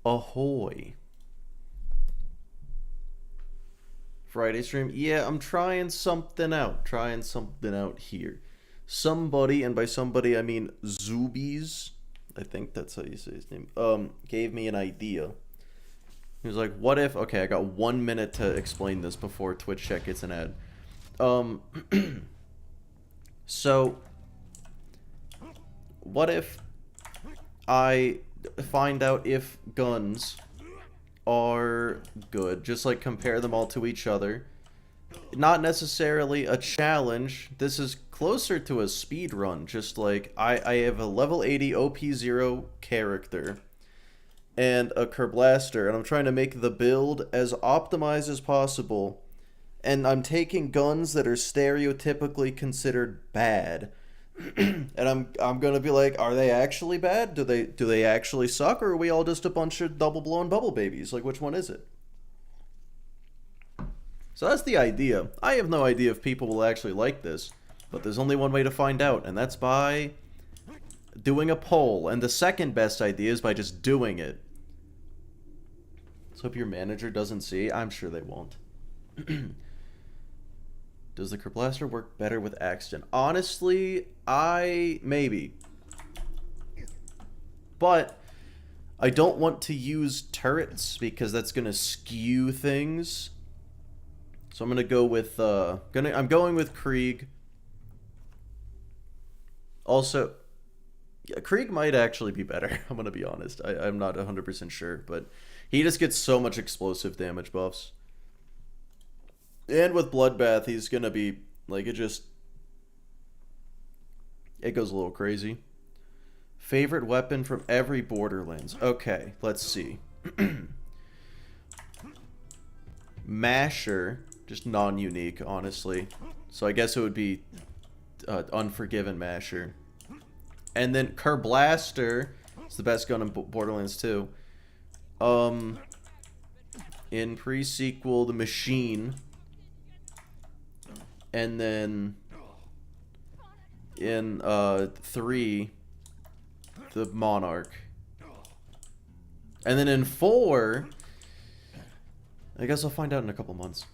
Ahoy. Friday stream. Yeah, I'm trying something out. Trying something out here. Somebody, and by somebody I mean Zubies, I think that's how you say his name, gave me an idea. He was like, what if, okay, I got 1 minute to explain this before Twitch chat gets an ad. Um, so, what if I find out if guns are good, just like compare them all to each other. Not necessarily a challenge. This is closer to a speed run. Just like I have a level 80 OP0 character and a Kerblaster, and I'm trying to make the build as optimized as possible. And I'm taking guns that are stereotypically considered bad. And I'm gonna be like, are they actually bad? Do they actually suck, or are we all just a bunch of double blown bubble babies? Like, which one is it? So that's the idea. I have no idea if people will actually like this, but there's only one way to find out, and that's by doing a poll. And the second best idea is by just doing it. So hope your manager doesn't see. I'm sure they won't. Does the Kerblaster work better with Axton? Honestly, maybe. But I don't want to use turrets because that's gonna skew things. So I'm gonna go with I'm going with Krieg. Also, yeah, Krieg might actually be better. I'm gonna be honest. I'm not 100% sure, but he just gets so much explosive damage buffs. And with Bloodbath, he's gonna be like it goes a little crazy. Favorite weapon from every Borderlands. Okay, let's see. Masher, just non-unique, honestly. So I guess it would be Unforgiven Masher. And then Kerblaster is the best gun in Borderlands 2. In pre-sequel, the Machine. And then in 3, the Monarch. And then in 4, I guess I'll find out in a couple months.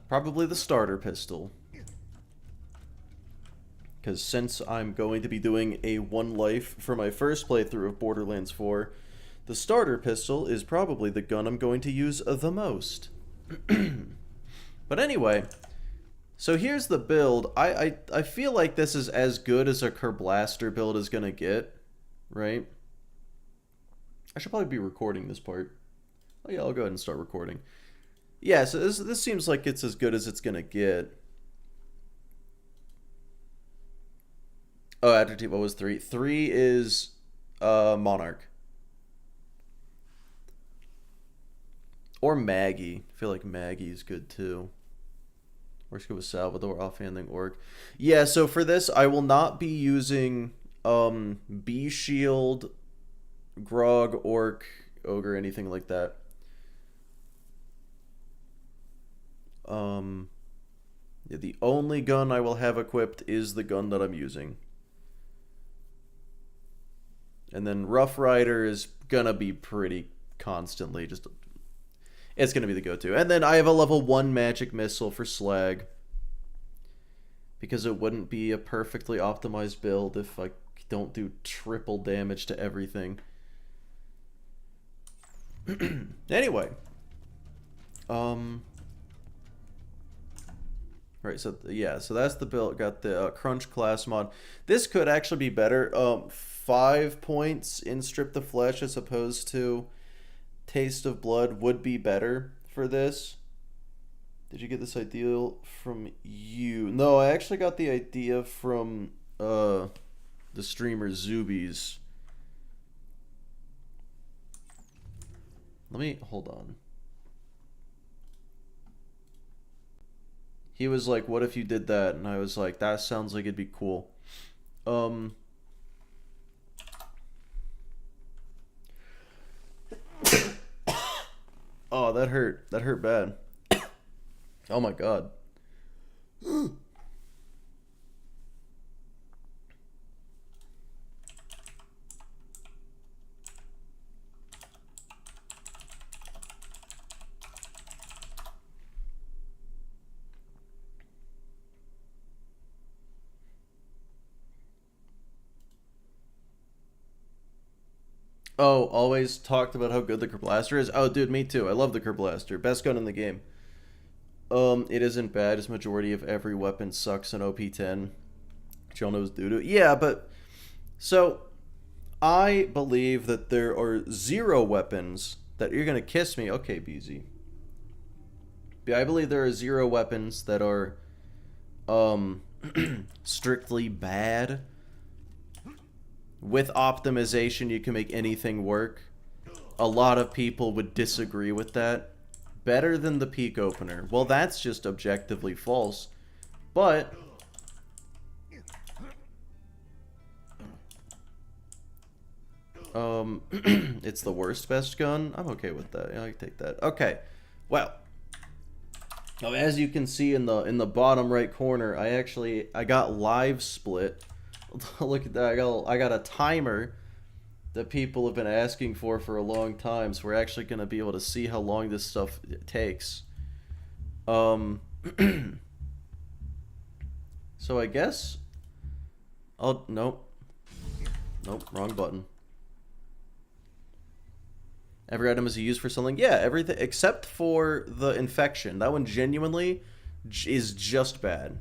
Probably the starter pistol. Because since I'm going to be doing a one life for my first playthrough of Borderlands 4, the starter pistol is probably the gun I'm going to use the most. But anyway, so here's the build. I feel like this is as good as a Kerblaster build is going to get, right? I should probably be recording this part. Oh yeah, I'll go ahead and start recording. Yeah, so this seems like it's as good as it's going to get. Oh, after T, what was 3? 3 is Monarch. Or Maggie. I feel like Maggie is good too. Works good with Salvador, offhanding Orc. Yeah, so for this, I will not be using B Shield, Grog, Orc, Ogre, anything like that. Yeah, the only gun I will have equipped is the gun that I'm using. And then Rough Rider is gonna be pretty constantly just... It's gonna be the go-to. And then I have a level 1 magic missile for Slag. Because it wouldn't be a perfectly optimized build if I don't do triple damage to everything. Anyway. Right, so yeah, so that's the build. Got the Crunch class mod. This could actually be better. 5 points in Strip the Flesh as opposed to Taste of Blood would be better for this. Did you get this idea from you? No, I actually got the idea from the streamer Zubies. Let me hold on. He was like, "What if you did that?" And I was like, "That sounds like it'd be cool." Oh, that hurt. That hurt bad. Oh my god. Oh, always talked about how good the Kerblaster is. Oh, dude, me too. I love the Kerblaster. Best gun in the game. It isn't bad as majority of every weapon sucks in OP10. Which y'all know is doo-doo. Yeah, but... So, I believe that there are 0 weapons that you're gonna kiss me. Okay, BZ. Yeah, I believe there are 0 weapons that are, strictly bad. With optimization, you can make anything work. A lot of people would disagree with that. Better than the peak opener. Well, that's just objectively false. But... it's the worst best gun? I'm okay with that. Yeah, I can take that. Okay. Well. Now, as you can see in the bottom right corner, I got live split. Look at that. I got a timer that people have been asking for a long time, so we're actually going to be able to see how long this stuff takes. So I guess nope, wrong button. Every item is used for something. Yeah, everything except for the infection. That one genuinely is just bad.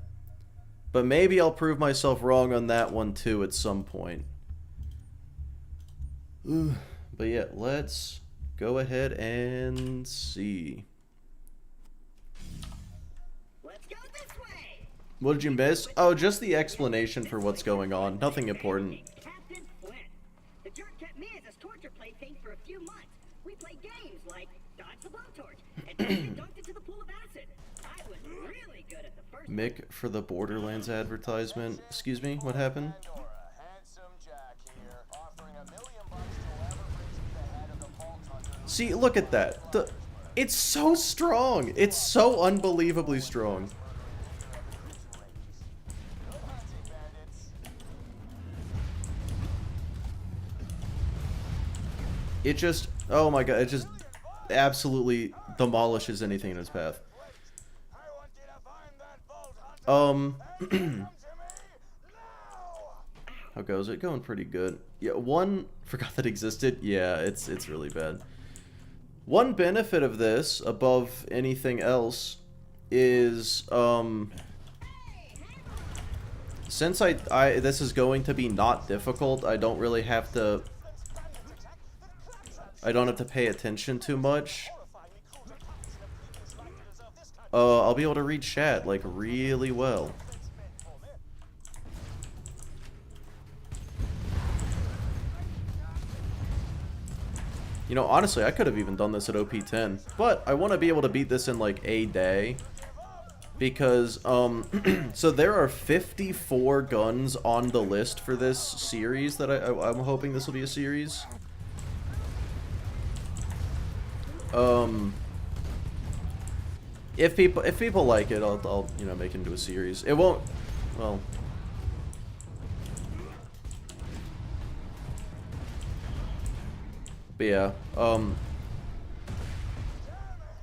But maybe I'll prove myself wrong on that one too at some point. But yeah, let's go ahead and see. Let's go this way. What did you miss? Oh, just the explanation for what's going on. Nothing important. Captain Flint. The jerk kept me as his torture plaything for a few months. We played games like Dodge the Blowtorch and dunked into the pool of acid. I was really good at the first. Mick for the Borderlands advertisement. Excuse me, what happened? See, look at that. It's so strong. It's so unbelievably strong. It just, oh my god, it just absolutely demolishes anything in its path. How goes it? Going pretty good. Yeah, one forgot that existed. Yeah, it's really bad. One benefit of this, above anything else, is since this is going to be not difficult, I don't really have to. I don't have to pay attention too much. I'll be able to read chat like really well. You know, honestly, I could have even done this at OP10, but I want to be able to beat this in like a day. Because, so there are 54 guns on the list for this series that I'm hoping this will be a series. If people like it, I'll you know, make it into a series. It won't, well. But yeah,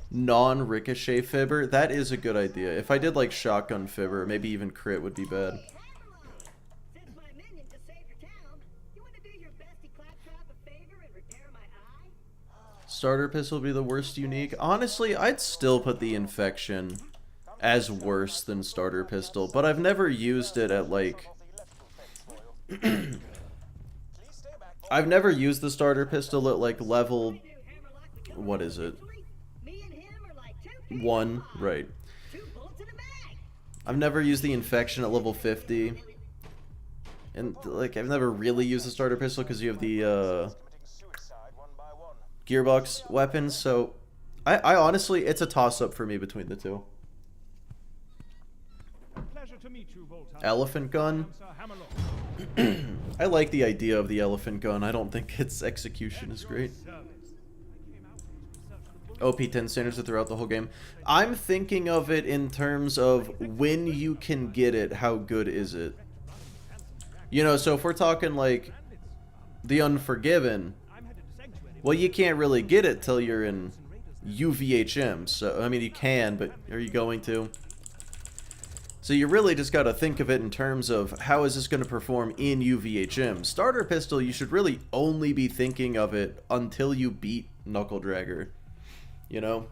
non-ricochet fibber, that is a good idea. If I did like shotgun fibber, maybe even crit would be bad. Starter pistol would be the worst unique. Honestly, I'd still put the infection as worse than starter pistol, but I've never used it at like I've never used the starter pistol at like level, what is it? 1, right. I've never used the infection at level 50. And like I've never really used the starter pistol because you have the gearbox weapons, so I honestly, it's a toss-up for me between the two. Elephant gun. I like the idea of the elephant gun. I don't think its execution is great. OP10 standards are throughout the whole game. I'm thinking of it in terms of when you can get it, how good is it? You know, so if we're talking like The Unforgiven, well, you can't really get it till you're in UVHM. So, I mean, you can, but are you going to? So you really just got to think of it in terms of how is this going to perform in UVHM. Starter pistol, you should really only be thinking of it until you beat Knuckle Dragger. You know?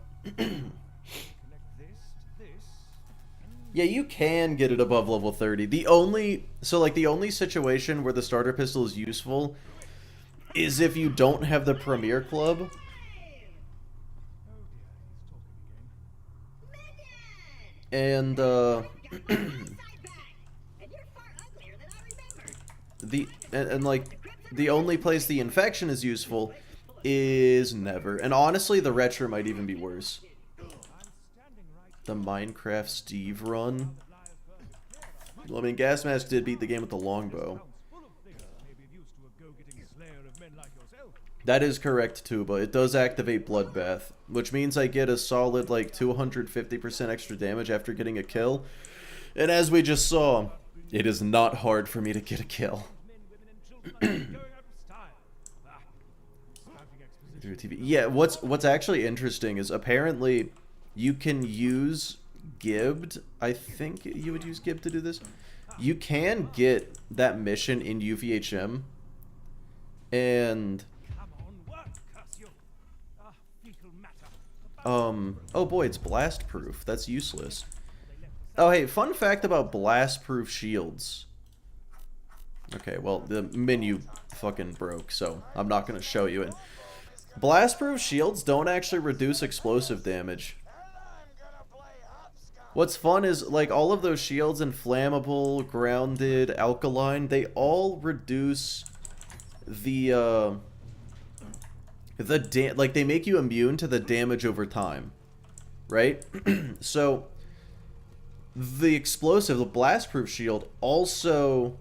Yeah, you can get it above level 30. The only situation where the starter pistol is useful is if you don't have the Premier Club. And the only place the infection is useful is never. And honestly, the retro might even be worse. The Minecraft Steve run. Well, I mean, Gas Mask did beat the game with the longbow. That is correct, Tuba. It does activate Bloodbath, which means I get a solid, like, 250% extra damage after getting a kill. And as we just saw, it is not hard for me to get a kill. Yeah, what's actually interesting is apparently you can use Gibbed. I think you would use Gibbed to do this. You can get that mission in UVHM. And oh boy, it's blast proof. That's useless. Oh hey, fun fact about blast proof shields. Okay, well, the menu fucking broke, so I'm not gonna show you it. Blast proof shields don't actually reduce explosive damage. What's fun is, like, all of those shields, inflammable, grounded, alkaline, they all reduce the like, they make you immune to the damage over time, right? So, the explosive, the blast-proof shield, also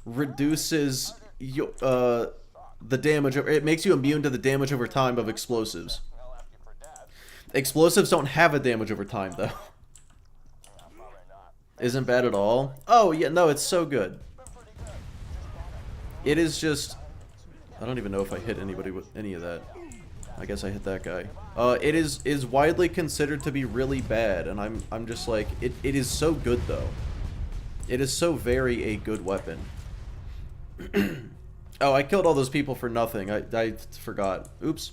reduces the damage, it makes you immune to the damage over time of explosives. Explosives don't have a damage over time, though. Isn't bad at all. Oh, yeah, no, it's so good. It is just... I don't even know if I hit anybody with any of that. I guess I hit that guy. It is widely considered to be really bad, and I'm just like, it is so good, though. It is so very a good weapon. Oh, I killed all those people for nothing. I forgot. Oops.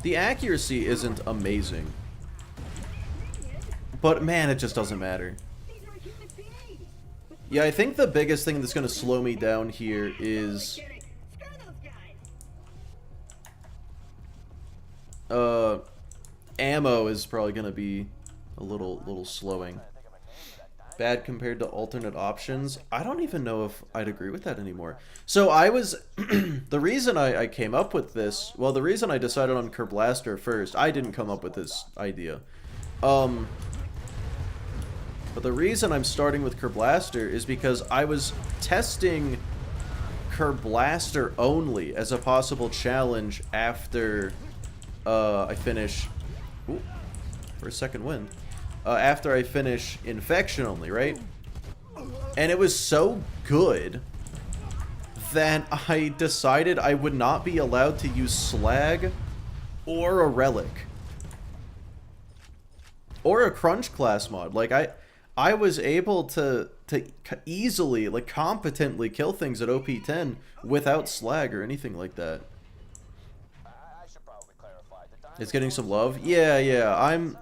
The accuracy isn't amazing. But man, it just doesn't matter. Yeah, I think the biggest thing that's going to slow me down here is... ammo is probably going to be a little slowing. Bad compared to alternate options. I don't even know if I'd agree with that anymore. So I was... the reason I came up with this... Well, the reason I decided on Kerblaster first... I didn't come up with this idea. But the reason I'm starting with Kerblaster is because I was testing Kerblaster only as a possible challenge after I finish... Ooh, for a second win. After I finish Infection only, right? And it was so good that I decided I would not be allowed to use Slag or a Relic. Or a Crunch class mod. Like, I was able to easily, like, competently kill things at OP10 without Slag or anything like that. It's getting some love? Yeah,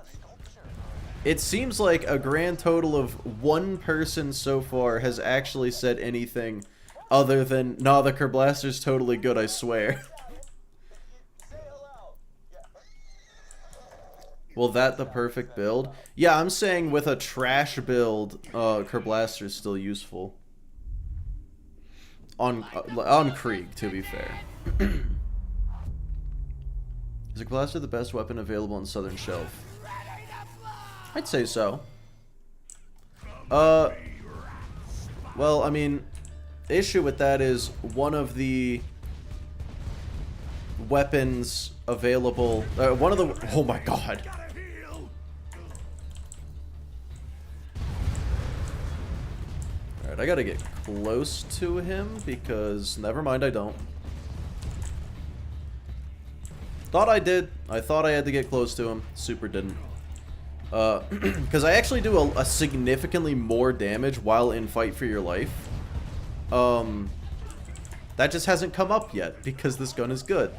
It seems like a grand total of one person so far has actually said anything other than, nah, the Kerblaster's totally good, I swear. Well, that the perfect build? Yeah, I'm saying with a trash build, Kerblaster's still useful. On Krieg, to be fair. Is the Kerblaster the best weapon available on Southern Shelf? I'd say so. Well, I mean, the issue with that is one of the weapons available... one of the... Oh my god. Alright, I gotta get close to him because... Never mind, I don't. Thought I did. I thought I had to get close to him. Super didn't. Because I actually do a significantly more damage while in Fight for Your Life. That just hasn't come up yet because this gun is good.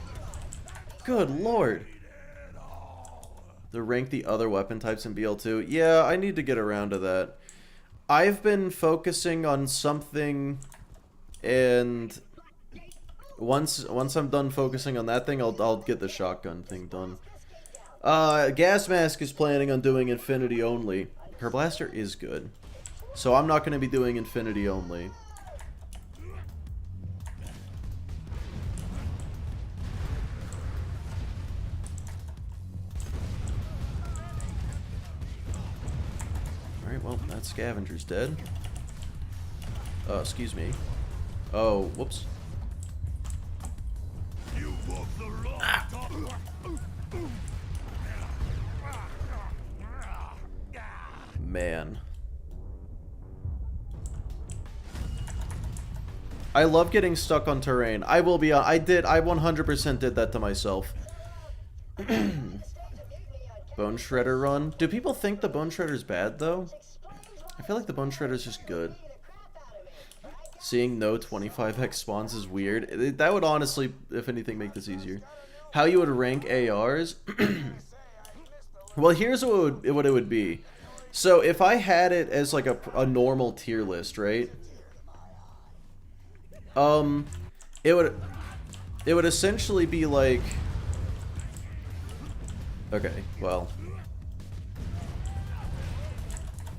Good lord. To rank the other weapon types in BL2. Yeah, I need to get around to that. I've been focusing on something, and once I'm done focusing on that thing, I'll get the shotgun thing done. Gas Mask is planning on doing Infinity only. Kerblaster is good, so I'm not going to be doing Infinity only. Alright, well, that scavenger's dead. Excuse me. Oh, whoops. Man. I love getting stuck on terrain. I will be I 100% did that to myself. Bone Shredder run. Do people think the Bone Shredder's bad, though? I feel like the Bone Shredder's just good. Seeing no 25x spawns is weird. That would honestly, if anything, make this easier. How you would rank ARs? Well, here's what it would be. So, if I had it as, like, a normal tier list, right? It would essentially be like... Okay, well...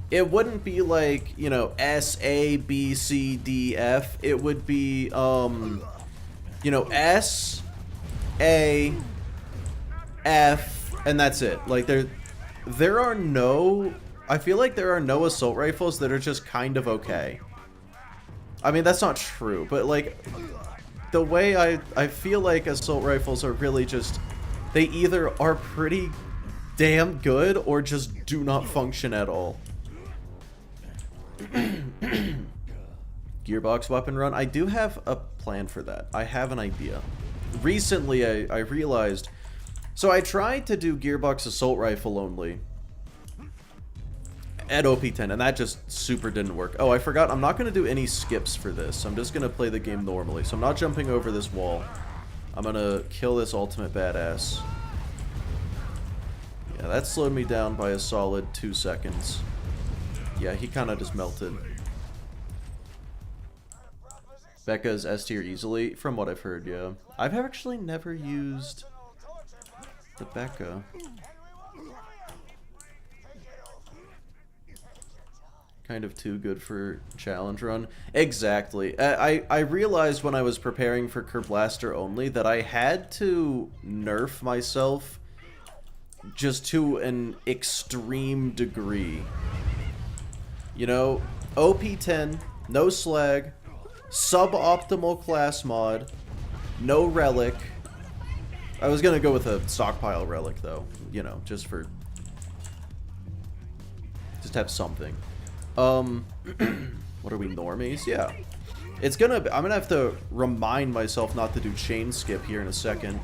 It wouldn't be like, you know, S, A, B, C, D, F. It would be, you know, S, A, F, and that's it. Like, there are no... I feel like there are no assault rifles that are just kind of okay. I mean, that's not true, but, like, the way I feel like assault rifles are really just... They either are pretty damn good or just do not function at all. Gearbox weapon run. I do have a plan for that. I have an idea. Recently, I realized... So I tried to do Gearbox assault rifle only at OP10, and that just super didn't work. Oh, I forgot. I'm not going to do any skips for this. I'm just going to play the game normally. So I'm not jumping over this wall. I'm going to kill this ultimate badass. Yeah, that slowed me down by a solid 2 seconds. Yeah, he kind of just melted. Becca's S tier easily, from what I've heard, yeah. I've actually never used the Becca. Kind of too good for challenge run. Exactly. I realized when I was preparing for Kerblaster only that I had to nerf myself just to an extreme degree. You know, OP10, no slag, suboptimal class mod, no relic. I was gonna go with a stockpile relic though, you know, just have something. What are we, normies? Yeah. I'm gonna have to remind myself not to do chain skip here in a second.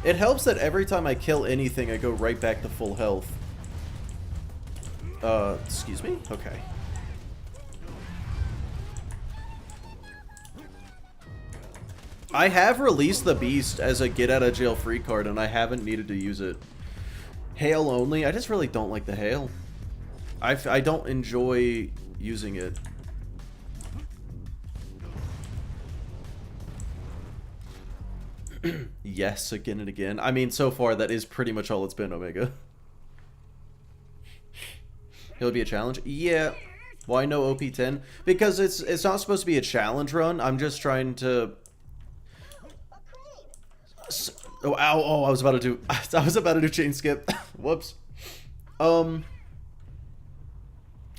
It helps that every time I kill anything, I go right back to full health. Excuse me? Okay. I have released the Beast as a get-out-of-jail-free card, and I haven't needed to use it. Hail only? I just really don't like the hail. I don't enjoy using it. Yes, again and again. I mean, so far, that is pretty much all it's been, Omega. It'll be a challenge? Yeah. Why no OP10? Because it's not supposed to be a challenge run. I'm just trying to... Oh, ow, oh, I was about to do chain skip. Whoops.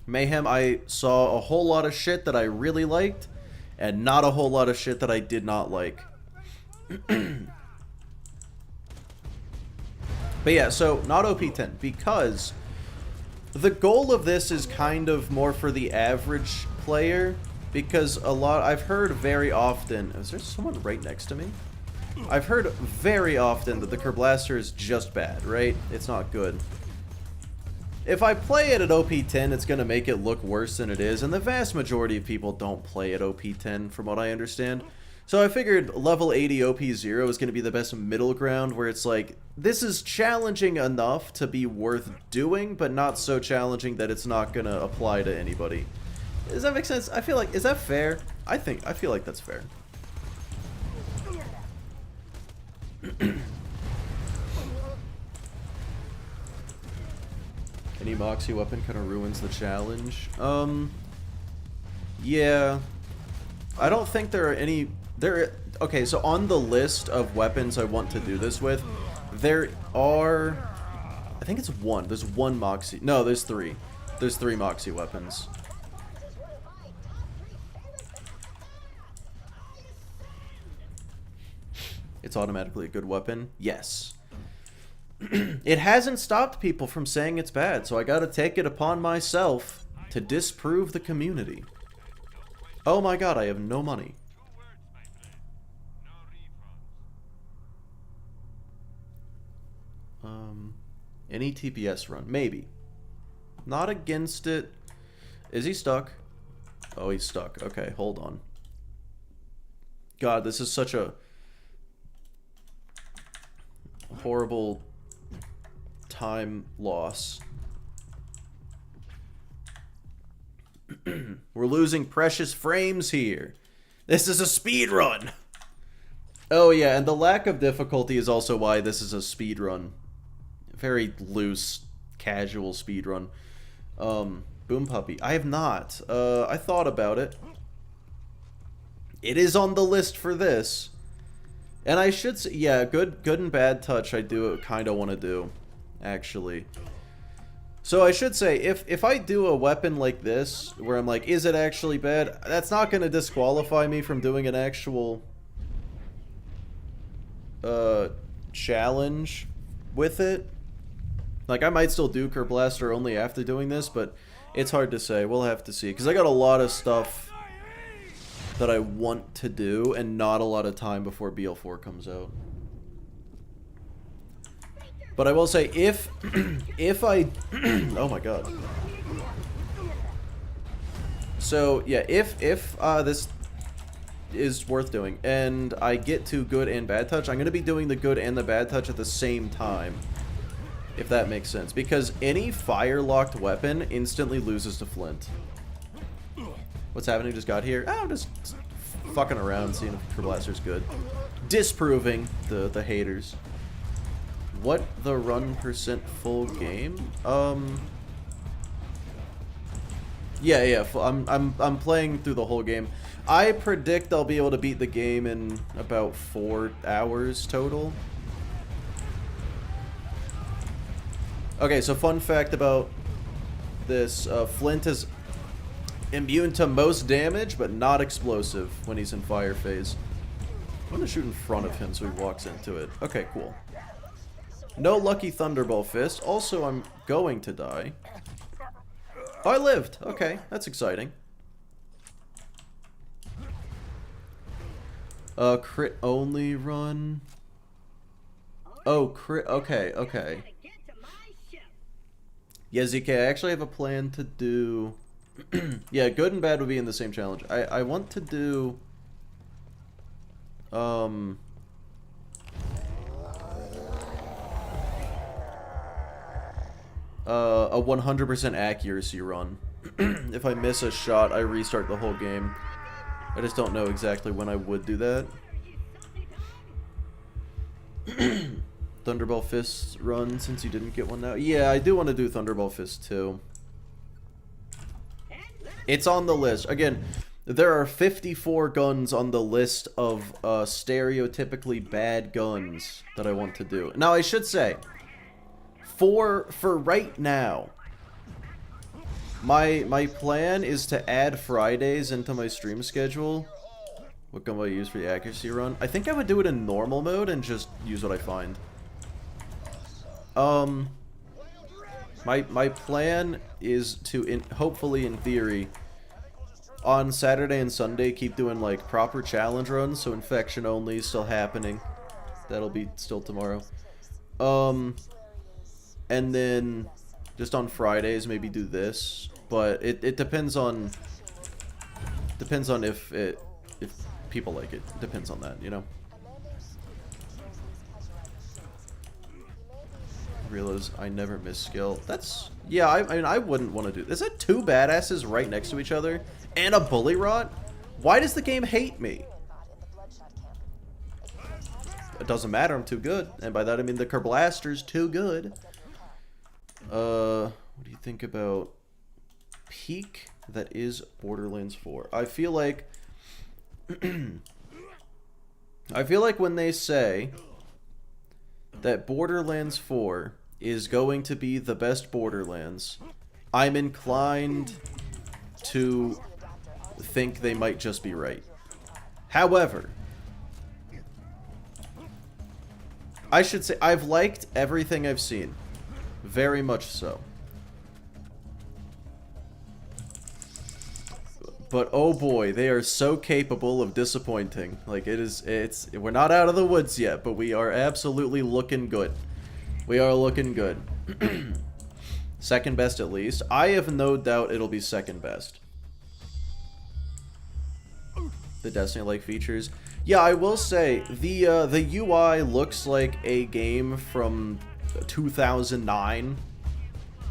Mayhem, I saw a whole lot of shit that I really liked, and not a whole lot of shit that I did not like. But yeah, so not OP10, because the goal of this is kind of more for the average player, because I've heard very often, is there someone right next to me? I've heard very often that the Kerblaster is just bad, right? It's not good. If I play it at OP10, it's going to make it look worse than it is, and the vast majority of people don't play at OP10, from what I understand. So I figured level 80 OP0 is going to be the best middle ground, where it's like, this is challenging enough to be worth doing, but not so challenging that it's not going to apply to anybody. Does that make sense? I feel like, is that fair? I feel like that's fair. Any Moxie weapon kind of ruins the challenge. Yeah. I don't think there are any... Okay, so on the list of weapons I want to do this with, there are... I think it's one. There's one Moxie. No, there's three. There's 3 Moxie weapons. It's automatically a good weapon? Yes. It hasn't stopped people from saying it's bad, so I gotta take it upon myself to disprove the community. Oh my god, I have no money. Any TPS run? Maybe. Not against it. Is he stuck? Oh, he's stuck. Okay, hold on. God, this is such a horrible time loss. We're losing precious frames here. This is a speed run. Oh yeah, and the lack of difficulty is also why this is a speed run. Very loose, casual speed run. Boom Puppy. I have not. I thought about it. It is on the list for this. And I should say, yeah, good and bad touch I do kind of want to do, actually. So I should say, if I do a weapon like this, where I'm like, is it actually bad? That's not going to disqualify me from doing an actual challenge with it. Like, I might still do Kerblaster only after doing this, but it's hard to say. We'll have to see. Because I got a lot of stuff that I want to do, and not a lot of time before BL4 comes out. But I will say, if I... oh my god. So, yeah, if this is worth doing, and I get to good and bad touch, I'm going to be doing the good and the bad touch at the same time. If that makes sense. Because any fire-locked weapon instantly loses to Flint. What's happening? Just got here? Oh, I'm just fucking around, seeing if Kerblaster's good. Disproving the haters. What the run percent full game? Yeah. I'm playing through the whole game. I predict I'll be able to beat the game in about 4 hours total. Okay, so fun fact about this: Flint is immune to most damage, but not explosive when he's in fire phase. I'm gonna shoot in front of him so he walks into it. Okay, cool. No lucky Thunderbolt Fist. Also, I'm going to die. Oh, I lived. Okay, that's exciting. Crit only run. Oh, crit. Okay. Yeah, ZK, I actually have a plan to do... yeah, good and bad would be in the same challenge. I want to do... a 100% accuracy run. If I miss a shot, I restart the whole game. I just don't know exactly when I would do that. Thunderbolt Fist run, since you didn't get one now. Yeah, I do want to do Thunderbolt Fist too. It's on the list. Again, there are 54 guns on the list of stereotypically bad guns that I want to do. Now, I should say, for right now, my plan is to add Fridays into my stream schedule. What gun will I use for the accuracy run? I think I would do it in normal mode and just use what I find. A My plan is to, hopefully in theory, on Saturday and Sunday, keep doing like proper challenge runs, so infection only is still happening. That'll be still tomorrow. And then just on Fridays maybe do this, but it depends on if people like it. Depends on that, you know. Realize I never miss skill. That's, yeah, I mean I wouldn't want to do. Is that two badasses right next to each other and a bully rot? Why does the game hate me? It doesn't matter, I'm too good, and by that I mean the Kerblaster's too good. What do you think about peak that is Borderlands 4? I feel like I feel like when they say that Borderlands 4 is going to be the best Borderlands, I'm inclined to think they might just be right. However, I should say I've liked everything I've seen. Very much so. But oh boy, they are so capable of disappointing. Like we're not out of the woods yet, but we are absolutely looking good. We are looking good. Second best at least. I have no doubt it'll be second best. The Destiny-like features. Yeah, I will say the UI looks like a game from 2009,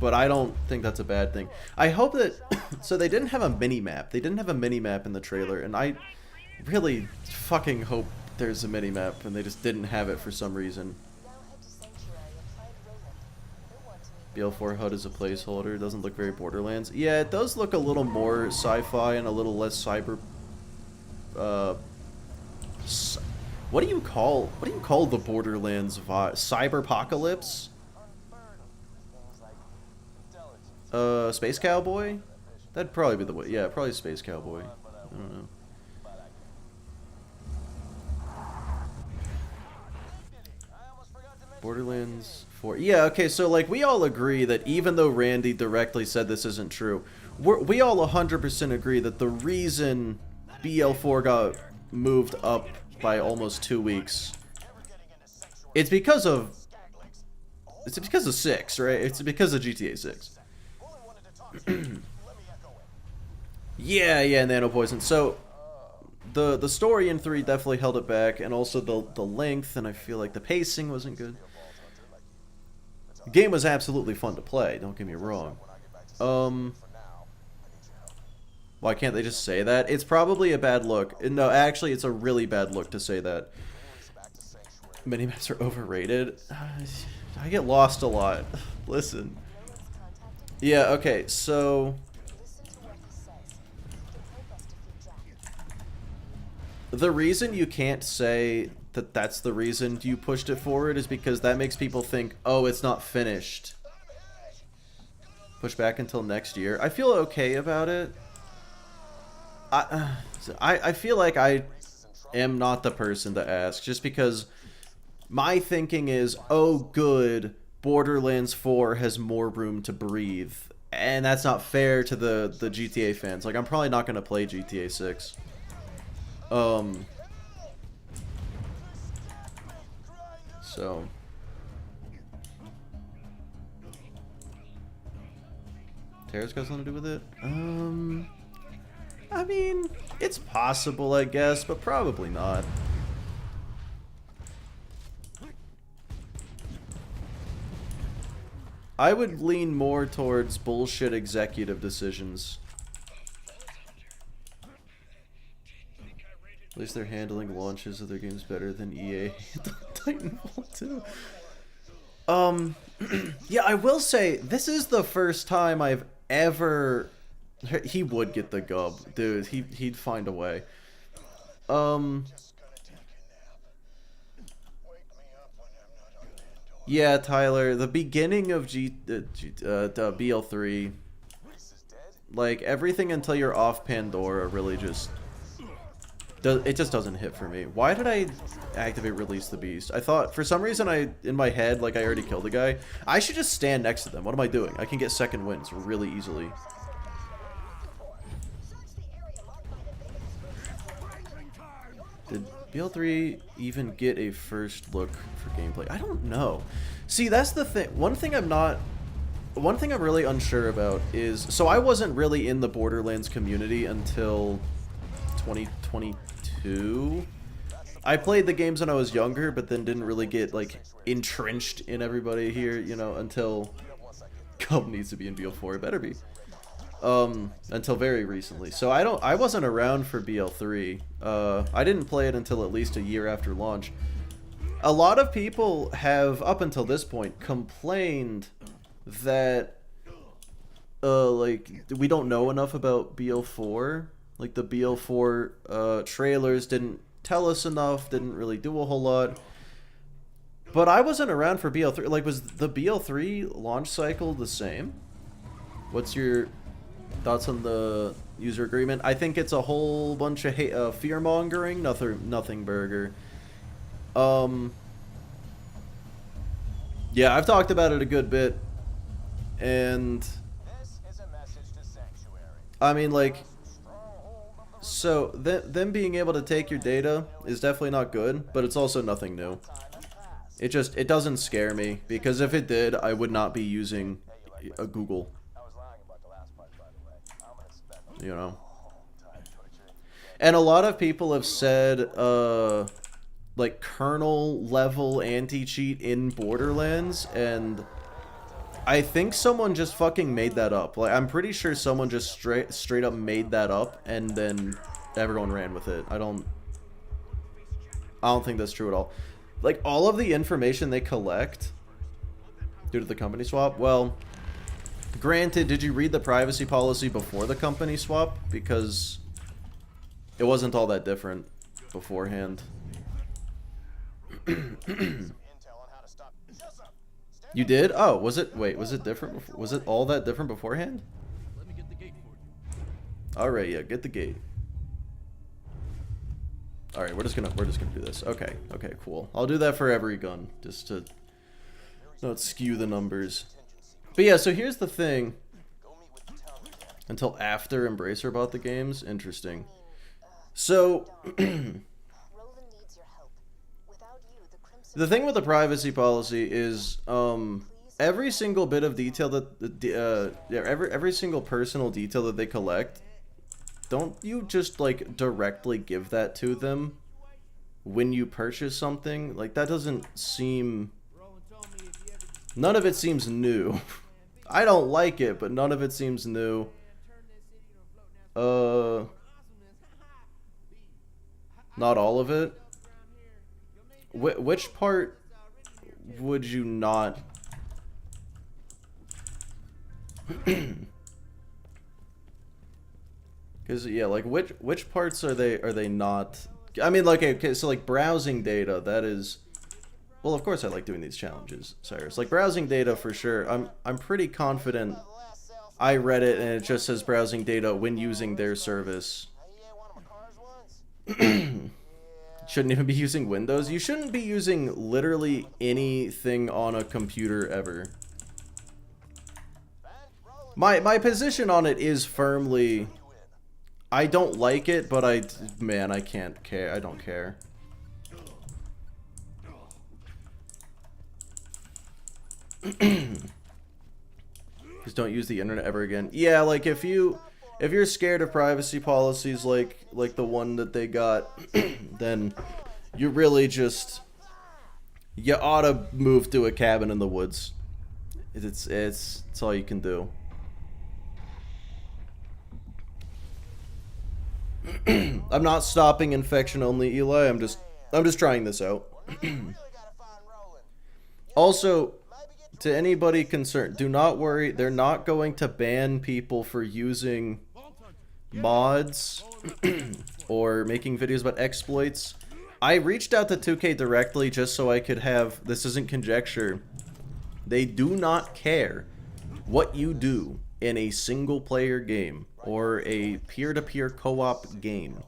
but I don't think that's a bad thing. I hope that so they didn't have a mini map. They didn't have a mini map in the trailer, and I really fucking hope there's a mini map and they just didn't have it for some reason. BL4 HUD is a placeholder. It doesn't look very Borderlands. Yeah, it does look a little more sci-fi and a little less cyber. What do you call the Borderlands vibe? Cyberpocalypse? Space Cowboy? That'd probably be the way. Yeah, probably Space Cowboy. I don't know. Borderlands 4. Yeah, okay, so like we all agree that even though Randy directly said this isn't true, we all 100% agree that the reason BL4 got moved up by almost 2 weeks, it's because of 6, right? It's because of GTA 6. yeah, Nano Poison. So the story in 3 definitely held it back, and also the length, and I feel like the pacing wasn't good. The game was absolutely fun to play, don't get me wrong. Why can't they just say that? It's probably a bad look. No, actually, it's a really bad look to say that. Minimaps are overrated. I get lost a lot. Listen. Yeah, okay, so the reason you can't say that that's the reason you pushed it forward is because that makes people think, oh, it's not finished. Push back until next year. I feel okay about it. I feel like I am not the person to ask, just because my thinking is, oh good, Borderlands 4 has more room to breathe, and that's not fair to the GTA fans. Like, I'm probably not going to play GTA 6. So Terra's got something to do with it? I mean, it's possible, I guess, but probably not. I would lean more towards bullshit executive decisions. At least they're handling launches of their games better than EA Titanfall 2. Yeah, I will say, this is the first time I've ever... He would get the gub, dude. He'd find a way. Yeah, Tyler, the beginning of BL3, like, everything until you're off Pandora really just It just doesn't hit for me. Why did I activate Release the Beast? I thought, for some reason, in my head, like I already killed the guy. I should just stand next to them. What am I doing? I can get second wins really easily. Did BL3 even get a first look for gameplay? I don't know. See, that's the thing. One thing I'm really unsure about is, so I wasn't really in the Borderlands community until 2022. I played the games when I was younger, but then didn't really get like entrenched in everybody here, you know, until Cub needs to be in BL4. It better be. Until very recently. So I wasn't around for BL3. I didn't play it until at least a year after launch. A lot of people have, up until this point, complained that like we don't know enough about BL4. Like the BL4 trailers didn't tell us enough, didn't really do a whole lot. But I wasn't around for BL3. Like, was the BL3 launch cycle the same? What's your thoughts on the user agreement? I think it's a whole bunch of fear-mongering, nothing burger. Yeah, I've talked about it a good bit. And I mean, like, so them being able to take your data is definitely not good, but it's also nothing new. It doesn't scare me, because if it did, I would not be using a Google. You know. And a lot of people have said like kernel level anti-cheat in Borderlands, and I think someone just fucking made that up. Like, I'm pretty sure someone just straight up made that up, and then everyone ran with it. I don't think that's true at all. Like, all of the information they collect due to the company swap, well, granted, did you read the privacy policy before the company swap? Because it wasn't all that different beforehand. You did? Oh, was it? Wait, was it different? Was it all that different beforehand? All right, yeah, get the gate. All right, we're just gonna do this. Okay, cool. I'll do that for every gun, just to not skew the numbers. But yeah, so here's the thing. Until after Embracer bought the games, interesting. So the thing with the privacy policy is, every single bit of detail that every single personal detail that they collect, don't you just like directly give that to them when you purchase something? Like, that doesn't seem. None of it seems new. I don't like it, but none of it seems new. Not all of it. Which part would you not? Because yeah, like which parts are they not? I mean, like, okay, so like browsing data, that is. Well, of course I like doing these challenges, Cyrus. Like browsing data for sure. I'm pretty confident. I read it and it just says browsing data when using their service. Shouldn't even be using Windows. You shouldn't be using literally anything on a computer ever. My position on it is firmly, I don't like it, but I can't care. I don't care. Just don't use the internet ever again. Yeah, like if you're scared of privacy policies like the one that they got, then you really just, you ought to move to a cabin in the woods. It's all you can do. I'm not stopping infection only, Eli. I'm just trying this out. Also, to anybody concerned, do not worry. They're not going to ban people for using mods or making videos about exploits. I reached out to 2K directly just so I could have, this isn't conjecture, they do not care what you do in a single player game or a peer-to-peer co-op game.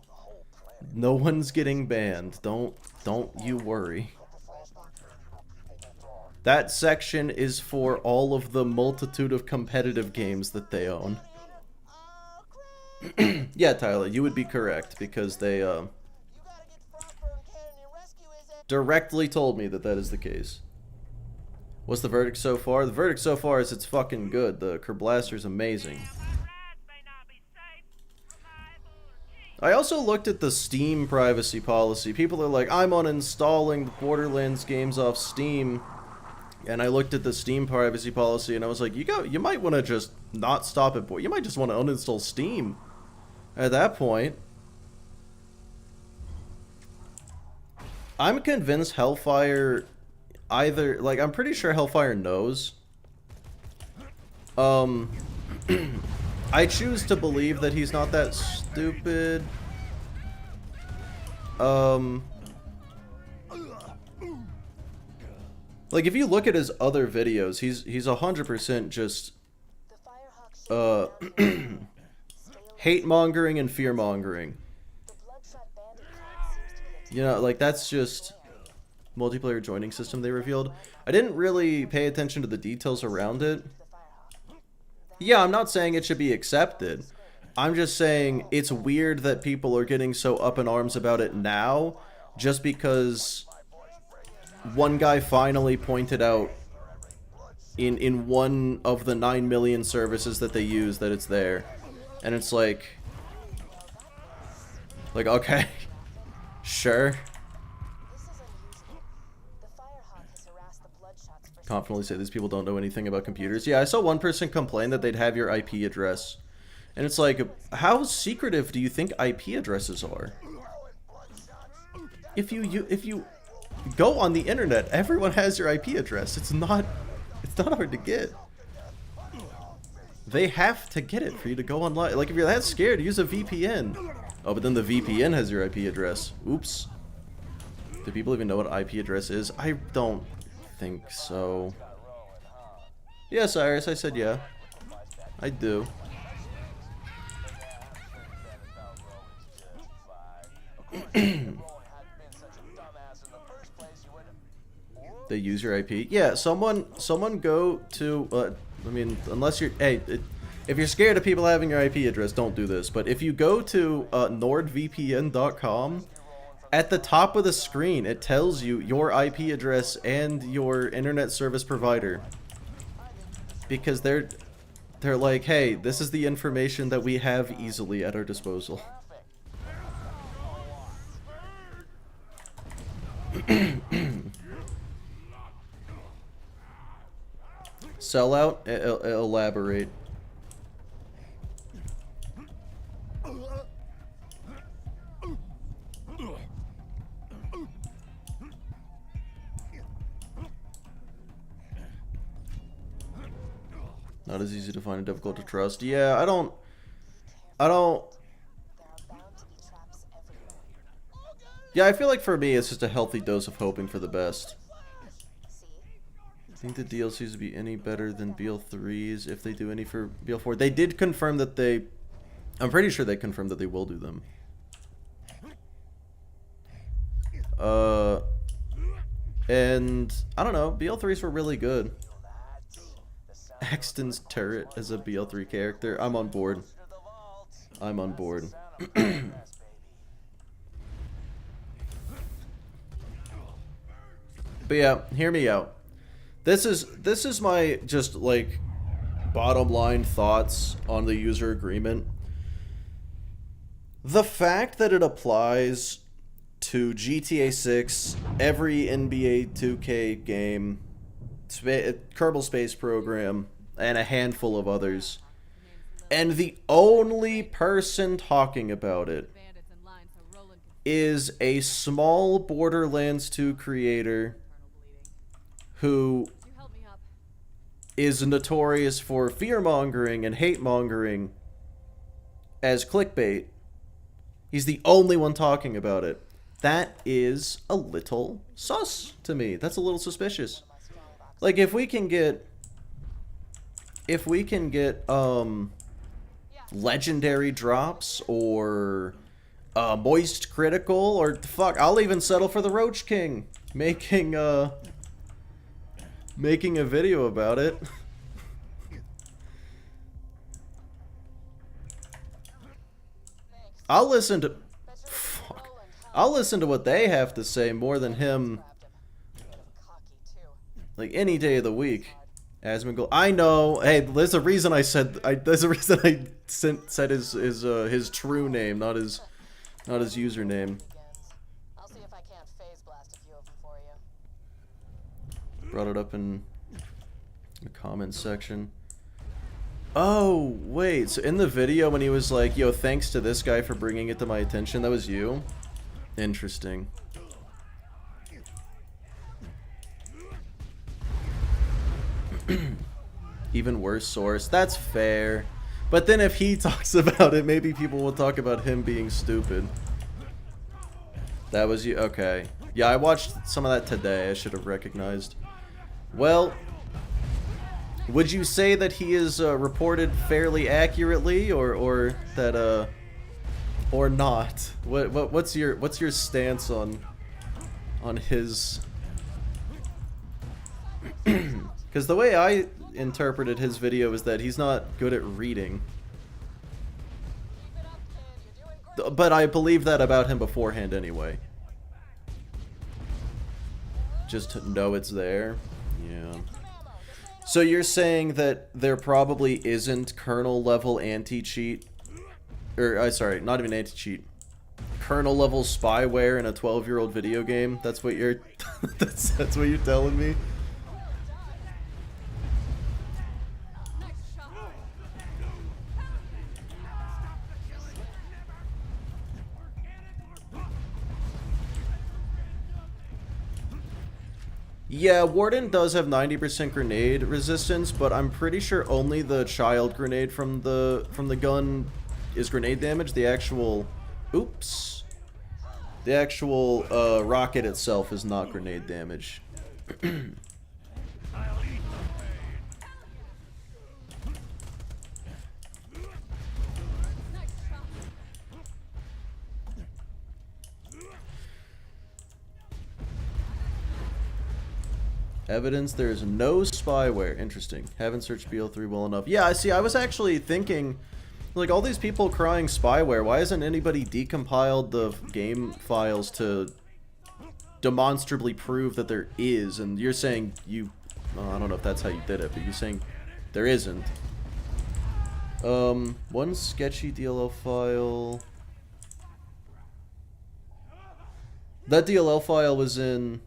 No one's getting banned. Don't you worry. That section is for all of the multitude of competitive games that they own. Yeah, Tyler, you would be correct, because they, directly told me that that is the case. What's the verdict so far? The verdict so far is it's fucking good. The Kerblaster's amazing. I also looked at the Steam privacy policy. People are like, I'm uninstalling the Borderlands games off Steam. And I looked at the Steam privacy policy and I was like, you might want to just not stop it, boy. You might just want to uninstall Steam at that point. I'm convinced Hellfire either, like, I'm pretty sure Hellfire knows. I choose to believe that he's not that stupid. Like, if you look at his other videos, he's 100% just, hate-mongering and fear-mongering. You know, like, that's just multiplayer joining system they revealed. I didn't really pay attention to the details around it. Yeah, I'm not saying it should be accepted. I'm just saying it's weird that people are getting so up in arms about it now, just because one guy finally pointed out in one of the 9 million services that they use that it's there. And it's like, okay, sure. Confidently say these people don't know anything about computers. Yeah, I saw one person complain that they'd have your IP address. And it's like, how secretive do you think IP addresses are? If you go on the internet, everyone has your IP address. It's not hard to get. They have to get it for you to go online. Like, if you're that scared, use a VPN. Oh, but then the VPN has your IP address. Oops. Do people even know what IP address is? I don't think so. Yeah, Cyrus, I said yeah. I do. They use your IP. Yeah, someone go to, I mean, unless you're, hey, if you're scared of people having your IP address, don't do this. But if you go to nordvpn.com, at the top of the screen, it tells you your IP address and your internet service provider. Because they're like, hey, this is the information that we have easily at our disposal. Sellout? Elaborate. Not as easy to find and difficult to trust. Yeah, I don't... Yeah, I feel like for me, it's just a healthy dose of hoping for the best. I think the DLCs would be any better than BL3s if they do any for BL4. They did confirm that they... I'm pretty sure they confirmed that they will do them. And I don't know, BL3s were really good. Axton's turret as a BL3 character. I'm on board. I'm on board. But yeah, hear me out. This is my just like bottom line thoughts on the user agreement. The fact that it applies to GTA 6, every NBA 2K game, Kerbal Space Program, and a handful of others, and the only person talking about it is a small Borderlands 2 creator who is notorious for fear-mongering and hate-mongering as clickbait. He's the only one talking about it. That is a little sus to me. That's a little suspicious. Like, if we can get legendary drops or Moist Critical, or fuck, I'll even settle for the Roach King making a video about it. I'll listen to I'll listen to what they have to say more than him, like, any day of the week. Asmongold, I know. Hey, there's a reason I said there's a reason I said his true name, not his username. I'll see if I can't phase blast a few of them for you. Brought it up in the comments section. Oh, wait, so in the video when he was like, yo, thanks to this guy for bringing it to my attention, that was you? Interesting. Even worse source. That's fair. But then if he talks about it, maybe people will talk about him being stupid. That was you? Okay. Yeah, I watched some of that today. I should have recognized. Well, would you say that he is reported fairly accurately, or that or not? What's your stance on his? Because the way I interpreted his video is that he's not good at reading. But I believe that about him beforehand anyway. Just to know it's there. Yeah. So you're saying that there probably isn't kernel level anti-cheat, or sorry, not even anti-cheat, kernel level spyware in a 12-year-old video game? That's what you're that's what you're telling me? Yeah, Warden does have 90% grenade resistance, but I'm pretty sure only the child grenade from the gun is grenade damage. The actual, oops, the actual rocket itself is not grenade damage. Evidence there is no spyware. Interesting. Haven't searched BL3 well enough. Yeah, I see. I was actually thinking, like, all these people crying spyware, why hasn't anybody decompiled the game files to demonstrably prove that there is? And you're saying I don't know if that's how you did it, but you're saying there isn't. One sketchy DLL file. That DLL file was in...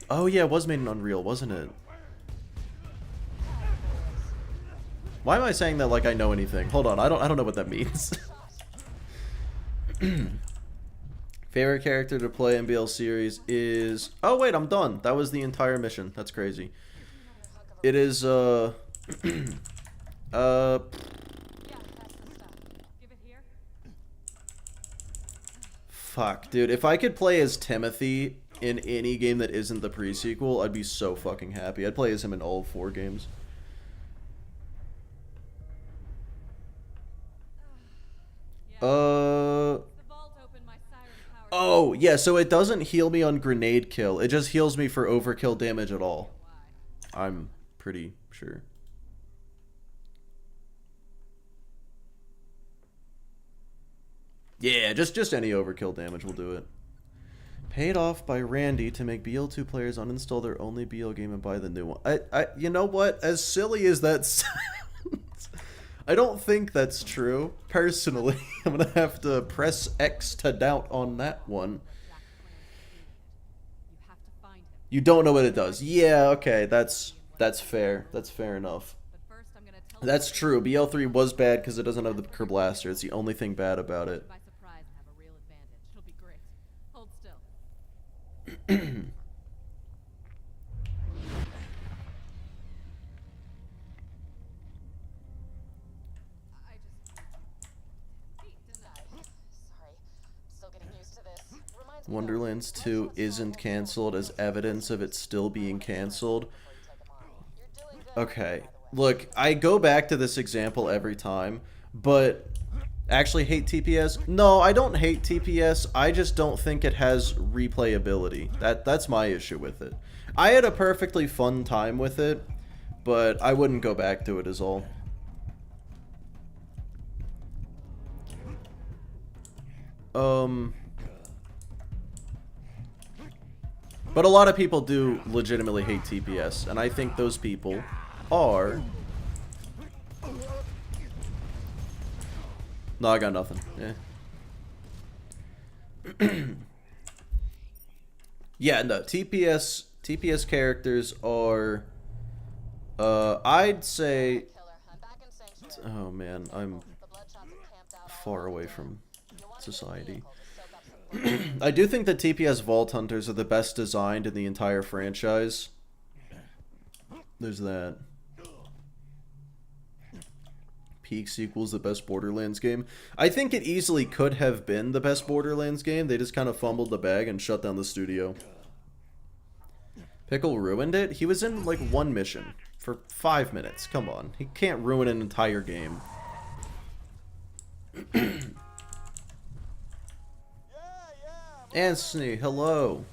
Oh yeah, it was made in Unreal, wasn't it? Why am I saying that like I know anything? Hold on, I don't know what that means. Favorite character to play in BL series is... Oh wait, I'm done. That was the entire mission. That's crazy. It is fuck, dude. If I could play as Timothy in any game that isn't the pre-sequel, I'd be so fucking happy. I'd play as him in all 4 games. Oh, yeah, so it doesn't heal me on grenade kill. It just heals me for overkill damage at all. I'm pretty sure. Yeah, just any overkill damage will do it. Paid off by Randy to make BL2 players uninstall their only BL game and buy the new one. You know what? As silly as that sounds, I don't think that's true. Personally, I'm gonna have to press X to doubt on that one. You don't know what it does. Yeah, okay, that's fair. That's fair enough. That's true. BL3 was bad because it doesn't have the Kerblaster. It's the only thing bad about it. Wonderlands 2 isn't cancelled as evidence of it still being cancelled. Okay, look, I go back to this example every time, but Actually hate TPS? No, I don't hate TPS. I just don't think it has replayability. That's my issue with it. I had a perfectly fun time with it, but I wouldn't go back to it is all. But a lot of people do legitimately hate TPS, and I think those people are... No, I got nothing. Yeah. Yeah, no, TPS characters are... I'd say... Killer, I'm back in Sanctuary. Oh man, I'm The Bloodshots have camped out all far over away town. from You wanted a society. vehicle to soak up some blood. I do think that TPS Vault Hunters are the best designed in the entire franchise. There's that. Peak sequel's the best Borderlands game. I think it easily could have been the best Borderlands game. They just kind of fumbled the bag and shut down the studio. Pickle ruined it? He was in like one mission for 5 minutes. Come on. He can't ruin an entire game. Anthony, hello.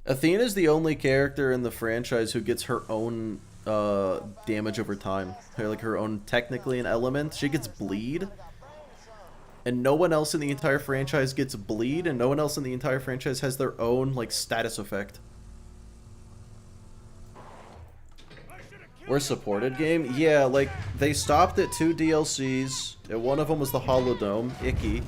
Athena's the only character in the franchise who gets her own damage over time. Her own technically an element. She gets bleed. And no one else in the entire franchise gets bleed, and no one else in the entire franchise has their own like status effect. Or supported game? Yeah, like they stopped at 2 DLCs. And one of them was the Holodome, Icky.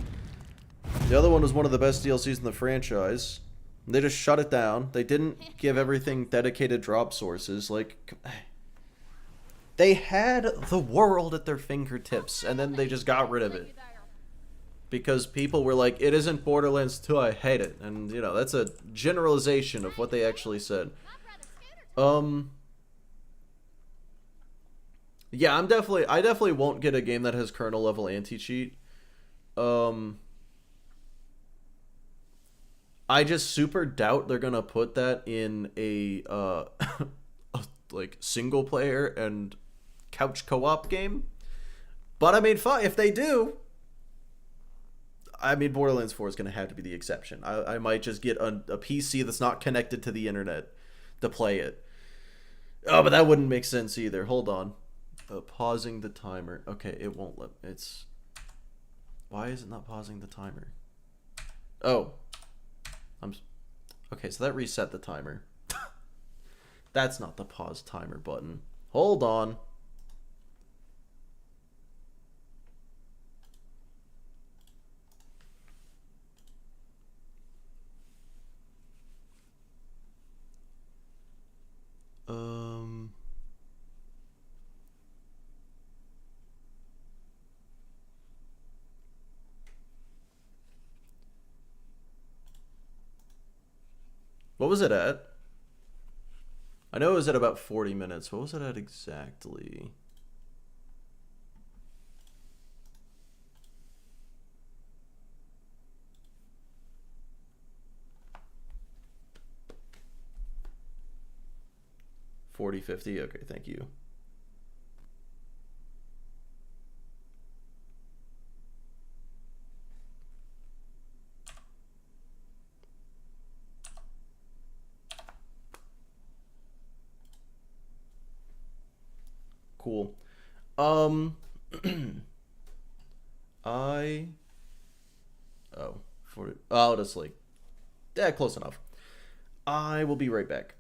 The other one was one of the best DLCs in the franchise. They just shut it down. They didn't give everything dedicated drop sources. Like, they had the world at their fingertips, and then they just got rid of it. Because people were like, it isn't Borderlands 2, I hate it. And, you know, that's a generalization of what they actually said. Yeah, I definitely won't get a game that has kernel level anti-cheat. I just super doubt they're gonna put that in a like single player and couch co-op game. But I mean, if they do, I mean, Borderlands 4 is gonna have to be the exception. I might just get a PC that's not connected to the internet to play it. Oh, but that wouldn't make sense either. Hold on, pausing the timer. Okay, it won't let. It's why is it not pausing the timer? Oh. Okay, so that reset the timer. That's not the pause timer button. Hold on. What was it at? I know it was at about 40 minutes. What was it at exactly? $40.50. Okay, thank you. Cool. I oh 40. Oh, that's like yeah, close enough. I will be right back.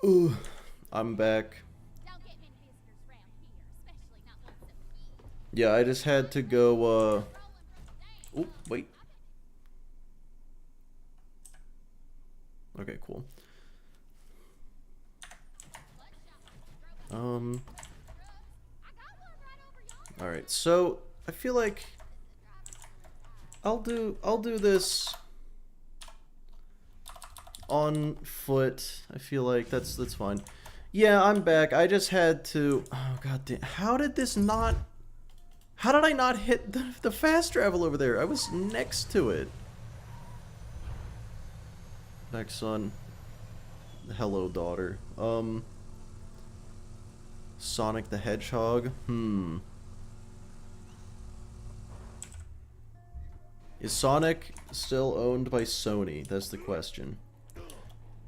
Ooh, I'm back. Don't get many visitors round here, especially not ones that eat. Yeah, I just had to go, Rolling from the dam. Oh, wait. Okay, cool. I got one right over yonder. Alright, so I feel like I'll do this on foot. I feel like that's fine. Yeah, I'm back. I just had to, oh god damn. How did I not hit the fast travel over there? I was next to it. Back, son. Hello, daughter. Sonic the Hedgehog. Is Sonic still owned by Sony? That's the question.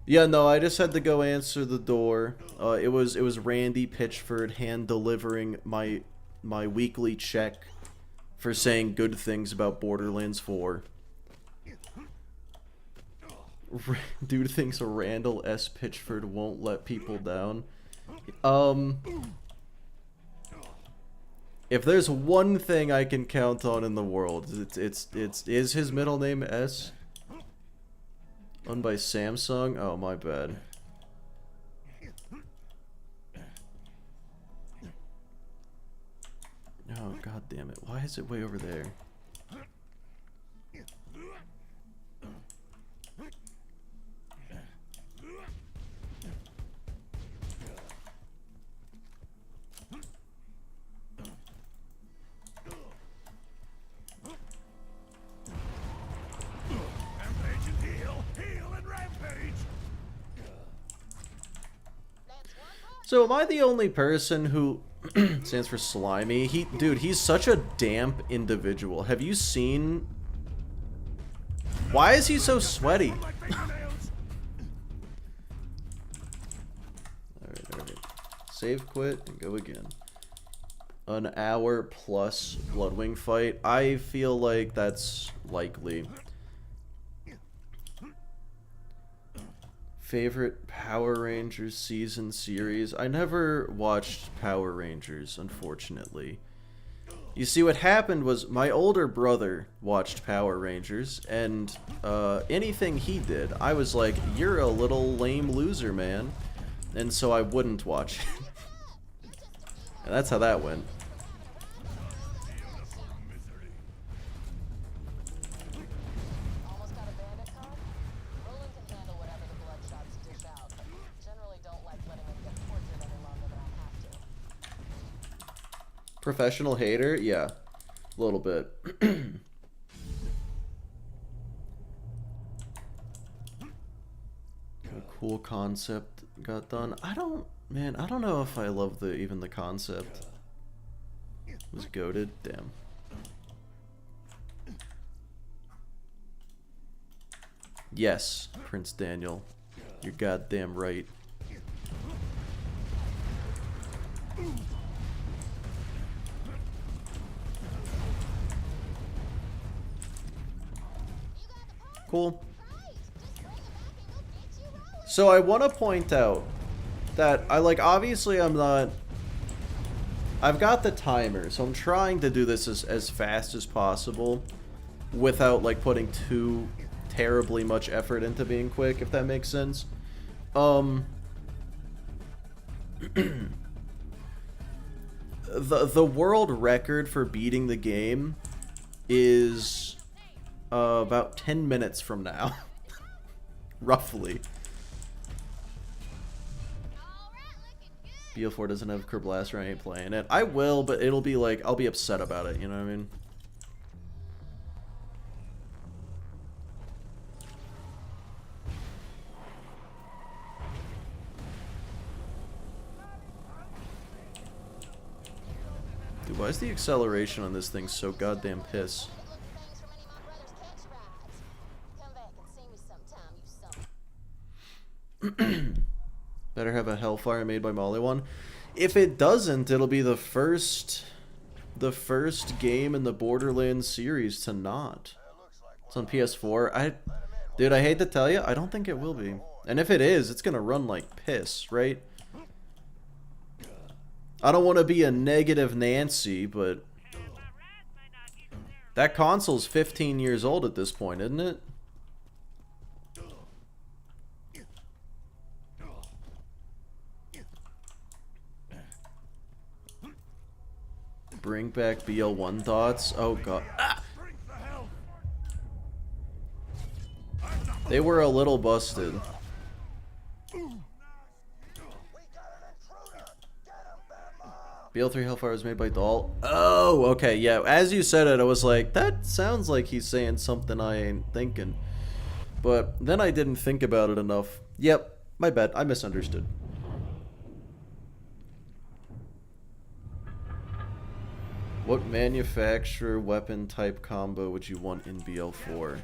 Yeah, no, I just had to go answer the door. It was Randy Pitchford hand delivering my weekly check for saying good things about Borderlands 4. Dude thinks Randall S. Pitchford won't let people down. If there's one thing I can count on in the world, is his middle name S? Owned by Samsung? Oh, my bad. Oh, god damn it. Why is it way over there? So am I the only person who stands for slimy? Dude, he's such a damp individual. Have you seen? Why is he so sweaty? Alright. Save, quit, and go again. An hour plus Bloodwing fight. I feel like that's likely. Favorite Power Rangers season series? I never watched Power Rangers, unfortunately. You see, what happened was my older brother watched Power Rangers, and anything he did, I was like, you're a little lame loser, man. And so I wouldn't watch it. And that's how that went. Almost got a bandit card? Roland can handle whatever the bloodshots dish out, but generally don't like letting him get tortured any longer than I have to. Professional hater? Yeah. A little bit. A cool concept got done. I don't know if I love even the concept. Was goated? Damn. Yes, Prince Daniel. You're goddamn right. Cool. So I want to point out that obviously I've got the timer, so I'm trying to do this as fast as possible without like putting too terribly much effort into being quick, if that makes sense. The world record for beating the game is about 10 minutes from now. Roughly. BO4 doesn't have Kerblaster, I ain't playing it. I will, but it'll be like, I'll be upset about it, you know what I mean? Dude, why is the acceleration on this thing so goddamn piss? Better have a Hellfire made by Molly one. If it doesn't, it'll be the first game in the Borderlands series to not. It's on PS4. Dude, I hate to tell you, I don't think it will be. And if it is, it's gonna run like piss, right? I don't want to be a negative Nancy, but that console's 15 years old at this point, isn't it? Bring back BL1 thoughts. Oh god. Ah! They were a little busted. BL3 Hellfire was made by Doll. Oh, okay, yeah. As you said it, I was like, that sounds like he's saying something I ain't thinking. But then I didn't think about it enough. Yep, my bad. I misunderstood. What manufacturer weapon type combo would you want in BL4?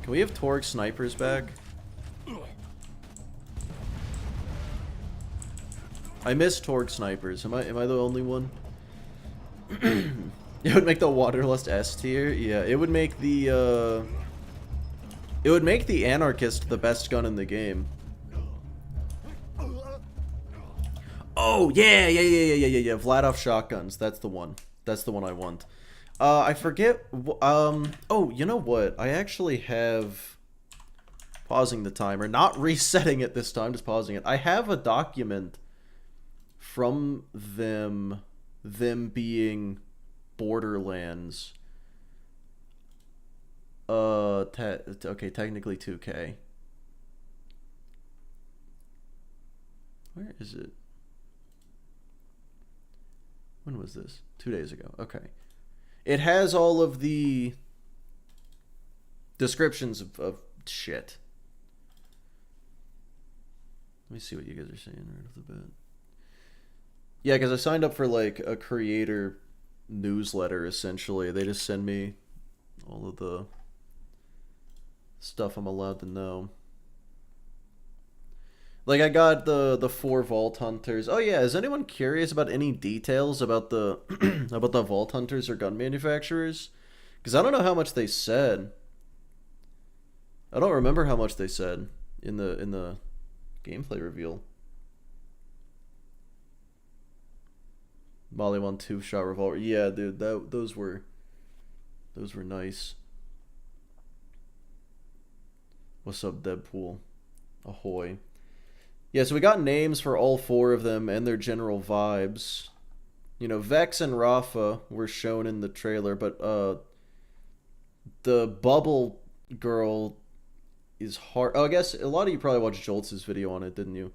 Can we have Torgue snipers back? I miss Torgue snipers. Am I the only one? It would make the Waterlust S tier. Yeah, it would make the Anarchist the best gun in the game. Oh yeah. Vladov shotguns. That's the one. That's the one I want. I forget. Oh, you know what? I actually have. Pausing the timer, not resetting it this time, just pausing it. I have a document from them being Borderlands. Okay, technically 2K. Where is it? When was this? 2 days ago. Okay. It has all of the descriptions of shit. Let me see what you guys are saying right off the bat. Yeah, because I signed up for like a creator newsletter, essentially. They just send me all of the stuff I'm allowed to know. Like, I got the 4 Vault Hunters. Oh yeah, is anyone curious about any details about the about the Vault Hunters or gun manufacturers? Because I don't know how much they said. I don't remember how much they said in the gameplay reveal. Molly 1 2-shot revolver. Yeah, dude, those were nice. What's up, Deadpool? Ahoy. Yeah, so we got names for all 4 of them and their general vibes. You know, Vex and Rafa were shown in the trailer, but the Bubble girl is hard. Oh, I guess a lot of you probably watched Jolts' video on it, didn't you?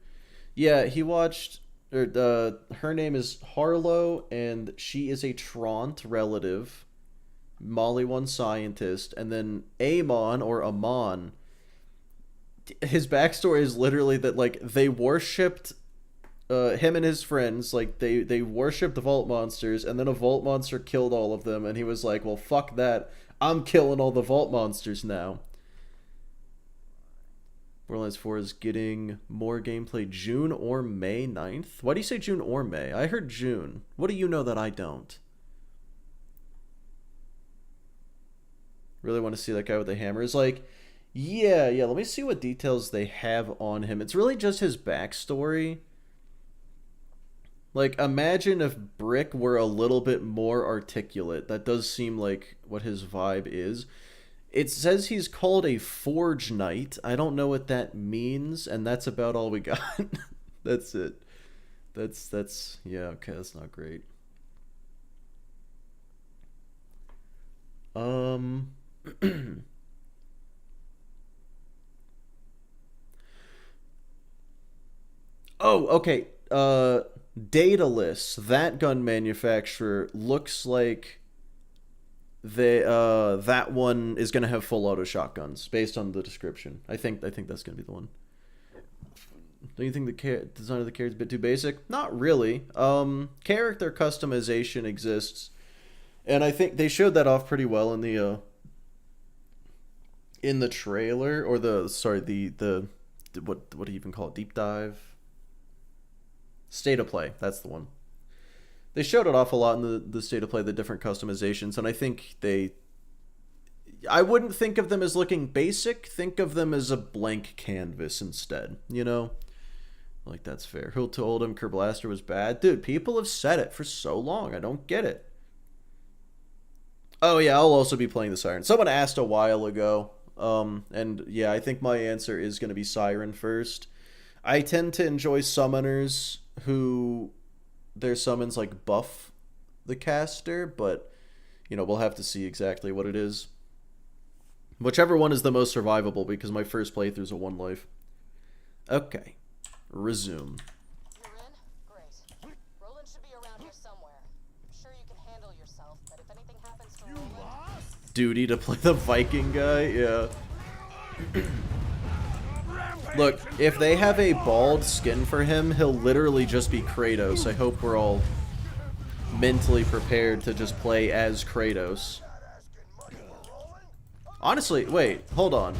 Yeah, he watched. Her name is Harlow, and she is a Trant relative. Molly 1 scientist, and then Amon or Amon. His backstory is literally that like they worshipped him and his friends, like they worshipped the Vault Monsters, and then a Vault Monster killed all of them, and he was like, well, fuck that, I'm killing all the Vault Monsters now. Borderlands 4 is getting more gameplay June or May 9th. Why do you say June or May? I heard June. What do you know that I don't? Really want to see that guy with the hammer. Is like, yeah, let me see what details they have on him. It's really just his backstory. Like, imagine if Brick were a little bit more articulate. That does seem like what his vibe is. It says he's called a Forge Knight. I don't know what that means, and that's about all we got. That's it. That's yeah, okay, that's not great. Oh, okay. Daedalus, that gun manufacturer, looks like that one is gonna have full auto shotguns based on the description. I think that's gonna be the one. Don't you think the design of the character is a bit too basic? Not really. Character customization exists, and I think they showed that off pretty well in the trailer, or the what do you even call it? Deep dive. State of play. That's the one. They showed it off a lot in the state of play, the different customizations, and I think I wouldn't think of them as looking basic. Think of them as a blank canvas instead, you know? Like, that's fair. Who told him Kerblaster was bad? Dude, people have said it for so long. I don't get it. Oh, yeah, I'll also be playing the Siren. Someone asked a while ago, and yeah, I think my answer is going to be Siren first. I tend to enjoy summoners who their summons, like, buff the caster, but, you know, we'll have to see exactly what it is. Whichever one is the most survivable, because my first playthrough's a 1 life. Okay. Resume. You're in? Great. Roland should be around here somewhere. I'm sure you can handle yourself, but if anything happens to Roland... Duty to play the Viking guy? Yeah. Look, if they have a bald skin for him, he'll literally just be Kratos. I hope we're all mentally prepared to just play as Kratos. Honestly, wait, hold on.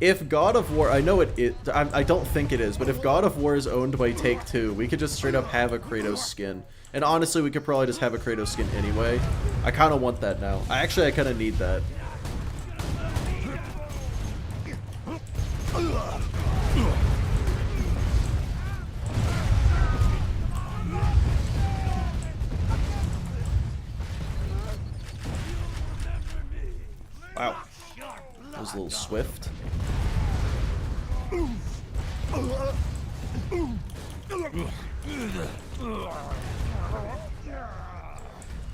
If God of War, I know I don't think it is, but if God of War is owned by Take-Two, we could just straight up have a Kratos skin. And honestly, we could probably just have a Kratos skin anyway. I kind of want that now. I kind of need that. Wow. That was a little swift.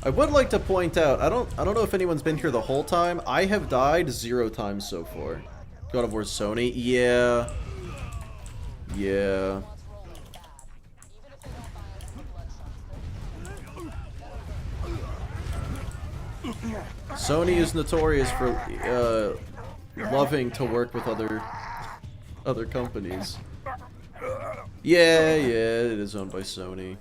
I would like to point out, I don't know if anyone's been here the whole time. I have died 0 times so far. God of War Sony? Yeah. Yeah. Sony is notorious for loving to work with other companies. Yeah, it is owned by Sony.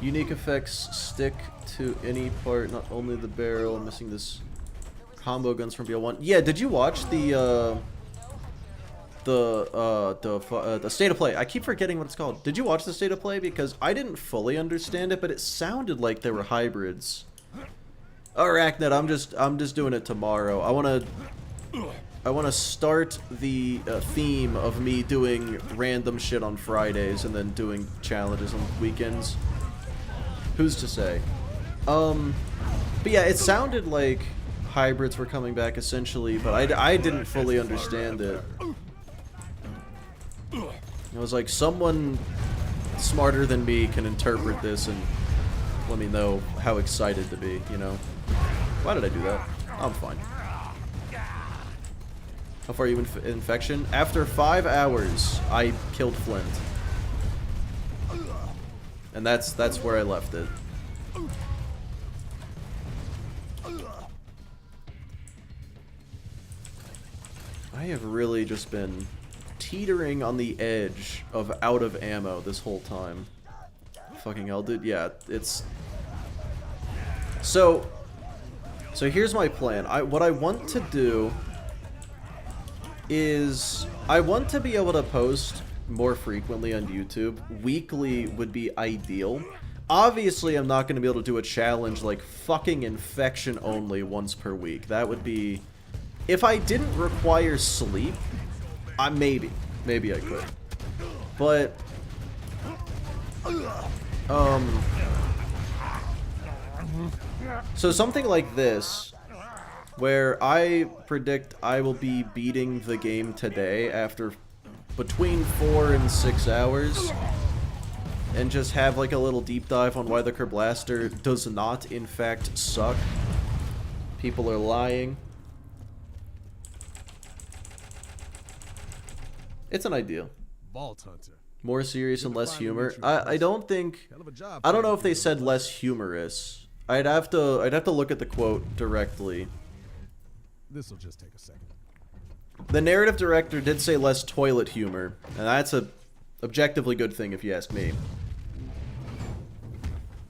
Unique effects stick to any part, not only the barrel. I'm missing this combo guns from BL1. Yeah, did you watch the state of play? I keep forgetting what it's called. Did you watch the state of play? Because I didn't fully understand it, but it sounded like they were hybrids. Oh, Arachnid, I'm just doing it tomorrow. I wanna start the theme of me doing random shit on Fridays and then doing challenges on weekends. Who's to say? But yeah, it sounded like hybrids were coming back essentially, but I didn't fully understand it. I was like, someone smarter than me can interpret this and let me know how excited to be, you know? Why did I do that? I'm fine. How far are you in infection? After 5 hours, I killed Flint. And that's where I left it. I have really just been teetering on the edge of out of ammo this whole time. Fucking hell, dude. Yeah, it's... So here's my plan. What I want to do is I want to be able to post more frequently on YouTube. Weekly would be ideal. Obviously, I'm not going to be able to do a challenge like fucking infection only once per week. That would be... If I didn't require sleep, maybe I could. But... So something like this, where I predict I will be beating the game today after between 4 and 6 hours, and just have like a little deep dive on why the Kerblaster does not in fact suck. People are lying. It's an idea. Vault Hunter. More serious and less humor. I don't know if they said less humorous. I'd have to look at the quote directly. This'll just take a second. The narrative director did say less toilet humor, and that's a objectively good thing if you ask me.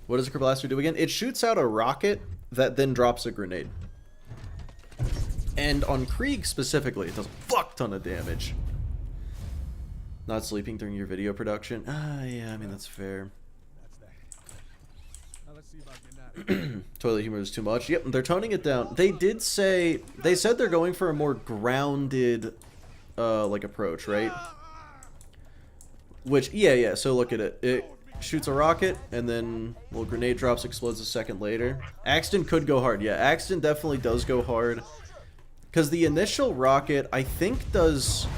What does a Kerblaster do again? It shoots out a rocket that then drops a grenade. And on Krieg specifically, it does a fuck ton of damage. Not sleeping during your video production? Yeah, I mean, that's fair. That's that. Now let's see about getting out. Toilet humor is too much. Yep, they're toning it down. They did say... They said they're going for a more grounded, like, approach, right? Which, yeah, so look at it. It shoots a rocket, and then little grenade drops, explodes a second later. Axton could go hard. Yeah, Axton definitely does go hard. Because the initial rocket, I think, does...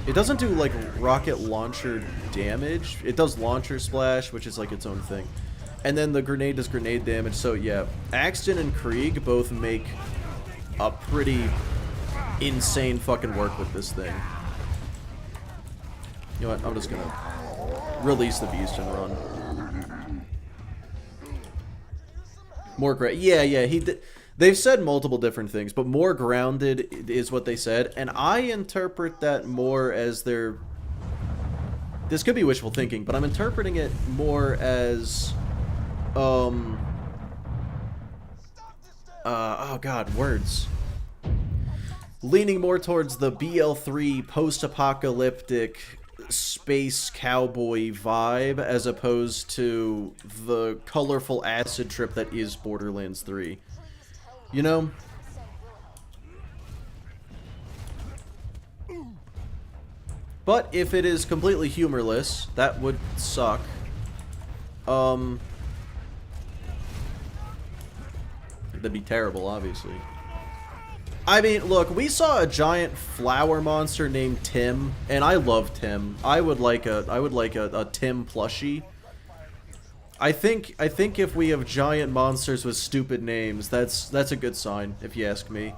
It doesn't do, like, rocket launcher damage. It does launcher splash, which is, like, its own thing. And then the grenade does grenade damage. So, yeah, Axton and Krieg both make a pretty insane fucking work with this thing. You know what? I'm just gonna release the beast and run. More great. Yeah, he did. They've said multiple different things, but more grounded is what they said, and I interpret that more as their... This could be wishful thinking, but I'm interpreting it more as... oh god, words. Leaning more towards the BL3 post-apocalyptic space cowboy vibe, as opposed to the colorful acid trip that is Borderlands 3. You know? But if it is completely humorless, that would suck. That'd be terrible, obviously. I mean, look, we saw a giant flower monster named Tim, and I love Tim. I would like a Tim plushie. I think if we have giant monsters with stupid names, that's a good sign, if you ask me.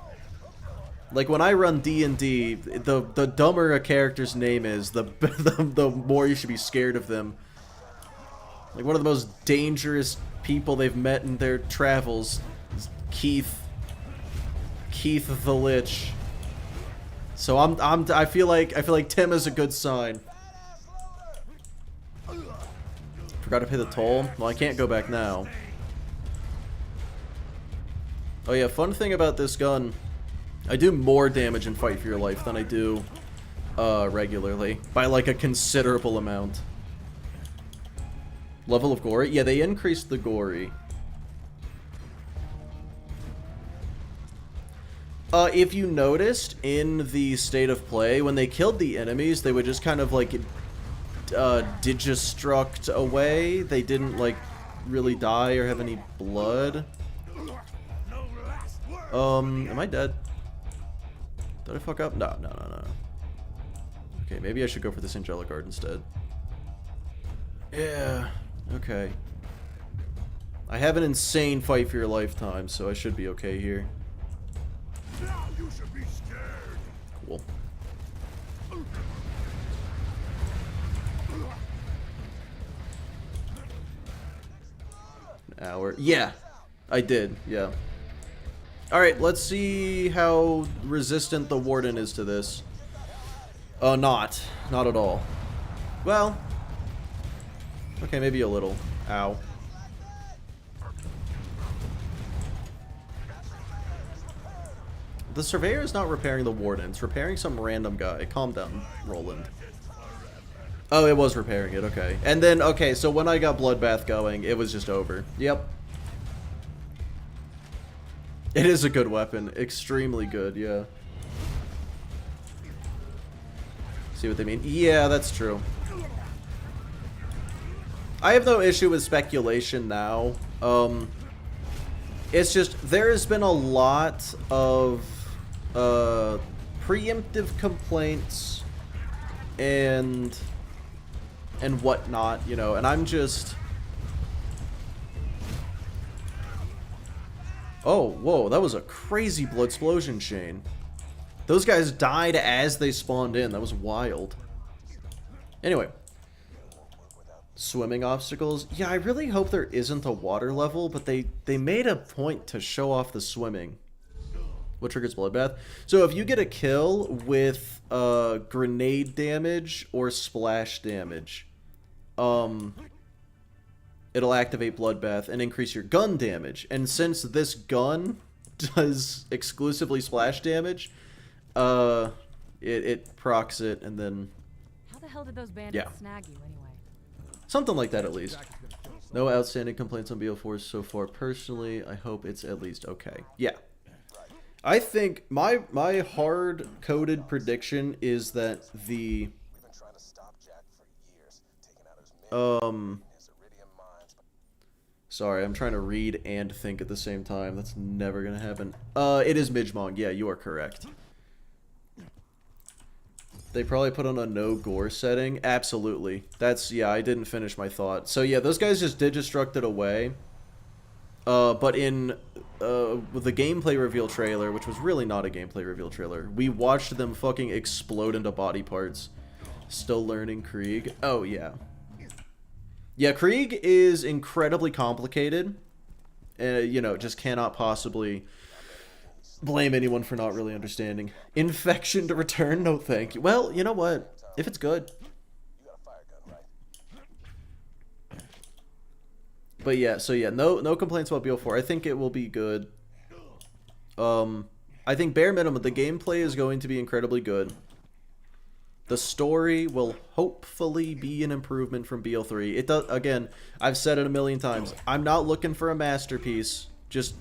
Like when I run D&D, the dumber a character's name is, the more you should be scared of them. Like one of the most dangerous people they've met in their travels is Keith the Lich. So I feel like Tim is a good sign. Forgot to pay the toll? Well, I can't go back now. Oh yeah, fun thing about this gun. I do more damage in Fight for Your Life than I do regularly. By like a considerable amount. Level of Gory? Yeah, they increased the Gory. If you noticed in the state of play, when they killed the enemies, they would just kind of like digistruct away. They didn't like really die or have any blood. Am I dead? Did I fuck up? No. Okay, maybe I should go for this Angelic Guard instead. Yeah, okay. I have an insane Fight for Your Lifetime, so I should be okay here. Now you should be scared. Cool. An hour. Yeah, I did. Yeah. Alright, let's see how resistant the Warden is to this. Not at all. Well, okay, maybe a little. Ow. The Surveyor is not repairing the Warden, it's repairing some random guy. Calm down, Roland. Oh, it was repairing it, okay. And then, okay, so when I got Bloodbath going, it was just over. Yep. It is a good weapon. Extremely good, yeah. See what they mean? Yeah, that's true. I have no issue with speculation now. It's just, there has been a lot of preemptive complaints and whatnot, you know, and I'm just... Oh, whoa, that was a crazy blood explosion chain. Those guys died as they spawned in. That was wild. Anyway. Swimming obstacles. Yeah, I really hope there isn't a water level, but they made a point to show off the swimming. What triggers Bloodbath? So if you get a kill with grenade damage or splash damage, it'll activate Bloodbath and increase your gun damage. And since this gun does exclusively splash damage, it procs it, and then How the hell did those bandits Yeah. snag you anyway? something like that at least. No outstanding complaints on BO4 so far. Personally, I hope it's at least okay. Yeah. I think my hard-coded prediction is that the sorry, I'm trying to read and think at the same time. That's never gonna happen. It is Midgemong. Yeah, you are correct. They probably put on a no gore setting. Absolutely. That's, yeah, I didn't finish my thought. So yeah, those guys just Digistructed away. But in with the gameplay reveal trailer, which was really not a gameplay reveal trailer, we watched them fucking explode into body parts. Still learning Krieg. Oh yeah. Yeah, Krieg is incredibly complicated. You know, just cannot possibly blame anyone for not really understanding. Infection to return? No thank you. Well, you know what? If it's good. But yeah, so yeah, no complaints about BO4. I think it will be good. I think bare minimum, the gameplay is going to be incredibly good. The story will hopefully be an improvement from BO3. It does, again, I've said it a million times. I'm not looking for a masterpiece. Just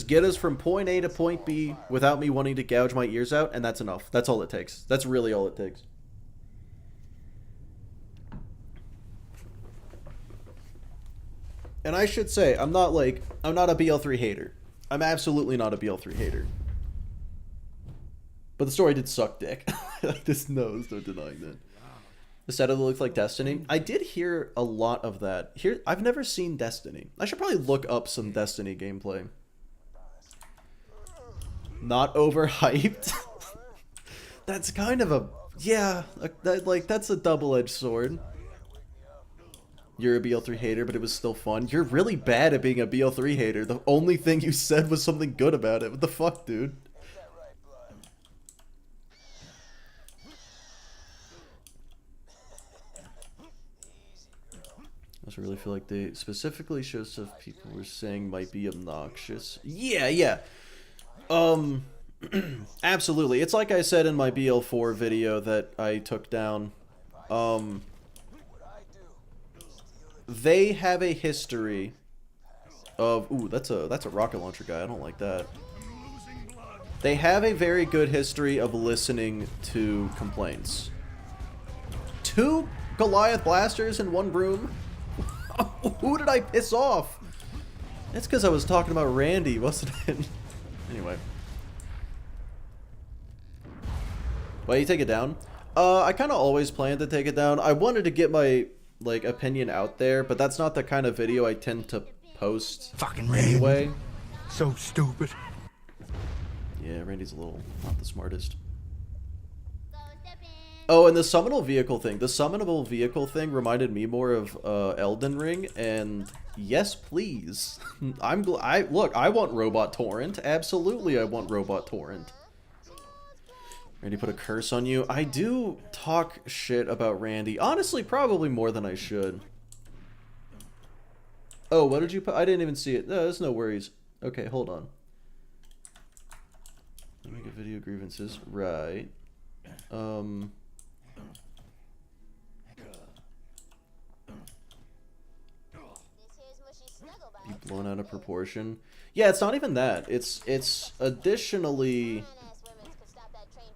get us from point A to point B without me wanting to gouge my ears out, and that's enough. That's all it takes. That's really all it takes. And I should say, I'm not a BL3 hater. I'm absolutely not a BL3 hater. But the story did suck dick. There's no denying that. The set of it looks like Destiny. I did hear a lot of that. Here, I've never seen Destiny. I should probably look up some Destiny gameplay. Not overhyped. That's kind of a, yeah, that's a double-edged sword. You're a BL3 hater, but it was still fun. You're really bad at being a BL3 hater. The only thing you said was something good about it. What the fuck, dude? I also really feel like they specifically show stuff people were saying might be obnoxious. Yeah. Absolutely. It's like I said in my BL4 video that I took down. They have a history of... Ooh, that's a rocket launcher guy. I don't like that. They have a very good history of listening to complaints. 2 Goliath blasters in 1 room? Who did I piss off? It's because I was talking about Randy, wasn't it? Anyway. Why you take it down? I kind of always planned to take it down. I wanted to get my opinion out there, but that's not the kind of video I tend to post Fucking Randy. anyway. So stupid. Yeah, Randy's a little not the smartest. Oh, and the summonable vehicle thing. The summonable vehicle thing reminded me more of Elden Ring, and yes, please. Look, I want Robot Torrent. Absolutely, I want Robot Torrent. Randy put a curse on you. I do talk shit about Randy. Honestly, probably more than I should. Oh, what did you put? I didn't even see it. No, there's no worries. Okay, hold on. Let me get video grievances. Right. Be blown out of proportion. Yeah, it's not even that. It's additionally...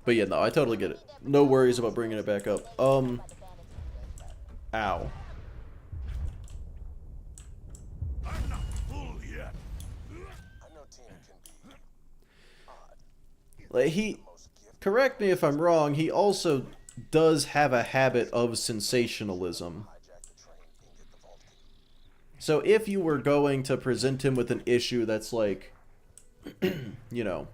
But yeah, no, I totally get it. No worries about bringing it back up. Ow. I'm not full yet. I know Tina can be odd. Like, correct me if I'm wrong, he also does have a habit of sensationalism. So if you were going to present him with an issue that's like, you know,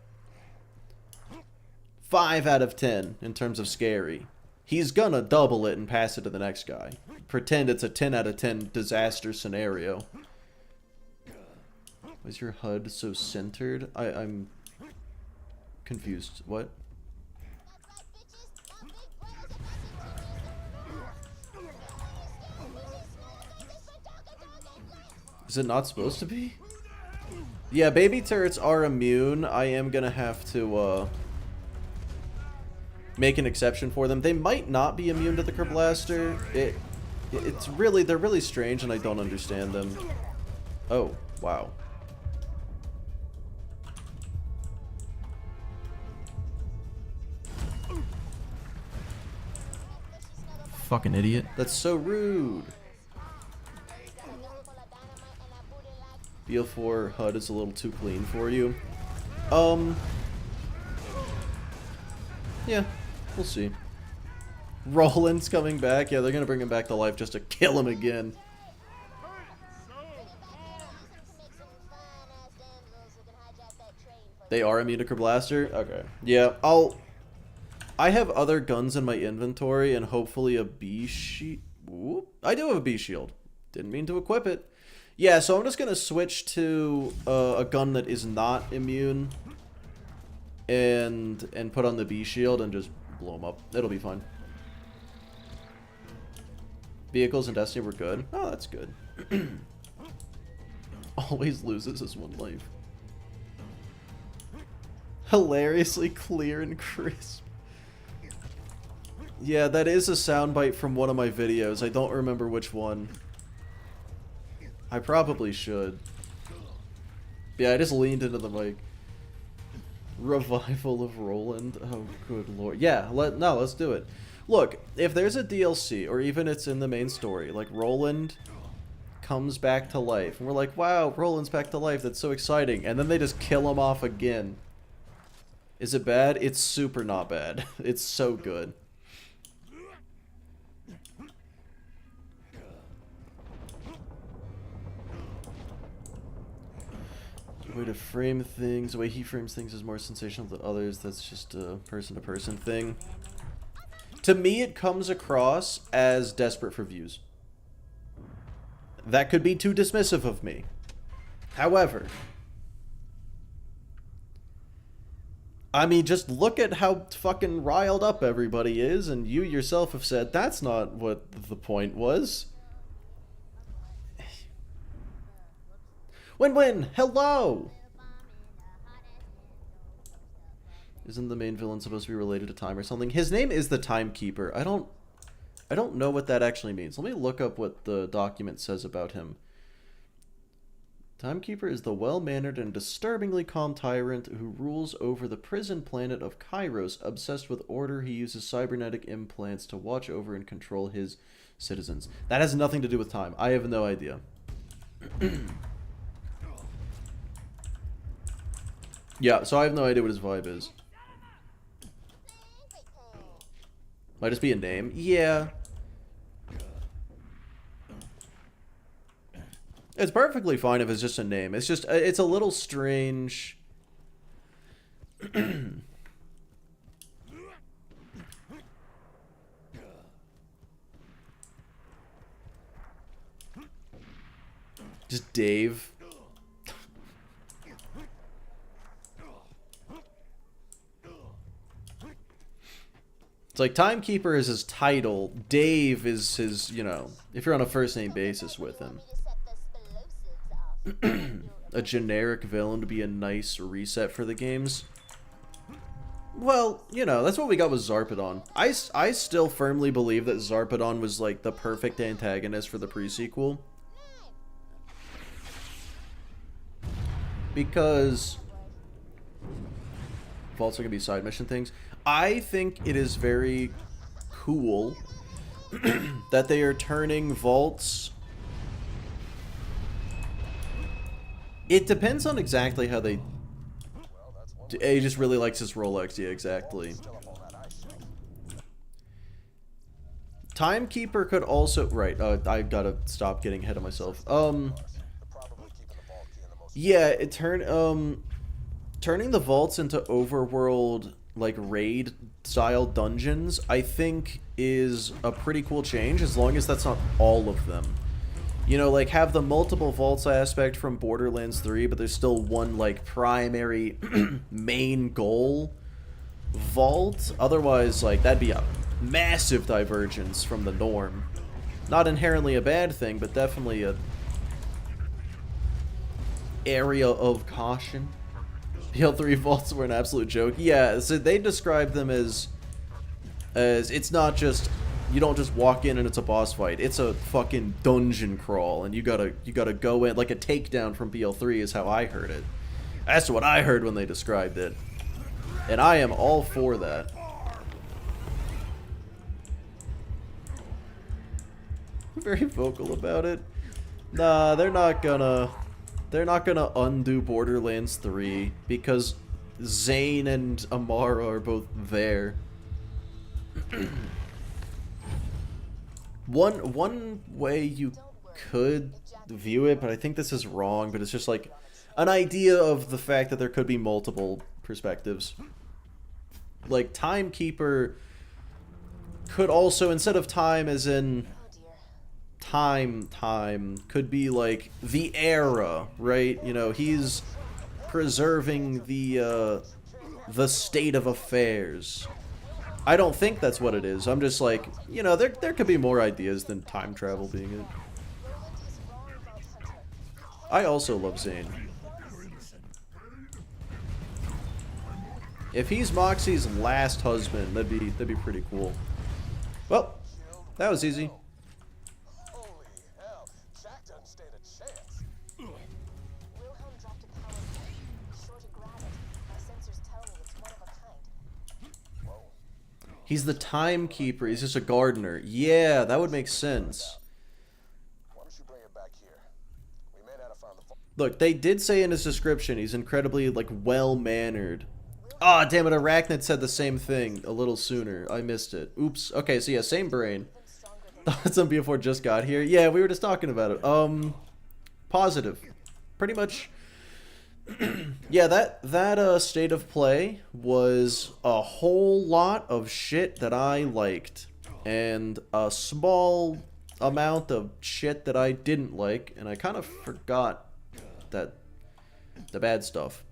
5 out of 10 in terms of scary, he's gonna double it and pass it to the next guy. Pretend it's a 10 out of 10 disaster scenario. Why is your HUD so centered? I'm confused. What? Is it not supposed to be? Yeah, baby turrets are immune. I am gonna have to, make an exception for them. They might not be immune to the Kerblaster. It's really, they're really strange and I don't understand them. Oh, wow. Fucking idiot. That's so rude. BO4 HUD is a little too clean for you. Yeah, we'll see. Roland's coming back. Yeah, they're gonna bring him back to life just to kill him again. They are immune to Kerblaster? Okay. Yeah, I have other guns in my inventory and hopefully a B shield. I do have a B shield. Didn't mean to equip it. Yeah, so I'm just gonna switch to a gun that is not immune and put on the B shield and just blow them up. It'll be fine. Vehicles in Destiny were good. Oh, that's good. Always loses his one life. Hilariously clear and crisp. Yeah, that is a soundbite from one of my videos. I don't remember which one. I probably should. Yeah, I just leaned into the mic. Revival of Roland. Oh, good lord. Yeah, let's do it. Look, if there's a DLC, or even it's in the main story, like Roland comes back to life, and we're like, wow, Roland's back to life, that's so exciting, and then they just kill him off again. Is it bad? It's super not bad. It's so good. The way to frame things, the way he frames things is more sensational than others. That's just a person-to-person thing. To me, it comes across as desperate for views. That could be too dismissive of me. However, I mean, just look at how fucking riled up everybody is, and you yourself have said that's not what the point was. Win-win! Hello! Isn't the main villain supposed to be related to time or something? His name is the Timekeeper. I don't know what that actually means. Let me look up what the document says about him. Timekeeper is the well-mannered and disturbingly calm tyrant who rules over the prison planet of Kairos. Obsessed with order, he uses cybernetic implants to watch over and control his citizens. That has nothing to do with time. I have no idea. Yeah, so I have no idea what his vibe is. Might just be a name. Yeah. It's perfectly fine if it's just a name. It's just, it's a little strange. It's just Dave. It's like Timekeeper is his title. Dave is his, you know, if you're on a first name basis with him. A generic villain to be a nice reset for the games. Well, you know, that's what we got with Zarpedon. I still firmly believe that Zarpedon was like the perfect antagonist for the pre-sequel. Because vaults are gonna be side mission things. I think it is very cool that they are turning vaults. It depends on exactly how they... He just really likes his Rolex. Yeah, exactly. Timekeeper could also... Right, I gotta stop getting ahead of myself. Yeah, turning the vaults into overworld, like, raid-style dungeons, I think is a pretty cool change, as long as that's not all of them. You know, like, have the multiple vaults aspect from Borderlands 3, but there's still one, like, primary main goal vault. Otherwise, like, that'd be a massive divergence from the norm. Not inherently a bad thing, but definitely a area of caution. PL3 vaults were an absolute joke. Yeah, so they describe them as it's not just, you don't just walk in and it's a boss fight. It's a fucking dungeon crawl, and you gotta go in like a takedown from PL3 is how I heard it. That's what I heard when they described it, and I am all for that. Very vocal about it. Nah, they're not gonna undo Borderlands 3 because Zane and Amara are both there. One way you could view it, but I think this is wrong, but it's just like an idea of the fact that there could be multiple perspectives. Like, Timekeeper could also, instead of time as in time, could be like the era, right? You know, he's preserving the state of affairs. I don't think that's what it is. I'm just like, you know, there could be more ideas than time travel being it. I also love Zane. If he's Moxie's last husband, that'd be pretty cool. Well, that was easy. Holy hell, Jack doesn't stand a chance. Wilhelm dropped a power cord. Be sure to grab it. My sensors tell me it's one of a kind. He's the timekeeper. He's just a gardener. Yeah, that would make sense. Why don't you bring it back here? We may not have found the vault. Look, they did say in his description he's incredibly, like, well-mannered. Ah, damn it, Arachnid said the same thing a little sooner. I missed it. Oops. Okay, so yeah, same brain. Thoughts on BF4 just got here? Yeah, we were just talking about it. Positive. Pretty much. Yeah, that state of play was a whole lot of shit that I liked, and a small amount of shit that I didn't like, and I kind of forgot that the bad stuff.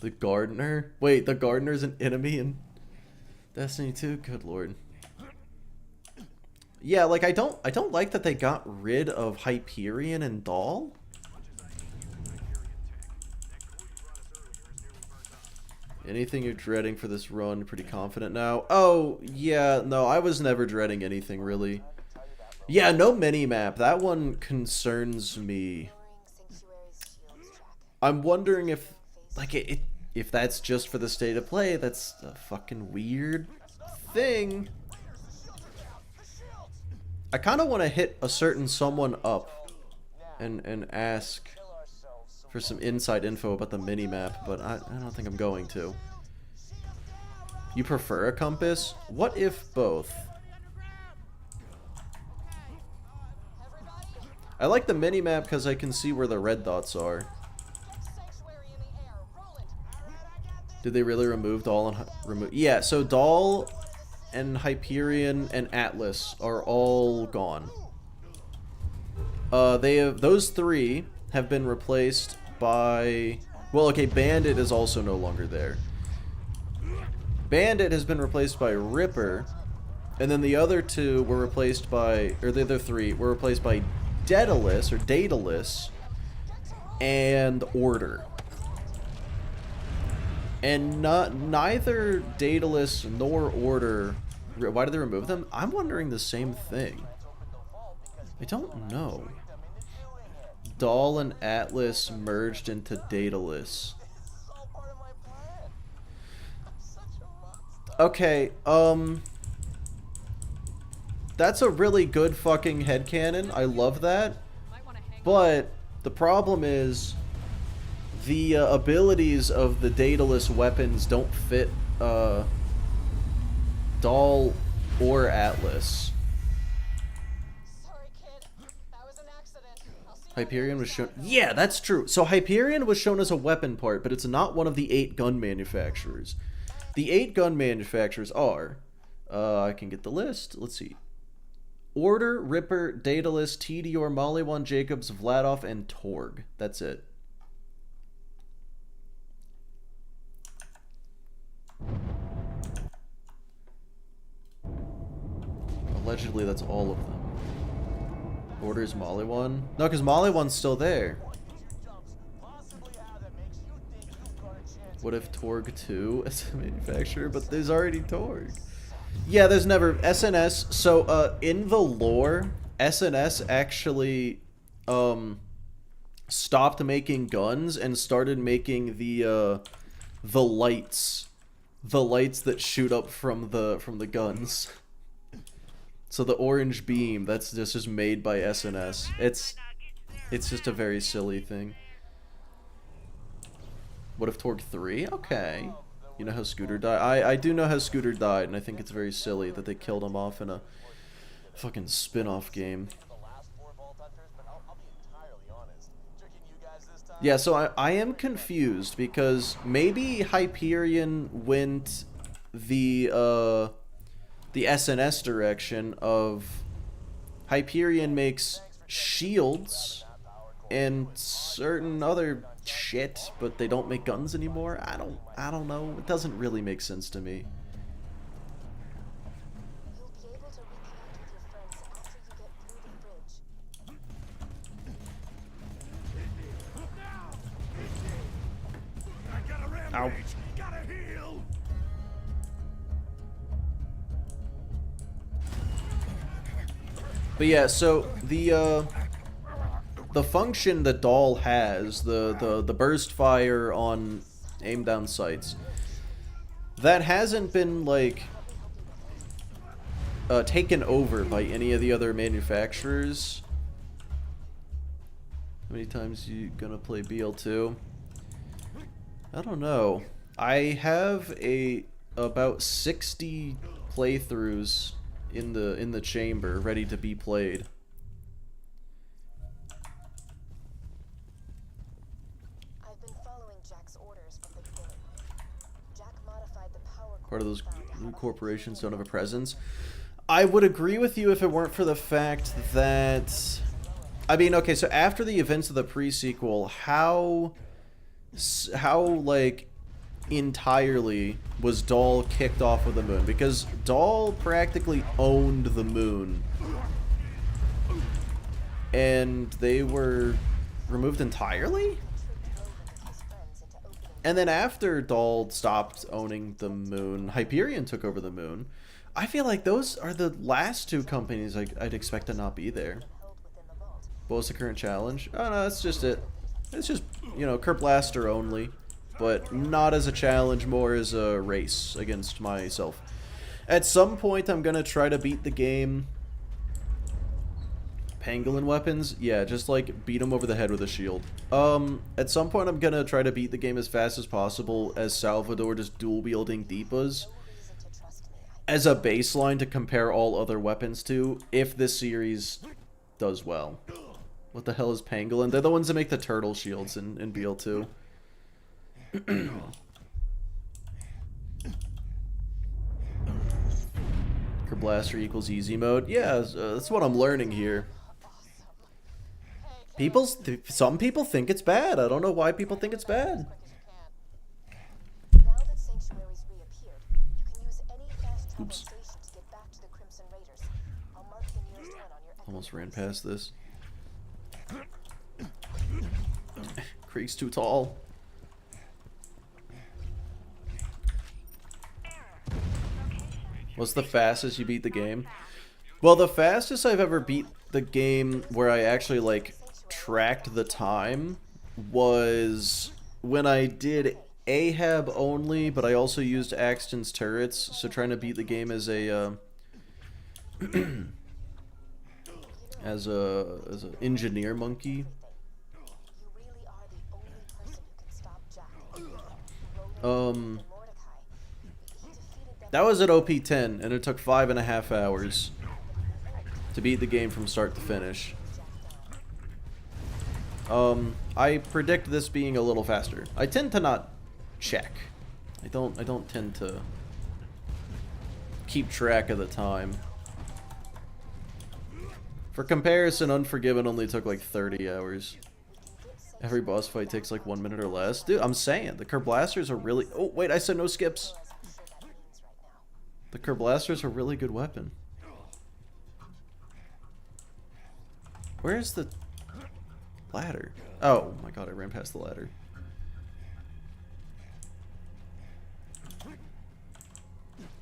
The gardener? Wait, the gardener's an enemy in Destiny 2? Good lord. Yeah, like I don't like that they got rid of Hyperion and Dahl. Anything you're dreading for this run? Pretty confident now. Oh, yeah, no, I was never dreading anything really. Yeah, no mini-map. That one concerns me. I'm wondering if, like, if that's just for the state of play. That's a fucking weird thing. I kind of want to hit a certain someone up and ask for some inside info about the mini-map, but I don't think I'm going to. You prefer a compass? What if both? I like the mini-map because I can see where the red dots are. Did they really remove Dahl and Yeah, so Dahl and Hyperion and Atlas are all gone. Those three have been replaced by, well, okay, Bandit is also no longer there. Bandit has been replaced by Ripper, and then the other two were replaced by, or the other three were replaced by Daedalus or Daedalus and Order. And neither Daedalus nor Order, why did they remove them? I'm wondering the same thing. I don't know. Dahl and Atlas merged into Daedalus. Okay, that's a really good fucking headcanon. I love that. But the problem is the abilities of the Daedalus weapons don't fit Dahl or Atlas. Sorry, kid. That was an accident. I'll see you Hyperion was shown. Yeah, that's true. So Hyperion was shown as a weapon part, but it's not one of the 8 gun manufacturers. The 8 gun manufacturers are, I can get the list. Let's see. Order, Ripper, Daedalus, Tedior, Molly1 Jacobs, Vladov, and Torg. That's it. Allegedly, that's all of them. Orders Molly 1? No, because Molly 1's still there. What if Torg 2 is a manufacturer? But there's already Torg. Yeah, there's never... SNS... So, in the lore, SNS actually, stopped making guns and started making the lights. The lights that shoot up from the guns. So the orange beam, that's just made by SNS. It's just a very silly thing. What if Torg 3? Okay. You know how Scooter died? I do know how Scooter died, and I think it's very silly that they killed him off in a fucking spin-off game. Yeah, so I am confused, because maybe Hyperion went the SNS direction of... Hyperion makes shields and certain other shit, but they don't make guns anymore. I don't know. It doesn't really make sense to me. You'll be able to reconnect with your friends after you get through the bridge. Ow. But yeah, so the function that Doll has, the burst fire on aim down sights, that hasn't been like taken over by any of the other manufacturers. How many times you gonna play BL2? I don't know. I have about 60 playthroughs in the chamber ready to be played. I've been following Jack's orders from the beginning. Jack modified the power Part of those core found to new have corporations don't have a presence. I would agree with you if it weren't for the fact that... I mean, okay, so after the events of the pre-sequel, how like, entirely was Doll kicked off of the moon? Because Doll practically owned the moon. And they were removed entirely? And then after Doll stopped owning the moon, Hyperion took over the moon. I feel like those are the last two companies I'd expect to not be there. What was the current challenge? Oh no, that's just it. It's just, you know, Kerblaster only. But not as a challenge, more as a race against myself. At some point, I'm gonna try to beat the game. Pangolin weapons? Yeah, just like beat him over the head with a shield. At some point, I'm gonna try to beat the game as fast as possible as Salvador, just dual-wielding Deepas as a baseline to compare all other weapons to, if this series does well. What the hell is Pangolin? They're the ones that make the turtle shields in BL2. Kerblaster equals easy mode. Yeah, that's what I'm learning here. Some people think it's bad. I don't know why people think it's bad. Now that Sanctuary's reappeared, you can use any fast travel Oops. station to get back to the Crimson Raiders. I'll mark the nearest one on your echo Almost ran device. past this. Krieg's too tall. What's the fastest you beat the game? Well, the fastest I've ever beat the game where I actually, like, tracked the time was when I did Ahab only, but I also used Axton's turrets, so trying to beat the game as a, as a engineer monkey. You really are the only person who can stop Jack. Mordecai. He defeated them. That was at OP10, and it took 5.5 hours to beat the game from start to finish. I predict this being a little faster. I tend to not check. I don't tend to keep track of the time. For comparison, Unforgiven only took like 30 hours. Every boss fight takes like 1 minute or less. Dude, I'm saying, the Kerblasters are really... Oh, wait, I said no skips. The Kerblasters are a really good weapon. Where's the ladder? Oh my god, I ran past the ladder.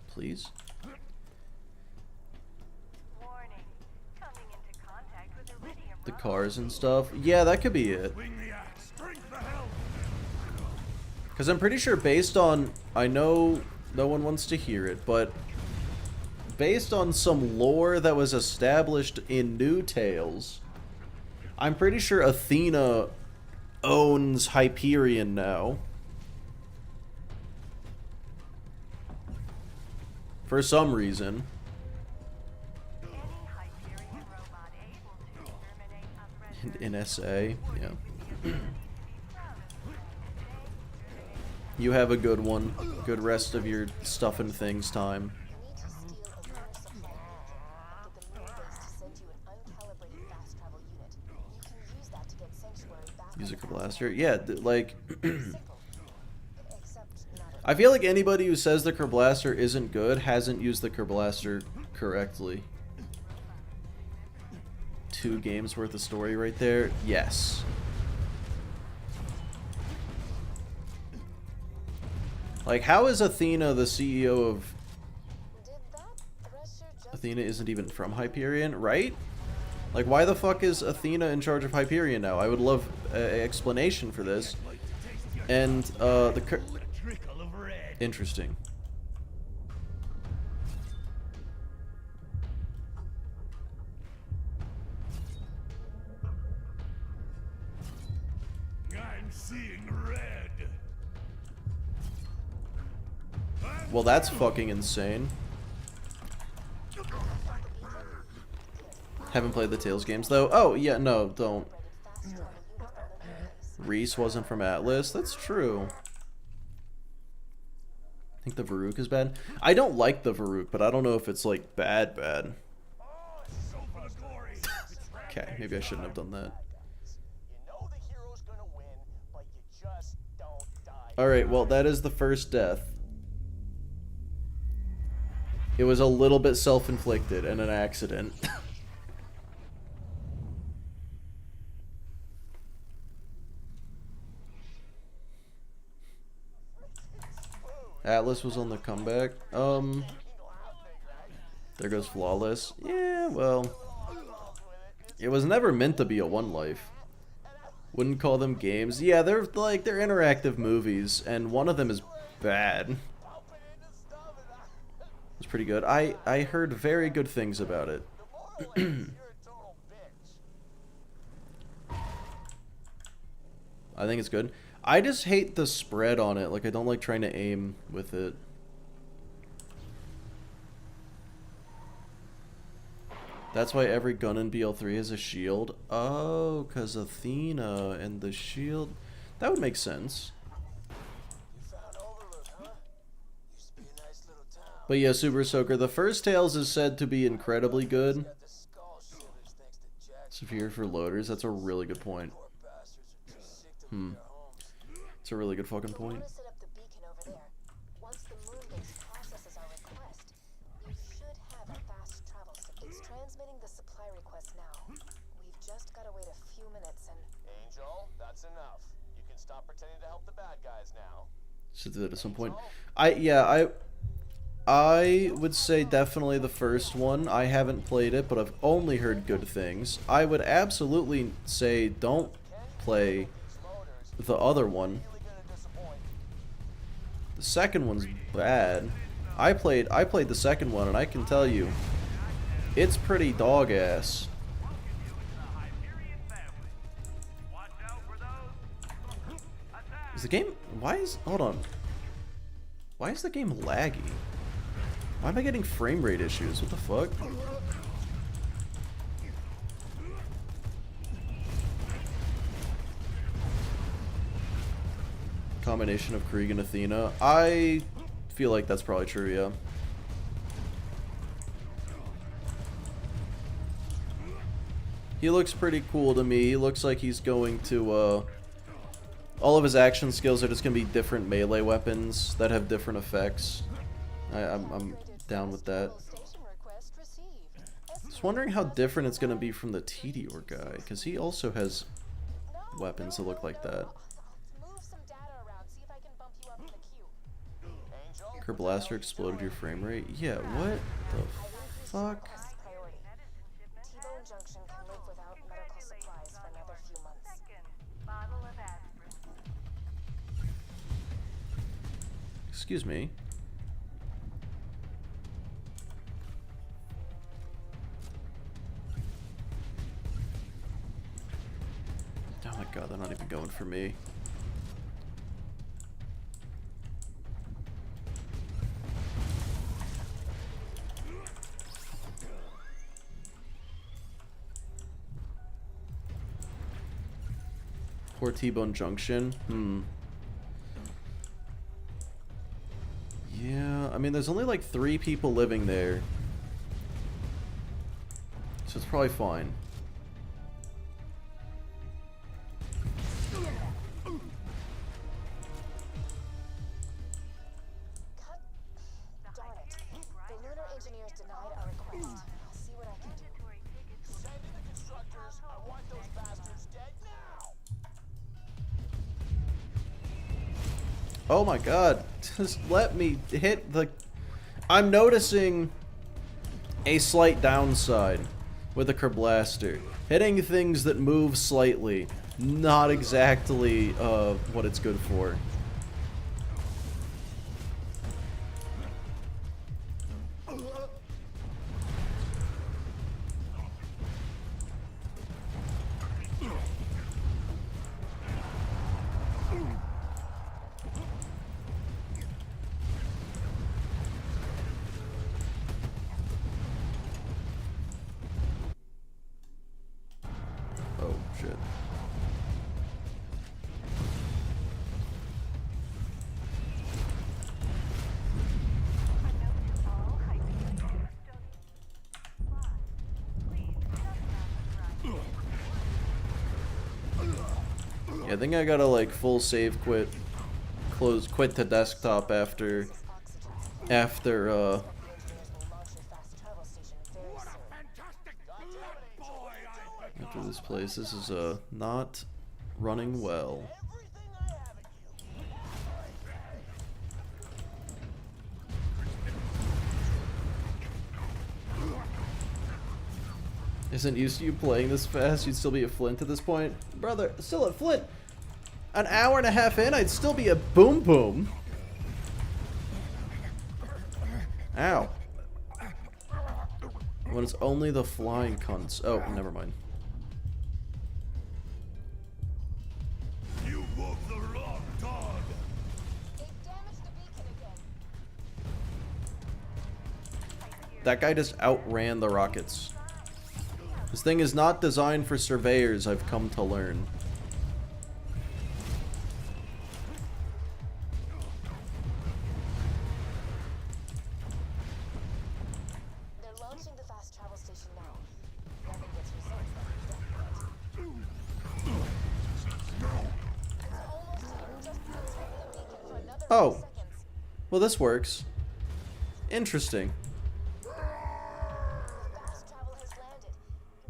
Please? The cars and stuff. Yeah, that could be it. Because I'm pretty sure based on... I know no one wants to hear it, but... based on some lore that was established in New Tales, I'm pretty sure Athena owns Hyperion now. For some reason. NSA, yeah. You have a good one. Good rest of your stuff and things time. Use a Kerblaster. Yeah, like... I feel like anybody who says the Kerblaster isn't good hasn't used the Kerblaster correctly. 2 games worth of story right there. Yes. Like, how is Athena the CEO of... Athena isn't even from Hyperion, right? Like, why the fuck is Athena in charge of Hyperion now? I would love an explanation for this. And, interesting. I'm seeing red. Well, that's fucking insane. Haven't played the Tales games, though. Oh, yeah, no, don't. Reese wasn't from Atlas. That's true. I think the Varuk is bad. I don't like the Varuk, but I don't know if it's, like, bad. Okay, maybe I shouldn't have done that. Alright, well, that is the first death. It was a little bit self-inflicted and an accident. Atlas was on the comeback. There goes Flawless. Yeah, well, it was never meant to be a one life. Wouldn't call them games. Yeah, they're interactive movies, and one of them is bad. It's pretty good. I heard very good things about it. I think it's good. I just hate the spread on it. Like, I don't like trying to aim with it. That's why every gun in BL3 has a shield. Oh, because Athena and the shield. That would make sense. But yeah, Super Soaker, the first Tales is said to be incredibly good. Severe for loaders, that's a really good point. It's a really good fucking point. Angel, that's enough. You can stop pretending to help the bad guys now. Should do that at some point. I would say definitely the first one. I haven't played it, but I've only heard good things. I would absolutely say don't play the other one. The second one's bad. I played the second one, and I can tell you, it's pretty dog ass. Is the game... hold on. Why is the game laggy? Why am I getting frame rate issues? What the fuck? Combination of Krieg and Athena. I feel like that's probably true, yeah. He looks pretty cool to me. He looks like he's going to, all of his action skills are just going to be different melee weapons that have different effects. I'm down with that. Just wondering how different it's gonna be from the Tedior guy, because he also has weapons that look like that. I'll move some data around, see if I can bump you up in the queue. Angel? Kerblaster exploded your frame rate? Yeah, what the fuck? Priority. T-Bone Junction can live without medical supplies for another few months. Excuse me. Oh my god, they're not even going for me. Poor T-Bone Junction. Yeah, I mean, there's only like 3 people living there. So it's probably fine. Darn it. The lunar engineers denied our request. I'll see what I can do. Send in the constructors. I want those bastards dead now. Oh my god, just let me hit the... I'm noticing a slight downside with the Kerblaster. Hitting things that move slightly, not exactly what it's good for. Oh, shit. Yeah, I think I gotta like full save quit, quit to desktop after Engineers will launch your fast travel station very soon. after this place. This is not running well. Everything I have at you. Isn't used to you playing this fast, you'd still be at Flint at this point? Brother, still at Flint! An hour and a half in, I'd still be a Boom Boom! Ow. When it's only the flying cunts. Oh, never mind. You woke the wrong dog. They've damaged the beacon again. That guy just outran the rockets. This thing is not designed for surveyors, I've come to learn. They're launching the fast travel station now. Nothing gets results that we don't get. It's almost here. Just protect the beacon for another Oh. few seconds. Well, this works. Interesting. Fast travel has landed.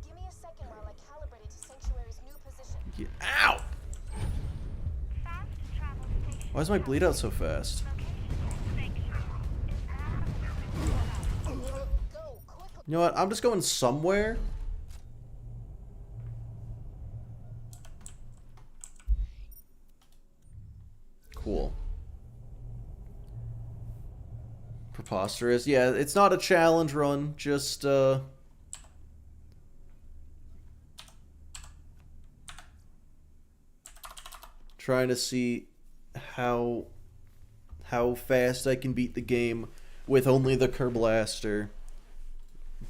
Give me a second while I calibrate it to Sanctuary's new position. Ow! Why is my bleed out so fast? Go, quickly. You know what? I'm just going somewhere. Cool. Preposterous. Yeah, it's not a challenge run, just trying to see how fast I can beat the game with only the Kerblaster,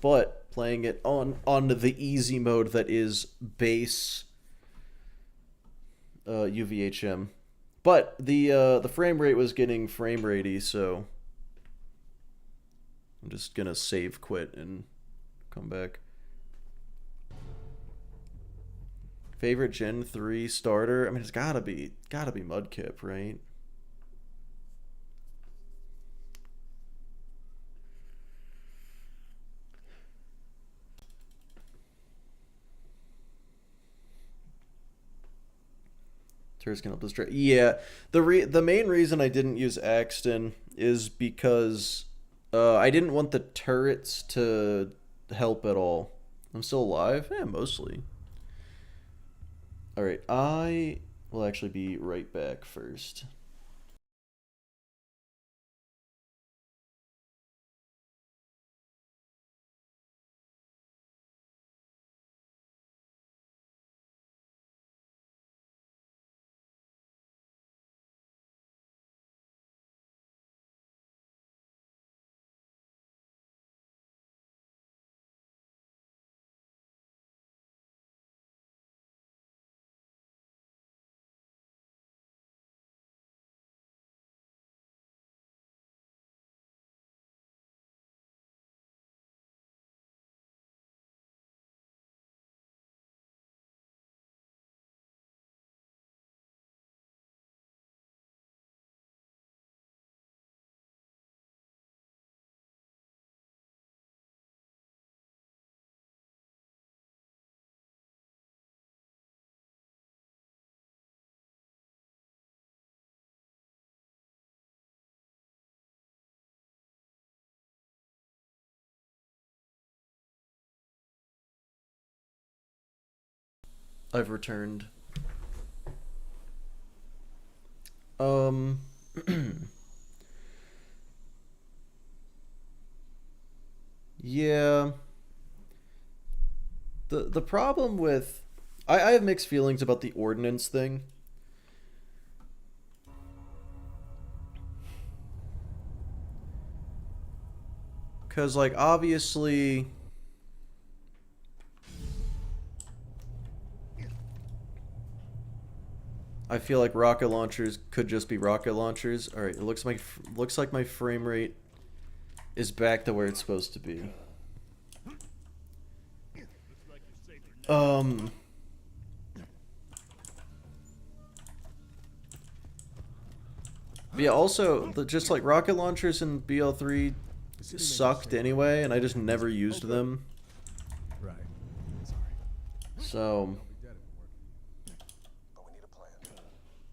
but playing it on the easy mode that is base UVHM. But the frame rate was getting frame ratey, so I'm just gonna save quit and come back. Favorite Gen 3 starter? I mean, it's gotta be Mudkip, right? Turrets can help distract. Yeah, the main reason I didn't use Axton is because I didn't want the turrets to help at all. I'm still alive? Yeah, mostly. Alright, I will actually be right back first. I've returned. Yeah. The problem with I have mixed feelings about the ordnance thing. Cause like obviously I feel like rocket launchers could just be rocket launchers. All right, it looks like my frame rate is back to where it's supposed to be. But yeah, also just like rocket launchers in BL3 sucked anyway, and I just never used them. Right. Sorry. So But we need a plan.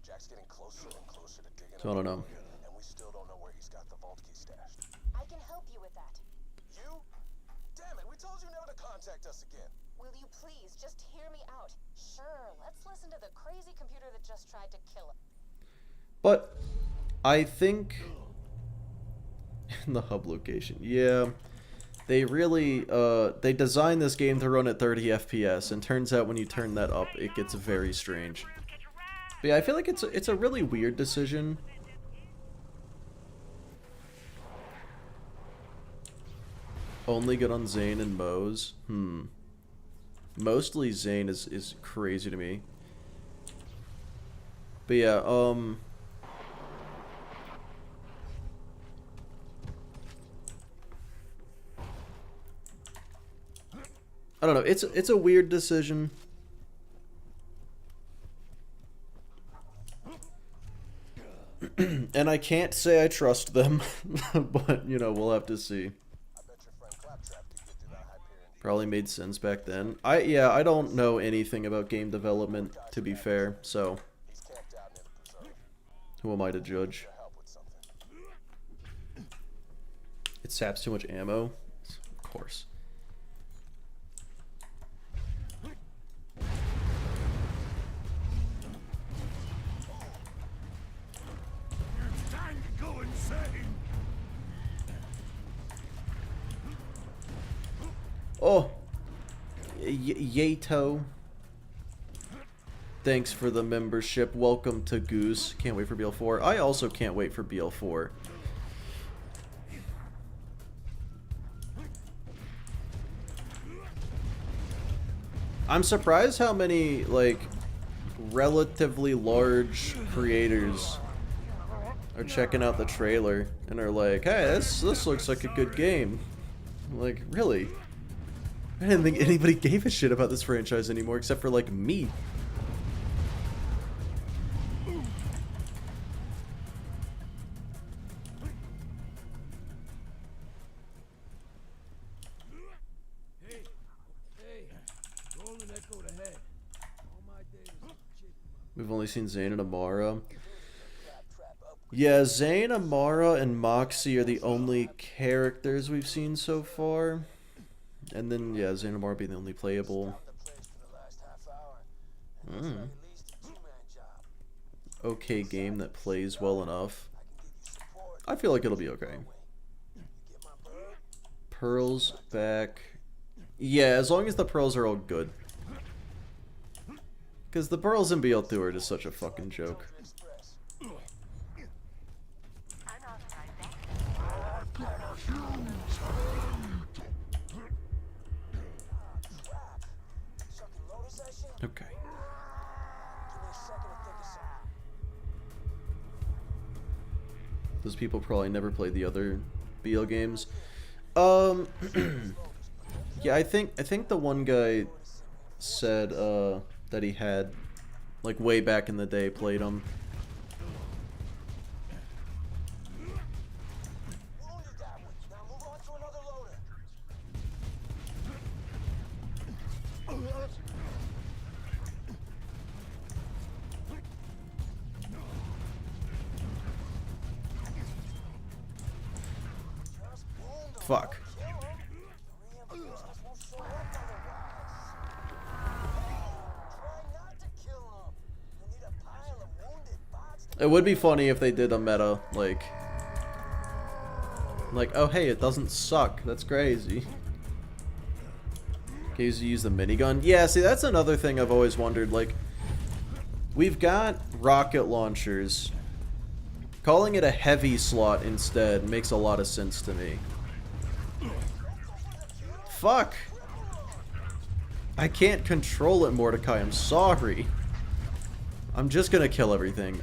Jack's getting closer and closer to digging I don't know. and we still don't know where he's got the vault key stashed. I can help you with that. You? Damn it, we told you never to contact us again. Will you please just hear me out? Sure, let's listen to the crazy computer that just tried to kill us. But I think in the hub location, yeah, they really they designed this game to run at 30 FPS, and turns out when you turn that up, it gets very strange. But yeah, I feel like it's a really weird decision. Only good on Zane and Moe's. Mostly Zane is crazy to me. But yeah, I don't know. It's a weird decision. And I can't say I trust them, but you know, we'll have to see. I bet your friend Claptrap could get through that Hyperion. Probably made sense back then. I don't know anything about game development, to be fair, so He's camped out near the preserve. who am I to judge? To help with something. It saps too much ammo? Of course. It's time to go insane. Oh! Yato. Thanks for the membership. Welcome to Goose. Can't wait for BL4. I also can't wait for BL4. I'm surprised how many, like, relatively large creators are checking out the trailer and are like, hey, this looks like a good game. Like, really? I didn't think anybody gave a shit about this franchise anymore except for, like, me. We've only only seen Zane and Amara. Yeah, Zane, Amara, and Moxie are the only characters we've seen so far. And then, yeah, Zane and Amara being the only playable. Okay game that plays well enough. I feel like it'll be okay. Pearls back. Yeah, as long as the pearls are all good. Because the pearls in BL2 are just such a fucking joke. Okay. Those people probably never played the other BL games. Yeah, I think the one guy said that he had, like, way back in the day, played them. Fuck. It would be funny if they did a meta, like, oh hey, it doesn't suck. That's crazy. Can you use the minigun? Yeah, see, that's another thing I've always wondered. Like, we've got rocket launchers. Calling it a heavy slot instead makes a lot of sense to me. Fuck! I can't control it, Mordecai. I'm sorry. I'm just gonna kill everything.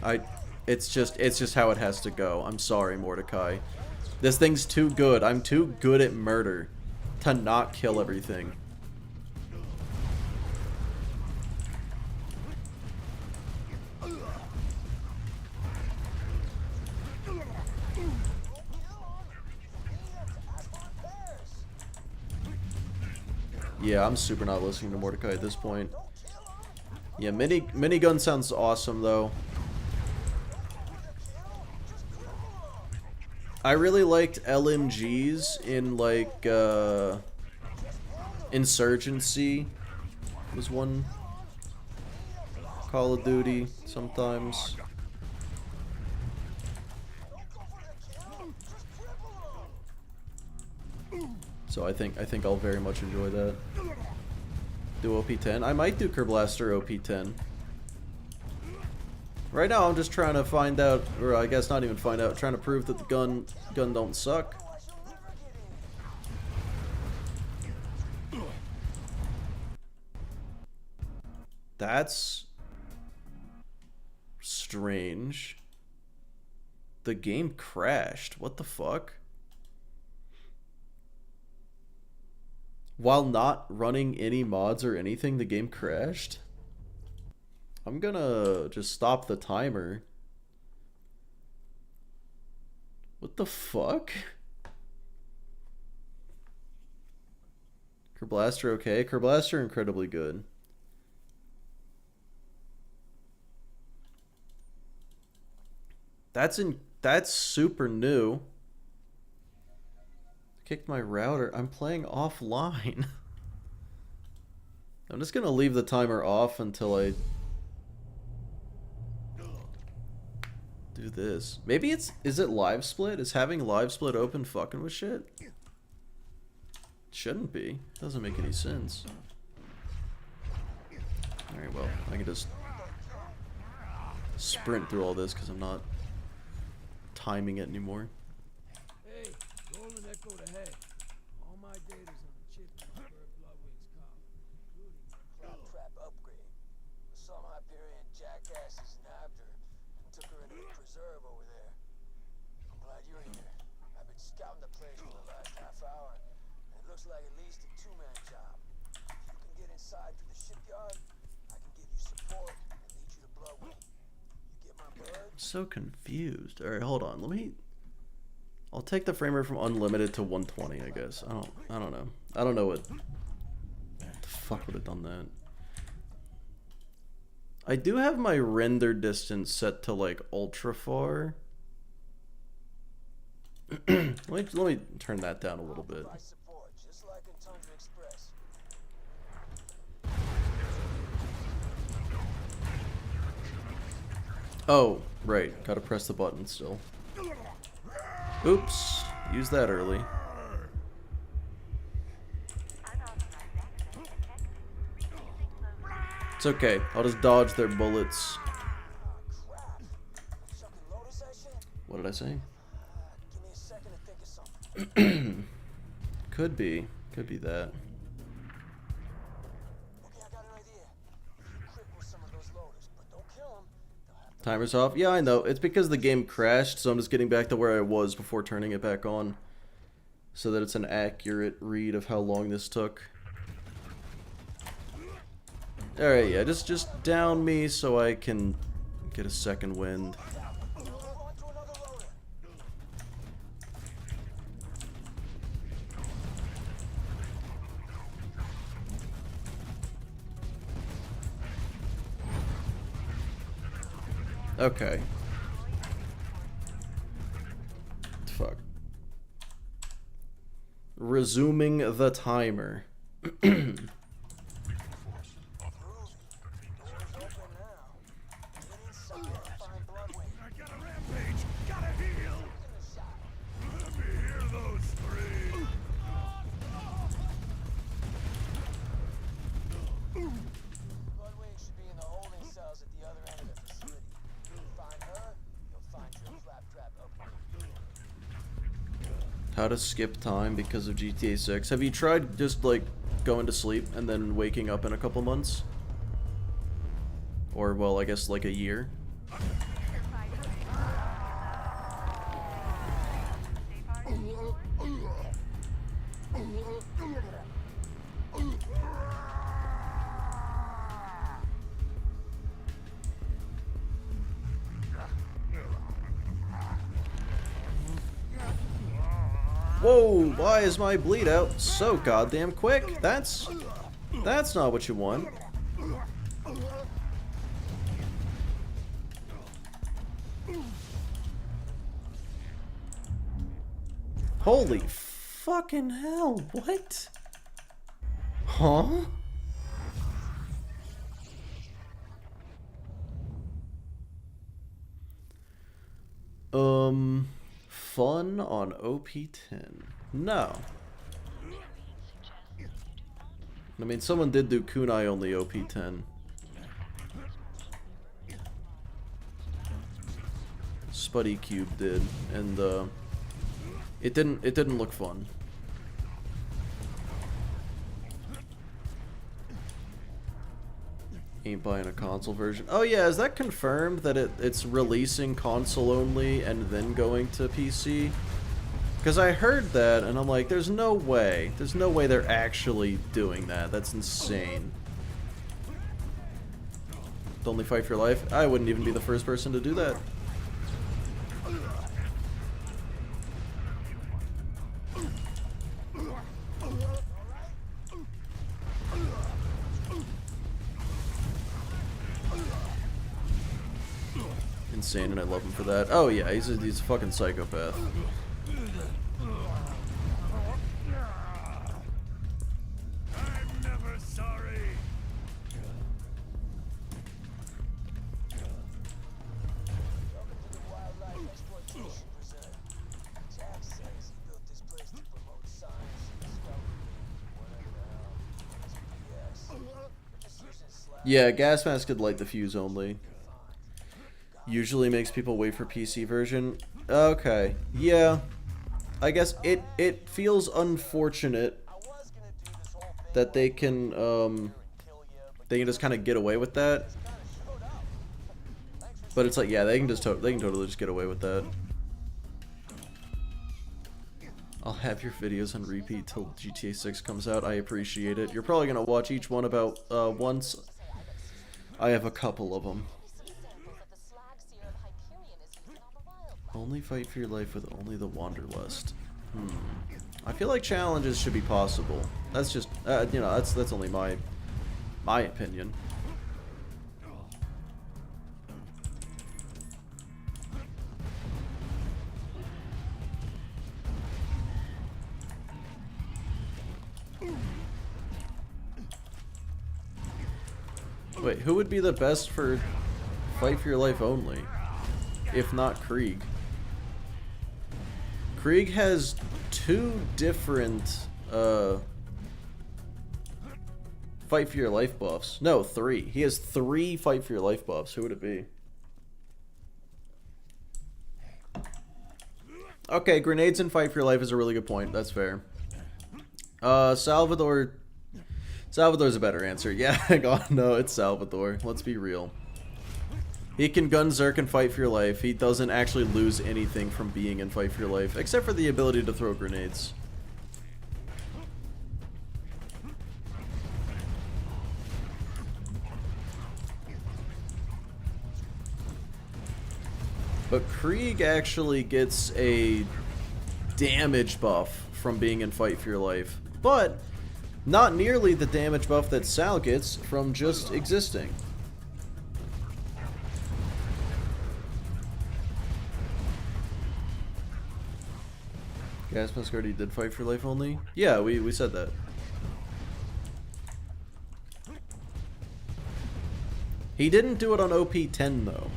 It's just how it has to go. I'm sorry, Mordecai. This thing's too good. I'm too good at murder to not kill everything. Yeah, I'm super not listening to Mordecai at this point. Yeah, minigun sounds awesome though. I really liked LMGs in, like, Insurgency was one. Call of Duty sometimes. So I think I'll very much enjoy that. Do OP10. I might do Kerblaster OP10. Right now I'm just trying to find out, or I guess not even find out, trying to prove that the gun don't suck. That's strange. The game crashed. What the fuck? While not running any mods or anything, the game crashed? I'm gonna just stop the timer. What the fuck? Kerblaster okay? Kerblaster incredibly good. That's super new. Kicked my router. I'm playing offline. I'm just gonna leave the timer off until I do this. Maybe is it live split? Is having live split open fucking with shit? Shouldn't be. Doesn't make any sense. Alright, well, I can just sprint through all this because I'm not timing it anymore. Hey, rolling echo to head. All my data's on the chip in the bird Bloodwing's car, including Trap upgrade. Some Hyperion jackasses nabbed her and took her into the preserve over there. I'm glad you're here. I've been scouting the place for the last half hour, and it looks like at least a two-man job. If you can get inside to the shipyard, I can give you support and lead you to Bloodwing. You get my bird? I'm so confused. Alright, hold on. I'll take the frame rate from unlimited to 120, I guess. I don't know. I don't know what the fuck would have done that. I do have my render distance set to like ultra far. let me turn that down a little bit. Provide support, just like in Tundra Express. Oh, right. Gotta press the button still. Oops. Use that early. It's okay. I'll just dodge their bullets. Crap. Chuck and Lotus that shit? What did I say? Give me a second to think of something. Could be. Could be that. Okay, I got an idea. Crit with some of those loaders, but don't kill them. They'll have to Timer's off. Yeah, I know. It's because the game crashed, so I'm just getting back to where I was before turning it back on. So that it's an accurate read of how long this took. Alright, yeah, just down me so I can get a second wind. on to another loader. Okay. Fuck. Resuming the timer. Doors open now. Get inside and find Bloodwing. I got a rampage. Gotta heal. Give it a shot. Let me hear those three. Bloodwing should be in the holding cells at the other end of the facility. If you find her, you'll find your claptrap upgrade. How to skip time because of GTA 6. Have you tried just like going to sleep and then waking up in a couple months? Or, well, I guess like a year? Whoa, why is my bleed out so goddamn quick? That's not what you want. Holy fucking hell, what? Huh? Fun on OP10. No. I mean, someone did do kunai only OP10. Spuddy Cube did, and it didn't look fun. Ain't buying a console version. Oh yeah, is that confirmed that it's releasing console only and then going to PC? Because I heard that and I'm like, there's no way. There's no way they're actually doing that. That's insane. Only fight for your life? I wouldn't even be the first person to do that. Insane, and I love him for that. Oh yeah, he's a fucking psychopath. I'm never sorry. Welcome to the Wildlife Exploitation Preserve. Jack says he built this place to promote science and discovery. Whatever the hell. Yes. We're just using slabs. Yeah, gas mask could light the fuse only. Usually makes people wait for PC version. Okay, yeah. I guess it feels unfortunate I was gonna do this whole thing that they can kill you, but just kind of get away with that. kind of showed up. Thanks for But it's like, yeah, they can totally just get away with that. I'll have your videos on repeat till GTA 6 comes out. I appreciate it. You're probably gonna watch each one about once. I have a couple of them. Samples of the slag serum Hyperion is using on the wild. Only fight for your life with only the Wanderlust. I feel like challenges should be possible. That's just, you know, that's only my opinion. Wait, who would be the best for Fight for Your Life only? If not Krieg. Krieg has 2 different, Fight for Your Life buffs. No, 3. He has 3 Fight for Your Life buffs. Who would it be? Okay, grenades and Fight for Your Life is a really good point. That's fair. Salvador's a better answer. Yeah, hang on. No, it's Salvador. Let's be real. He can gun Zerk and Fight for Your Life. He doesn't actually lose anything from being in Fight for Your Life, except for the ability to throw grenades. But Krieg actually gets a damage buff from being in Fight for Your Life, but not nearly the damage buff that Sal gets from just existing. Gas Mask already did Fight for Your Life only? Yeah, we said that. He didn't do it on OP10 though.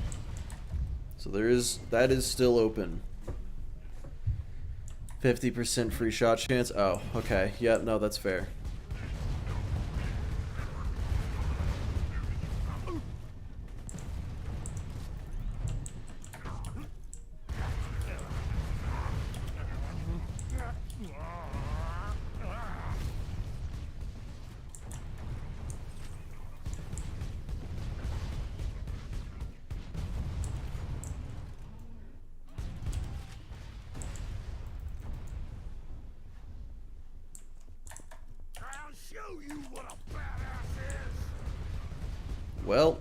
So that is still open. 50% free shot chance. Oh, okay. Yeah, no, that's fair. Well,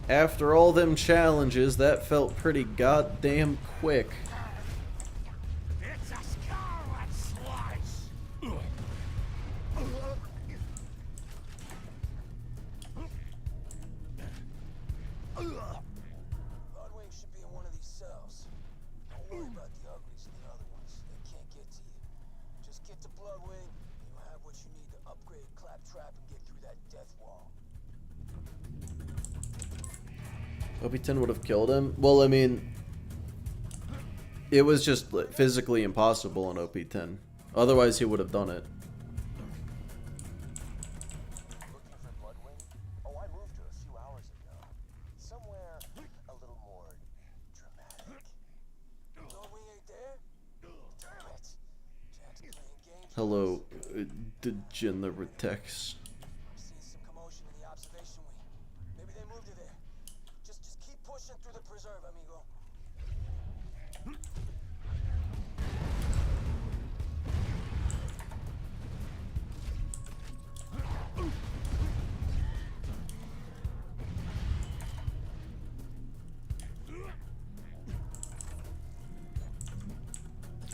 after all them challenges, that felt pretty goddamn quick. It's a scarlet slice. Bloodwing should be in one of these cells. Don't worry about the uglies and the other ones. They can't get to you. Just get to Bloodwing, and you'll have what you need to upgrade Claptrap and get through that death wall. OP10 would have killed him? Well, I mean, it was just physically impossible on OP10. Otherwise, he would have done it. Looking for Bloodwing? Oh, I moved her a few hours ago. Somewhere a little more dramatic. Bloodwing ain't there? Damn it! Jack's playing games. Hello, Degeneratex. Seeing some commotion in the observation wing. Maybe they moved her there. Just keep pushing through the preserve, amigo.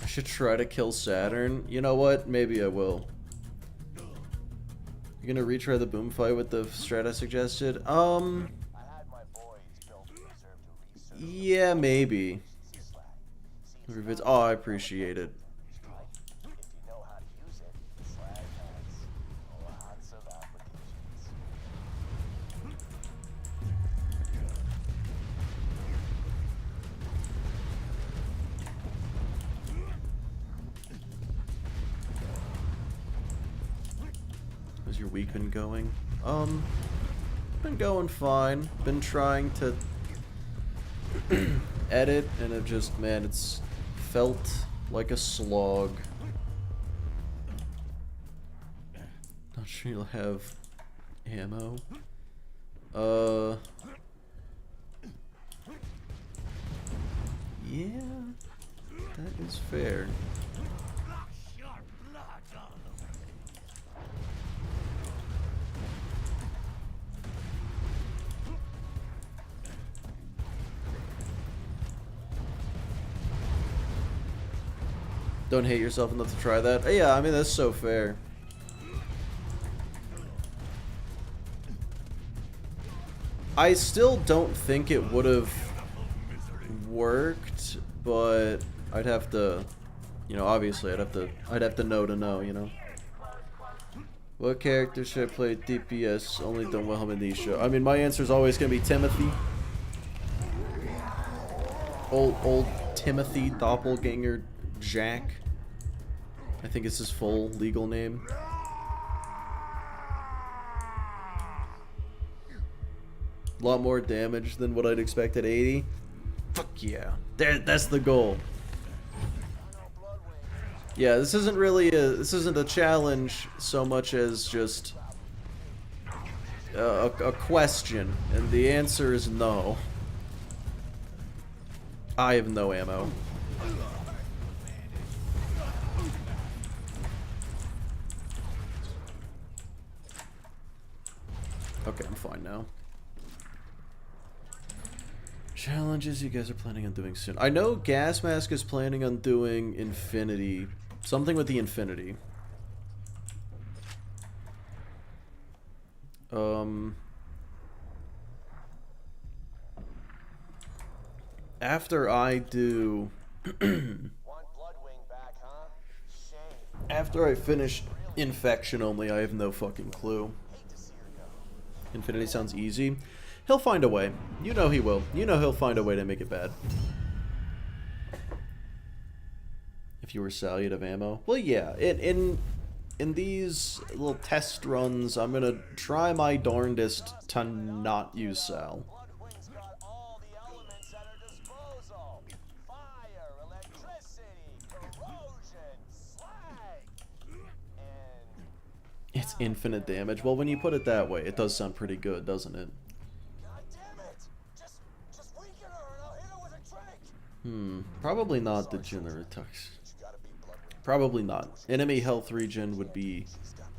I should try to kill Saturn. You know what? Maybe I will. You gonna retry the boom fight with the strat I suggested? I had my boys build a preserve to research. Yeah, maybe. Slack. See, If it's, oh, I appreciate it. if you know how to use it, Slag has lots of applications. How's your week been going? Been going fine. Been trying to edit, and it just, man, it's felt like a slog. Not sure you'll have ammo. Yeah, that is fair. Flush your blood all over me. Don't hate yourself enough to try that. Yeah, I mean, that's so fair. I still don't think it would have worked, but I'd have to, you know, obviously I'd have to know to know, you know. What character should I play DPS? Only done well in these show. I mean, my answer is always gonna be Timothy. Old Timothy Doppelganger Jack. I think it's his full legal name. A lot more damage than what I'd expect at 80. Fuck yeah. That's the goal. Yeah, this isn't really a challenge so much as just a question, and the answer is no. I have no ammo. Okay, I'm fine now. Challenges you guys are planning on doing soon. I know Gas Mask is planning on doing Infinity. Something with the Infinity. After I do... After I finish Infection only, I have no fucking clue. Infinity sounds easy. He'll find a way. You know he will. You know he'll find a way to make it bad. If you were Sal, you'd have ammo. Well, yeah. In these little test runs, I'm gonna try my darndest to not use Sal. It's infinite damage. Well, when you put it that way, it does sound pretty good, doesn't it? Probably not Degeneratux. Probably not. Enemy health regen would be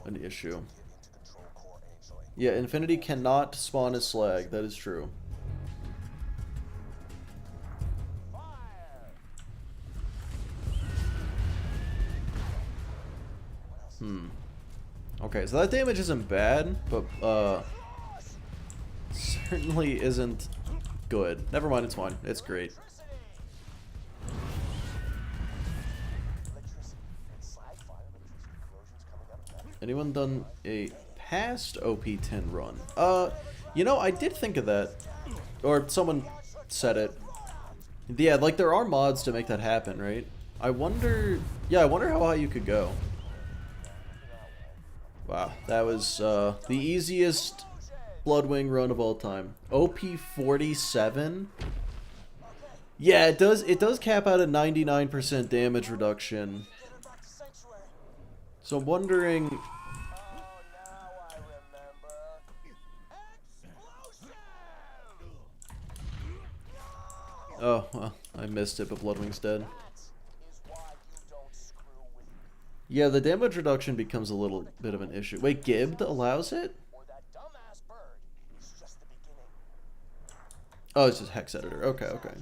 an issue. Yeah, Infinity cannot spawn as slag. That is true. Okay, so that damage isn't bad, but certainly isn't good. Never mind, it's fine. It's great. Anyone done a past OP10 run? You know, I did think of that. Or someone said it. Yeah, like there are mods to make that happen, right? I wonder... Yeah, I wonder how high you could go. Wow, that was the easiest Bloodwing run of all time. OP 47? Yeah, it does cap out at 99% damage reduction. So I'm wondering... Oh, well, I missed it, but Bloodwing's dead. Yeah, the damage reduction becomes a little bit of an issue. Wait, Gibbed allows it? Oh, it's just Hex Editor. Okay, okay.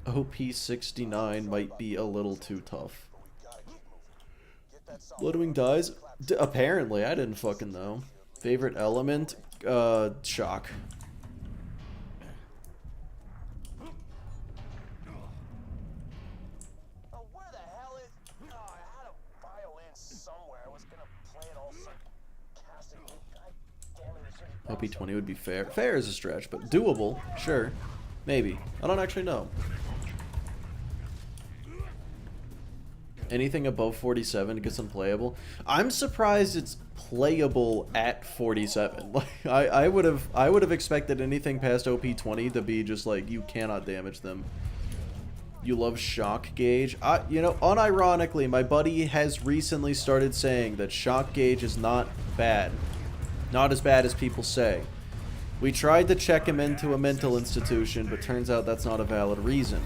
OP 69 might be a little too tough. Bloodwing dies? Apparently, I didn't fucking know. Favorite element? Shock. OP 20 would be fair. Fair is a stretch, but doable, sure. Maybe. I don't actually know. Anything above 47 gets unplayable. I'm surprised it's playable at 47. Like I would have expected anything past OP 20 to be just like you cannot damage them. You love shock gauge. You know, unironically, my buddy has recently started saying that shock gauge is not bad. Not as bad as people say. We tried to check him into a mental institution, but turns out that's not a valid reason.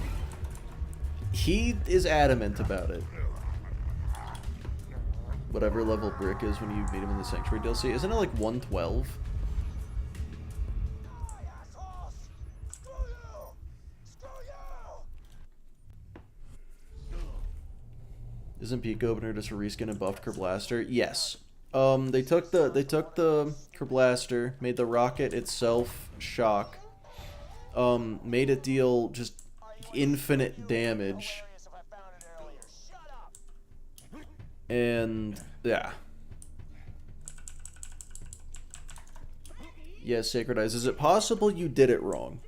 He is adamant about it. Whatever level Brick is when you meet him in the Sanctuary DLC. Isn't it like 112? Isn't Peak Opener just a reskin and buffed Kerblaster? Yes. They took the Kerblaster, made the rocket itself shock, made it deal just infinite damage, And yeah. Yeah, Sacred Eyes. Is it possible you did it wrong?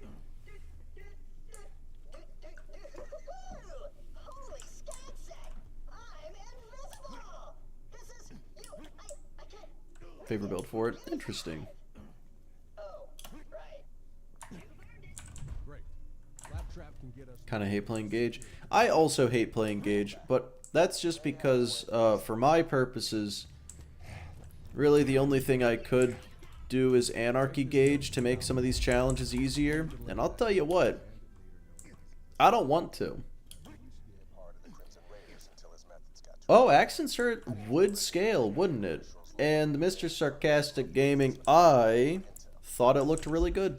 Holy scat-sack! I'm invisible! This is... I can't... Favor build for it. Interesting. Oh, right. Great. Claptrap can get us. Kind of hate playing Gage. I also hate playing Gage, but that's just because, for my purposes, really the only thing I could do is Anarchy Gage to make some of these challenges easier. And I'll tell you what, I don't want to. Oh, Accent Shirt would scale, wouldn't it? And Mr. Sarcastic Gaming, I thought it looked really good.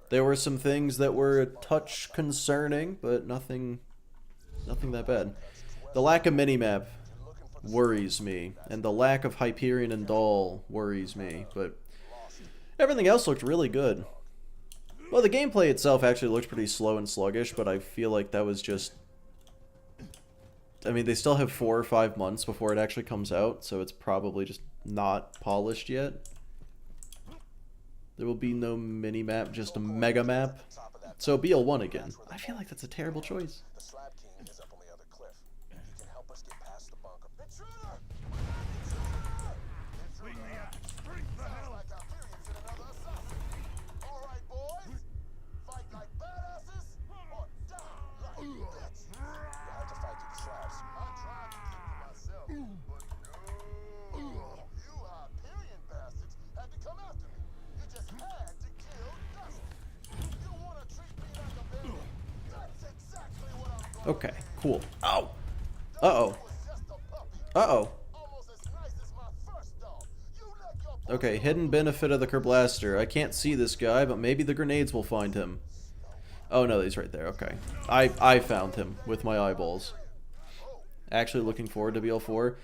There were some things that were a touch concerning, but nothing that bad. The lack of minimap worries me, and the lack of Hyperion and Doll worries me, but everything else looked really good. Well, the gameplay itself actually looked pretty slow and sluggish, but I feel like that was just... I mean, they still have 4 or 5 months before it actually comes out, so it's probably just not polished yet. There will be no mini-map, just a mega map. So BL1 again. I feel like that's a terrible choice. The Slab King is up on the other cliff. He can help us get past the bunker. Intruder! Bring the hell. Like Hyperion's in another assassin. All right, boys. Fight like badasses or die like bitch. You have to fight through the slabs. I tried to keep to myself, but no. You Hyperion bastards had to come after me. You just had to kill Dusty. You want to treat me like a baby? That's exactly what I'm going to do. Okay, cool. Ow! Uh-oh. Was just a puppy. Uh-oh. Almost as nice as my first dog. You let your Okay, hidden benefit of the Kerblaster. I can't see this guy, but maybe the grenades will find him. Oh no, he's right there. Okay. I found him with my eyeballs. Actually looking forward to BL4.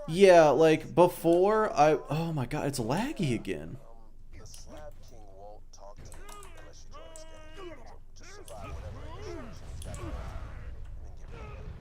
Yeah, like, before I... Oh my god, it's laggy again. The Slab King won't talk to you unless you join his gang. So just survive whatever initiation he's got going on, and then get rid of it.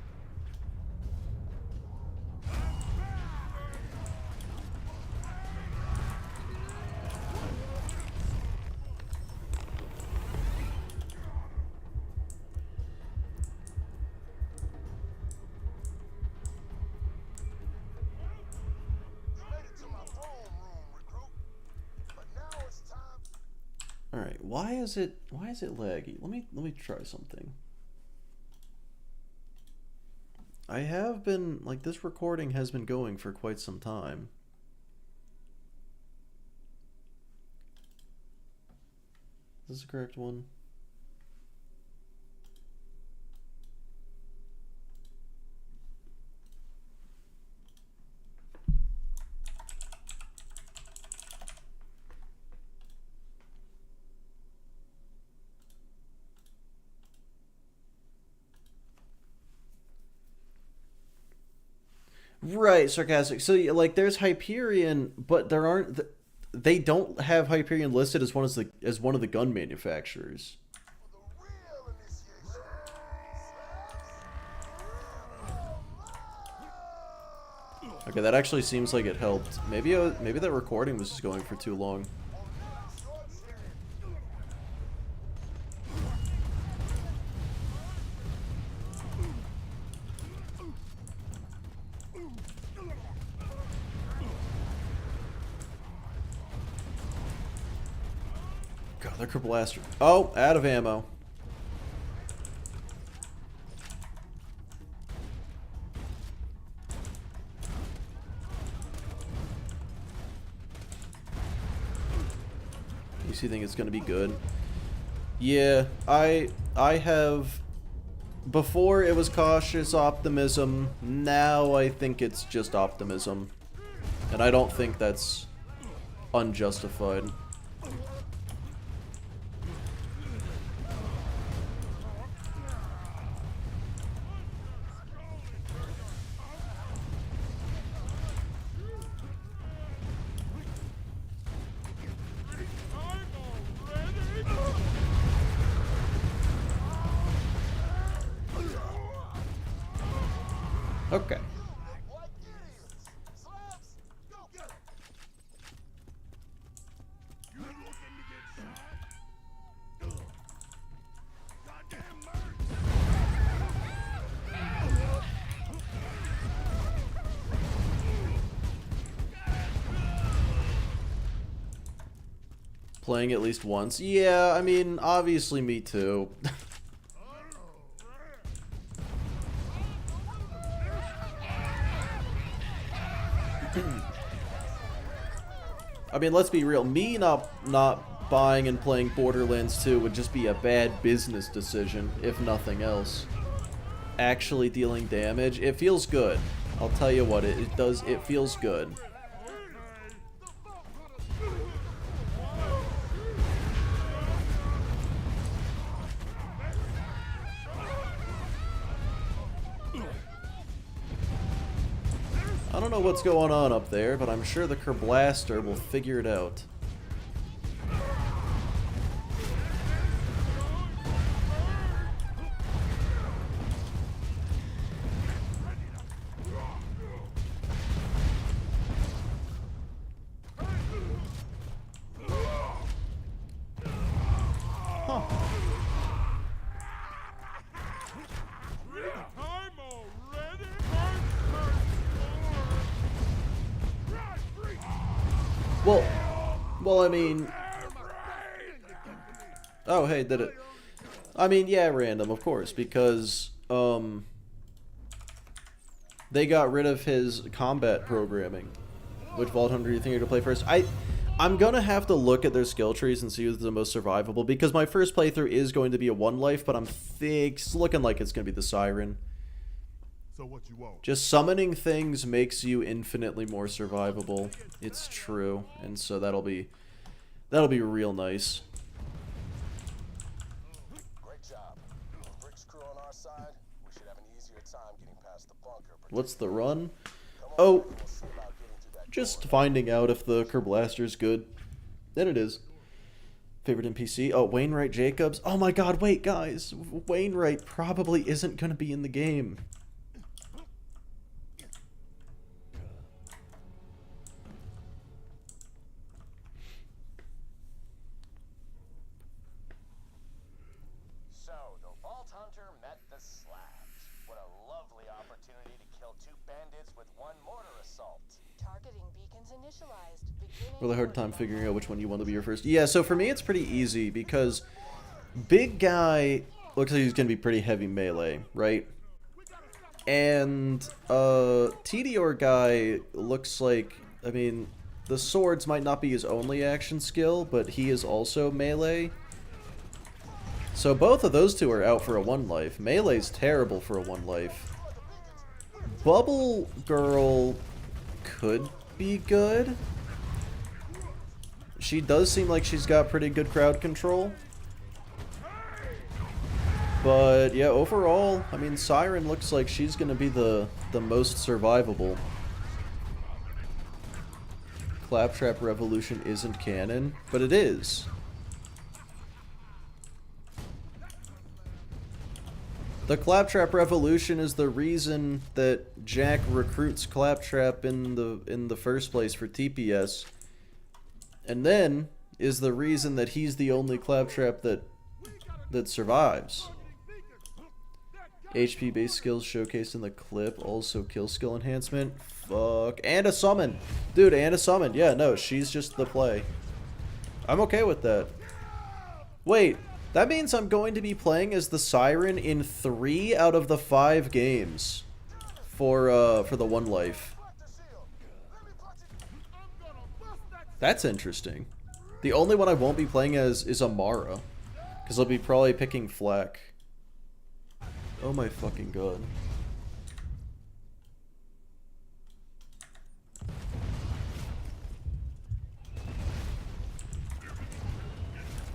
You made it to my throne room, recruit. But now it's time. Alright, why is it laggy? Let me try something. I have been, like, this recording has been going for quite some time. Is this the correct one? Right, Sarcastic. So, yeah, like, there's Hyperion, but there aren't... They don't have Hyperion listed as one of the gun manufacturers. For the real initiation. Okay, that actually seems like it helped. Maybe that recording was just going for too long. God, they're Kerblaster. Oh, out of ammo. You think it's gonna be good? Yeah, I have. Before it was cautious optimism. Now I think it's just optimism, and I don't think that's unjustified. Okay. playing at least once. Yeah, I mean, obviously me too. I mean, let's be real. Me not buying and playing Borderlands 2 would just be a bad business decision, if nothing else. Actually dealing damage, it feels good. I'll tell you what, it does, it feels good. I don't know what's going on up there, but I'm sure the Kerblaster will figure it out. Huh. Well, I mean... Oh, hey, did it. I mean, yeah, random, of course, because, they got rid of his combat programming. Which Vault Hunter do you think you're gonna play first? I'm gonna have to look at their skill trees and see who's the most survivable, because my first playthrough is going to be a 1 life, but it's looking like it's gonna be the Siren. So what you want? Just summoning things makes you infinitely more survivable. It's true, and so that'll be real nice. Great job. With Brick's crew on our side, we should have an easier time getting past the bunker. What's the run? Come on, Oh, we'll see about getting through that just door. finding out if the Kerblaster's good. And it is. Favorite NPC? Oh, Wainwright Jacobs. Oh my god, wait, guys. Wainwright probably isn't gonna be in the game. So, the Vault Hunter met the slabs. What a lovely opportunity to kill 2 bandits with 1 mortar assault. Targeting beacons initialized. Beginning Really hard time coordinate. figuring out which one you want to be your first. Yeah, so for me it's pretty easy because big guy looks like he's gonna be pretty heavy melee, right? And Tediore guy looks like, I mean, the swords might not be his only action skill, but he is also melee. So both of those two are out for a 1 life. Melee's terrible for a 1 life. Bubble Girl could be good. She does seem like she's got pretty good crowd control. But yeah, overall, I mean, Siren looks like she's gonna be the most survivable. Claptrap Revolution isn't canon, but it is. The Claptrap Revolution is the reason that Jack recruits Claptrap in the first place for TPS, and then is the reason that he's the only Claptrap that survives. HP based skills showcased in the clip, also kill skill enhancement. Fuck. And a summon. Dude, and a summon. Yeah, no, she's just the play. I'm okay with that. Wait, that means I'm going to be playing as the Siren in 3 out of the 5 games for the 1 life. That's interesting. The only one I won't be playing as is Amara, because I'll be probably picking Flack. Oh my fucking god.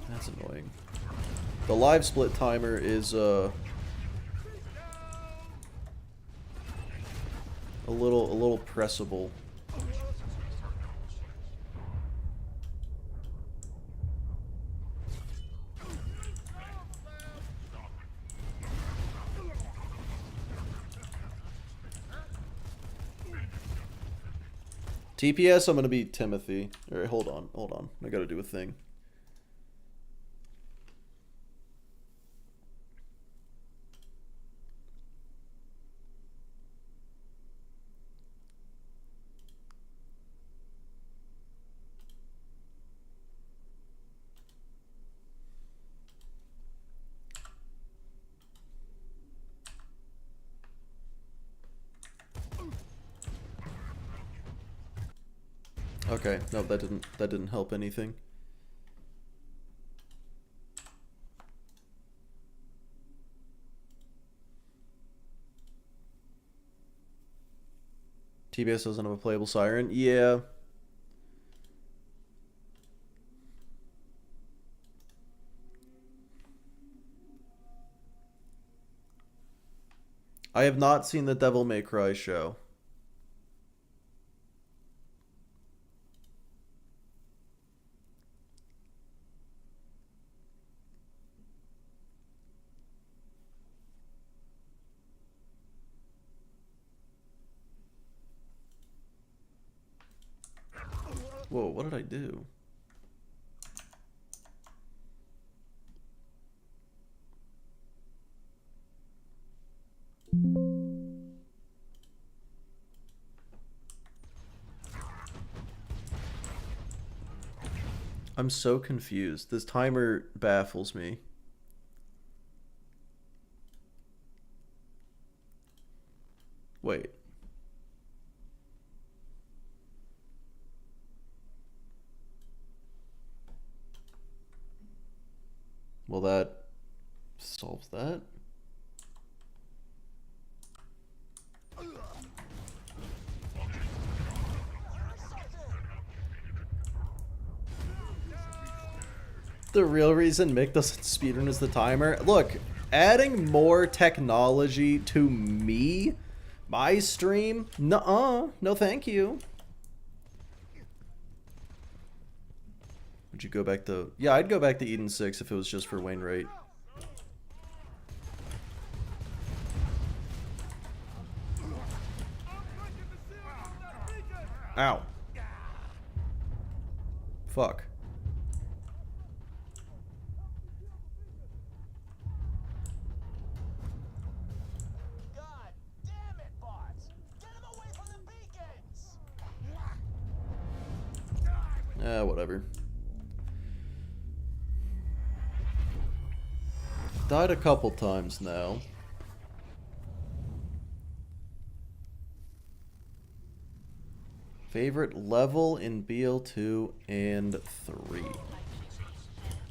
That's annoying. The live split timer is a little pressable. TPS, I'm gonna be Timothy. Alright, hold on. I gotta do a thing. Okay, no, that didn't help anything. TBS doesn't have a playable siren? Yeah. I have not seen the Devil May Cry show. Whoa, what did I do? I'm so confused. This timer baffles me. Wait. Well, that solves that. The real reason Mick doesn't speedrun is the timer. Look, adding more technology to me, my stream, nuh-uh, no thank you. Would you go back to... Yeah, I'd go back to Eden 6 if it was just for Wainwright. Ow. Fuck. God damn it, bots! Get him away from the beacons! Whatever. Died a couple times now. Favorite level in BL2 and 3.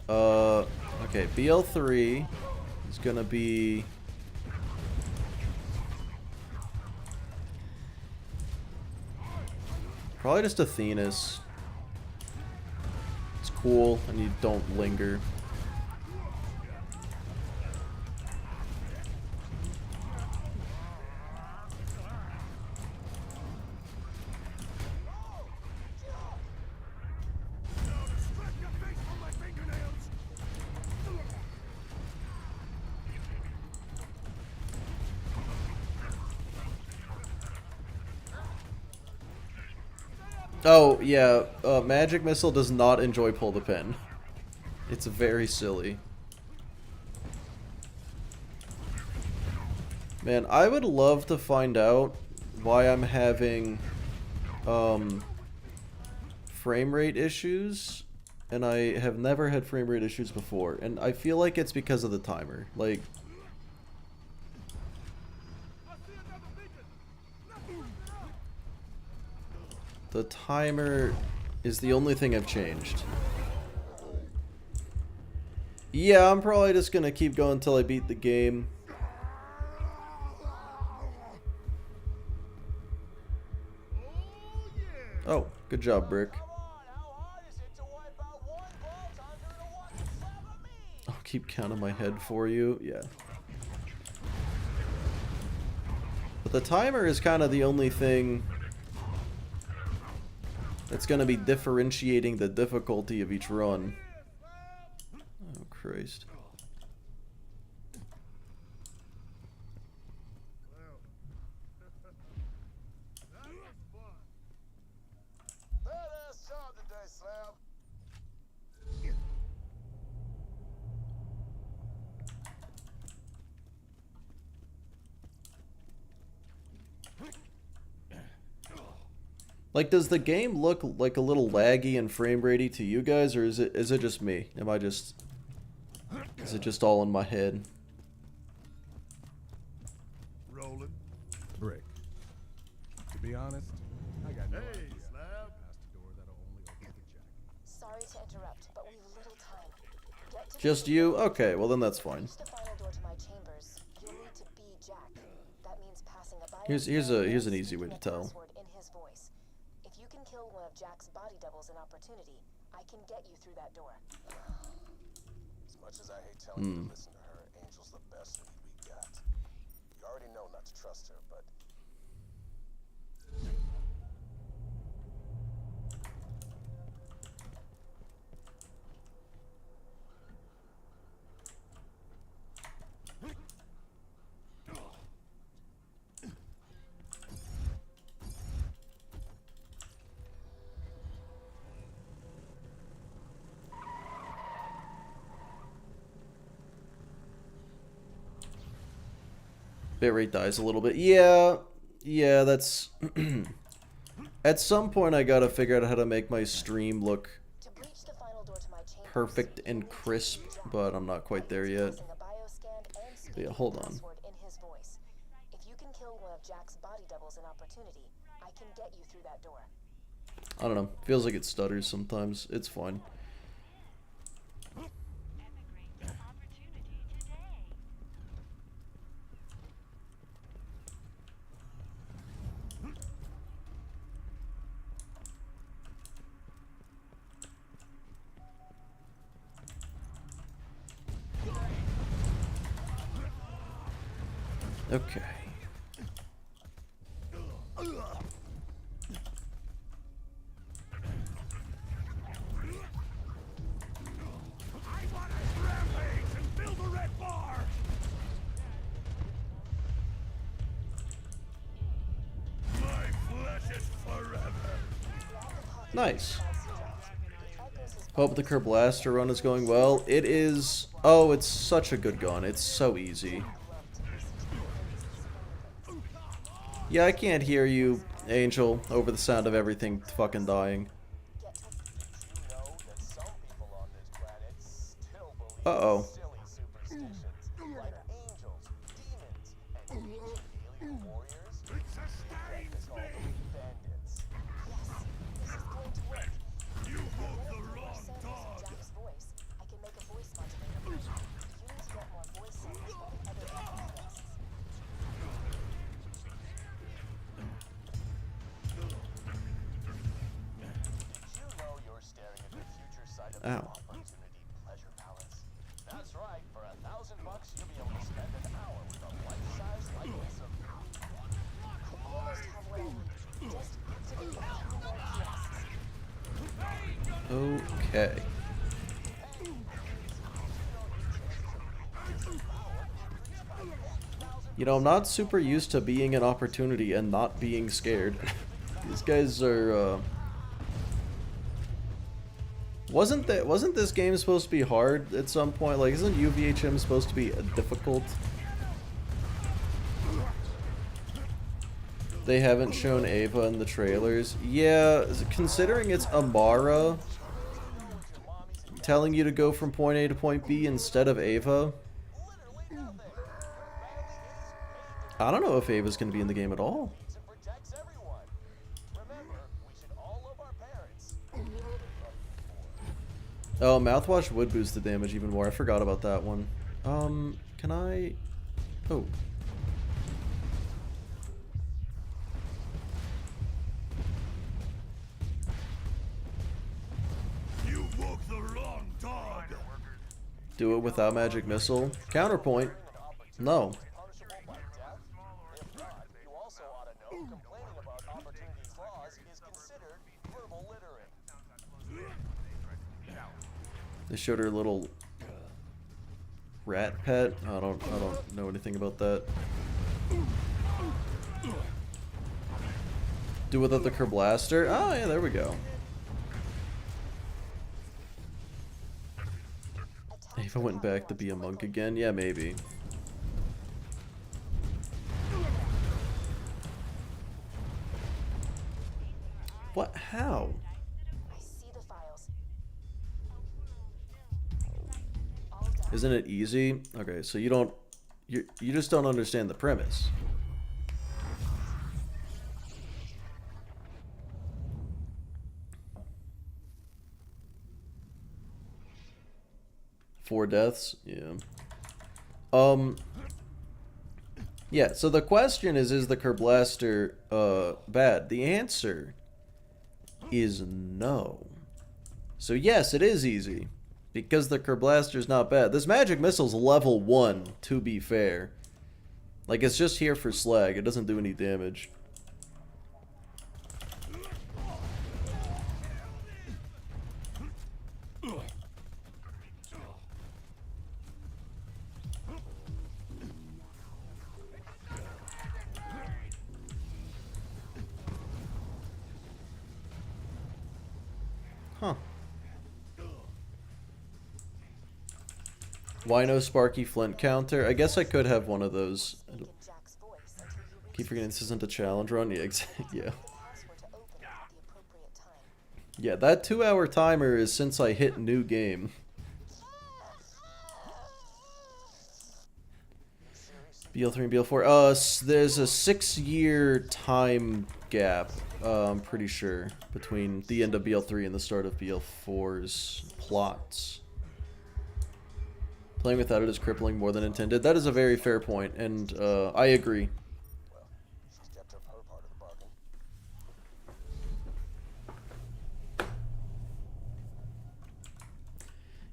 Okay, BL3 is gonna be... probably just Athena's. It's cool, and you don't linger. Oh, yeah, Magic Missile does not enjoy pull the pin. It's very silly. Man, I would love to find out why I'm having frame rate issues, and I have never had frame rate issues before, and I feel like it's because of the timer. Like, the timer is the only thing I've changed. Yeah, I'm probably just gonna keep going until I beat the game. Oh, good job, Brick. I'll keep counting my head for you. Yeah. But the timer is kind of the only thing that's going to be differentiating the difficulty of each run. Oh, Christ. Badass job today, Slam. Like, does the game look like a little laggy and frame ratey to you guys, or is it just me? Is it just all in my head? Rolling. Brick. To be honest, I got no Hey, idea. Slab. Past a door that'll trapped, but we've little time. Get to Just you? Okay, well then that's fine. reach the final door to my chambers. You'll need to be Jack. That means passing a bio Here's an easy way to tell. password in his voice. If you can kill one of Jack's body doubles in opportunity, I can get you through that door. As much as I hate telling you to listen to her, Angel's the best lead we got. You already know not to trust her, but Bitrate dies a little bit. Yeah, that's... At some point I gotta figure out how to make my stream look To breach the final door to my chambers, perfect and crisp, but I'm not quite there yet. passing a bioscan and But yeah, speaking hold the on. password in his voice. If you can kill one of Jack's body doubles in opportunity, I can get you through that door. I don't know. Feels like it stutters sometimes. It's fine. Okay. I want to rampage and build a red bar! My flesh is forever! Nice. Hope the Kerblaster run is going well. It is... Oh, it's such a good gun. It's so easy. Yeah, I can't hear you, Angel, over the sound of everything fucking dying. did you know that some people on this planet still believe Uh-oh. in silly superstitions like angels, demons, and ancient alien warriors? It's a stain! It's called bandits. This is going to work. You woke Get the a few more wrong samples of dog! Jack's voice. I can make a voice modulator. You need to get more voice samples from the other antagonists. Did you know you're staring at the future site of the Ow. Opportunity Pleasure Palace? That's right. For $1,000, you'll be able to spend an hour with a life-size likeness of I almost have what I need. Just activate a few more kiosks. Okay. You know, I'm not super used to being an opportunity and not being scared. These guys are, Wasn't this game supposed to be hard at some point? Like, isn't UVHM supposed to be difficult? They haven't shown Ava in the trailers. Yeah, considering it's Amara telling you to go from point A to point B instead of Ava. I don't know if Ava's going to be in the game at all. it protects everyone. Remember, we should all love our parents. Oh, mouthwash would boost the damage even more. I forgot about that one. Can I... Oh. You woke the wrong dog! Do it without magic missile. Counterpoint. No. Punishable by death? If not, you also ought to know complaining about Opportunity's laws is considered verbal littering. They showed her little rat pet. I don't know anything about that. Do without the Kerblaster. Oh yeah, there we go. If I went back to be a monk again, yeah, maybe. What? How? I see the files. Isn't it easy? Okay, so you just don't understand the premise. 4 deaths? Yeah. Yeah, so the question is the Kerblaster bad? The answer is no. So yes, it is easy. Because the Kerblaster's not bad. This magic missile's level 1, to be fair. Like, it's just here for slag. It doesn't do any damage. Huh. Why no Sparky Flint counter? I guess I could have one of those. Jack's voice until you Keep forgetting this isn't a challenge run. Yeah, yeah. password to open it at the appropriate time. Yeah, that 2-hour timer is since I hit new game. BL3 and BL4. There's a 6-year time gap, I'm pretty sure, between the end of BL3 and the start of BL4's plots. Playing without it is crippling more than intended. That is a very fair point, and I agree. She's kept up her part of the bargain.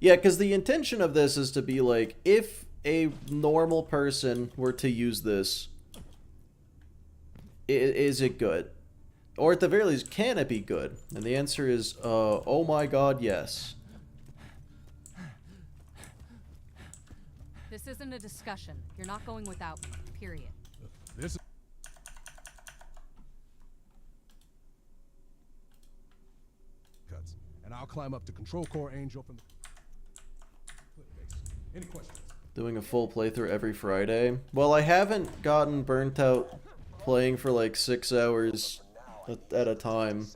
Yeah, because the intention of this is to be like, if a normal person were to use this, is it good? Or at the very least, can it be good? And the answer is, oh my god, yes. This isn't a discussion. You're not going without me, period. This cuts, and I'll climb up to Control Core Angel from the base. Any questions? Doing a full playthrough every Friday. Well, I haven't gotten burnt out playing for like 6 hours at a time.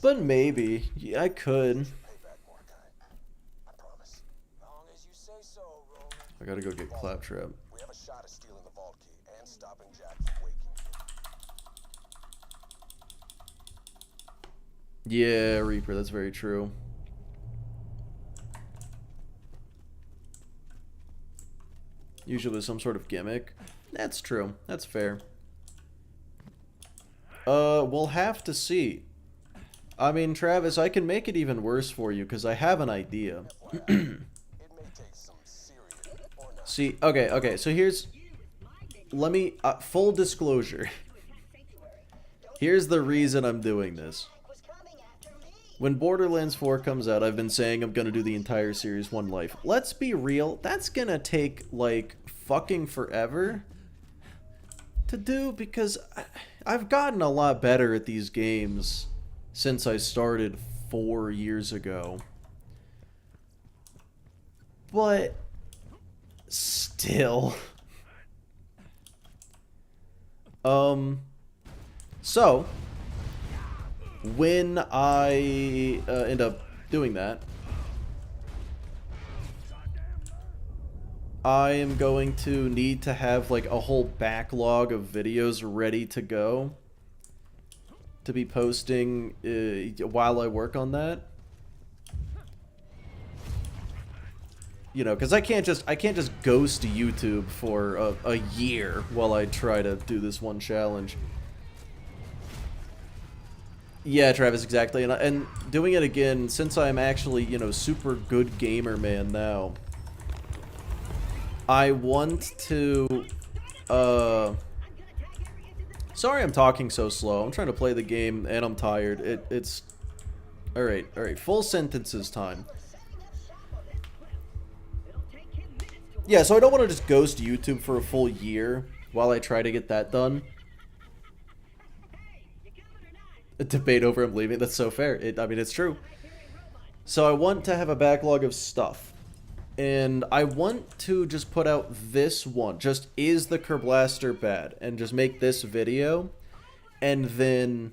But maybe. Yeah, I could. Payback, Mordecai. I promise. Long as you say so, Roland. I gotta go get Claptrap. We have a shot at stealing the vault key and stopping Jack from waking you. Yeah, Reaper, that's very true. Usually with some sort of gimmick. That's true. That's fair. We'll have to see. I mean, Travis, I can make it even worse for you because I have an idea. It may take some serious or not. See, okay, so here's... Let me... full disclosure. Here's the reason I'm doing this. Was coming after me. When Borderlands 4 comes out, I've been saying I'm gonna do the entire series one life. Let's be real, that's gonna take, like, fucking forever to do because I've gotten a lot better at these games since I started 4 years ago. But still. So when I end up doing that, I am going to need to have like a whole backlog of videos ready to go to be posting while I work on that. You know, because I can't just ghost YouTube for a year while I try to do this one challenge. Yeah, Travis, exactly. And doing it again, since I'm actually, you know, super good gamer man now, I want to, sorry I'm talking so slow. I'm trying to play the game and I'm tired. It's, alright, full sentences time. Yeah, so I don't want to just ghost YouTube for a full year while I try to get that done. A debate over him leaving, that's so fair. I mean, it's true. So I want to have a backlog of stuff. And I want to just put out this one. Just, is the Kerblaster bad? And just make this video. And then...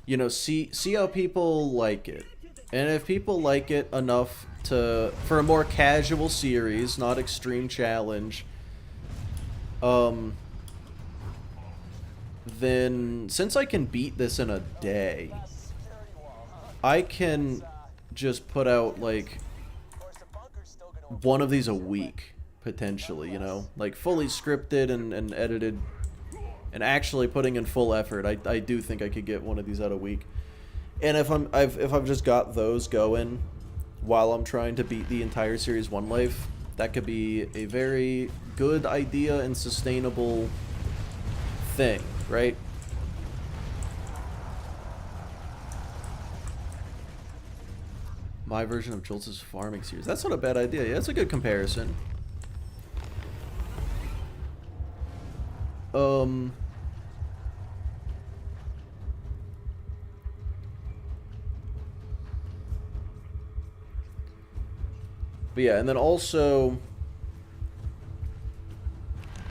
you know, see how people like it. And if people like it enough for a more casual series, not extreme challenge... then, since I can beat this in a day, I can just put out, like, one of these a week, potentially, you know? Like, fully scripted and edited, and actually putting in full effort. I do think I could get one of these out a week. And if I've just got those going while I'm trying to beat the entire Series 1 life, that could be a very good idea and sustainable thing, right? My version of Jolts' farming series. That's not a bad idea. Yeah, that's a good comparison. But yeah, and then also,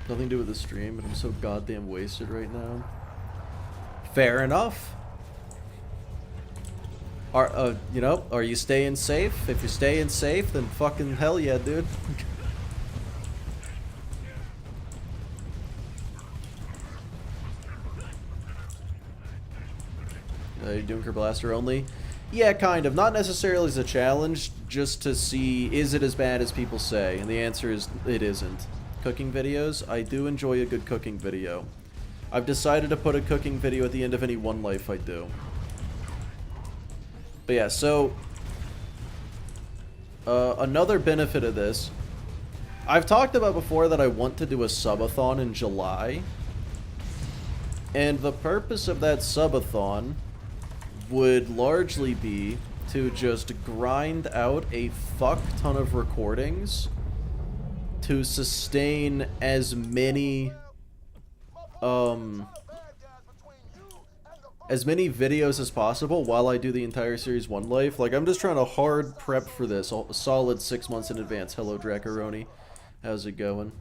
nothing to do with the stream, but I'm so goddamn wasted right now. Fair enough. You know, are you staying safe? If you're staying safe, then fucking hell yeah, dude. You doing Kerblaster only? Yeah, kind of. Not necessarily as a challenge, just to see, is it as bad as people say? And the answer is, it isn't. Cooking videos? I do enjoy a good cooking video. I've decided to put a cooking video at the end of any one life I do. But yeah, so another benefit of this, I've talked about before that I want to do a subathon in July, and the purpose of that subathon would largely be to just grind out a fuck ton of recordings to sustain as many videos as possible while I do the entire Series 1 life. Like, I'm just trying to hard prep for this a solid 6 months in advance. Hello, Dracaroni. How's it going?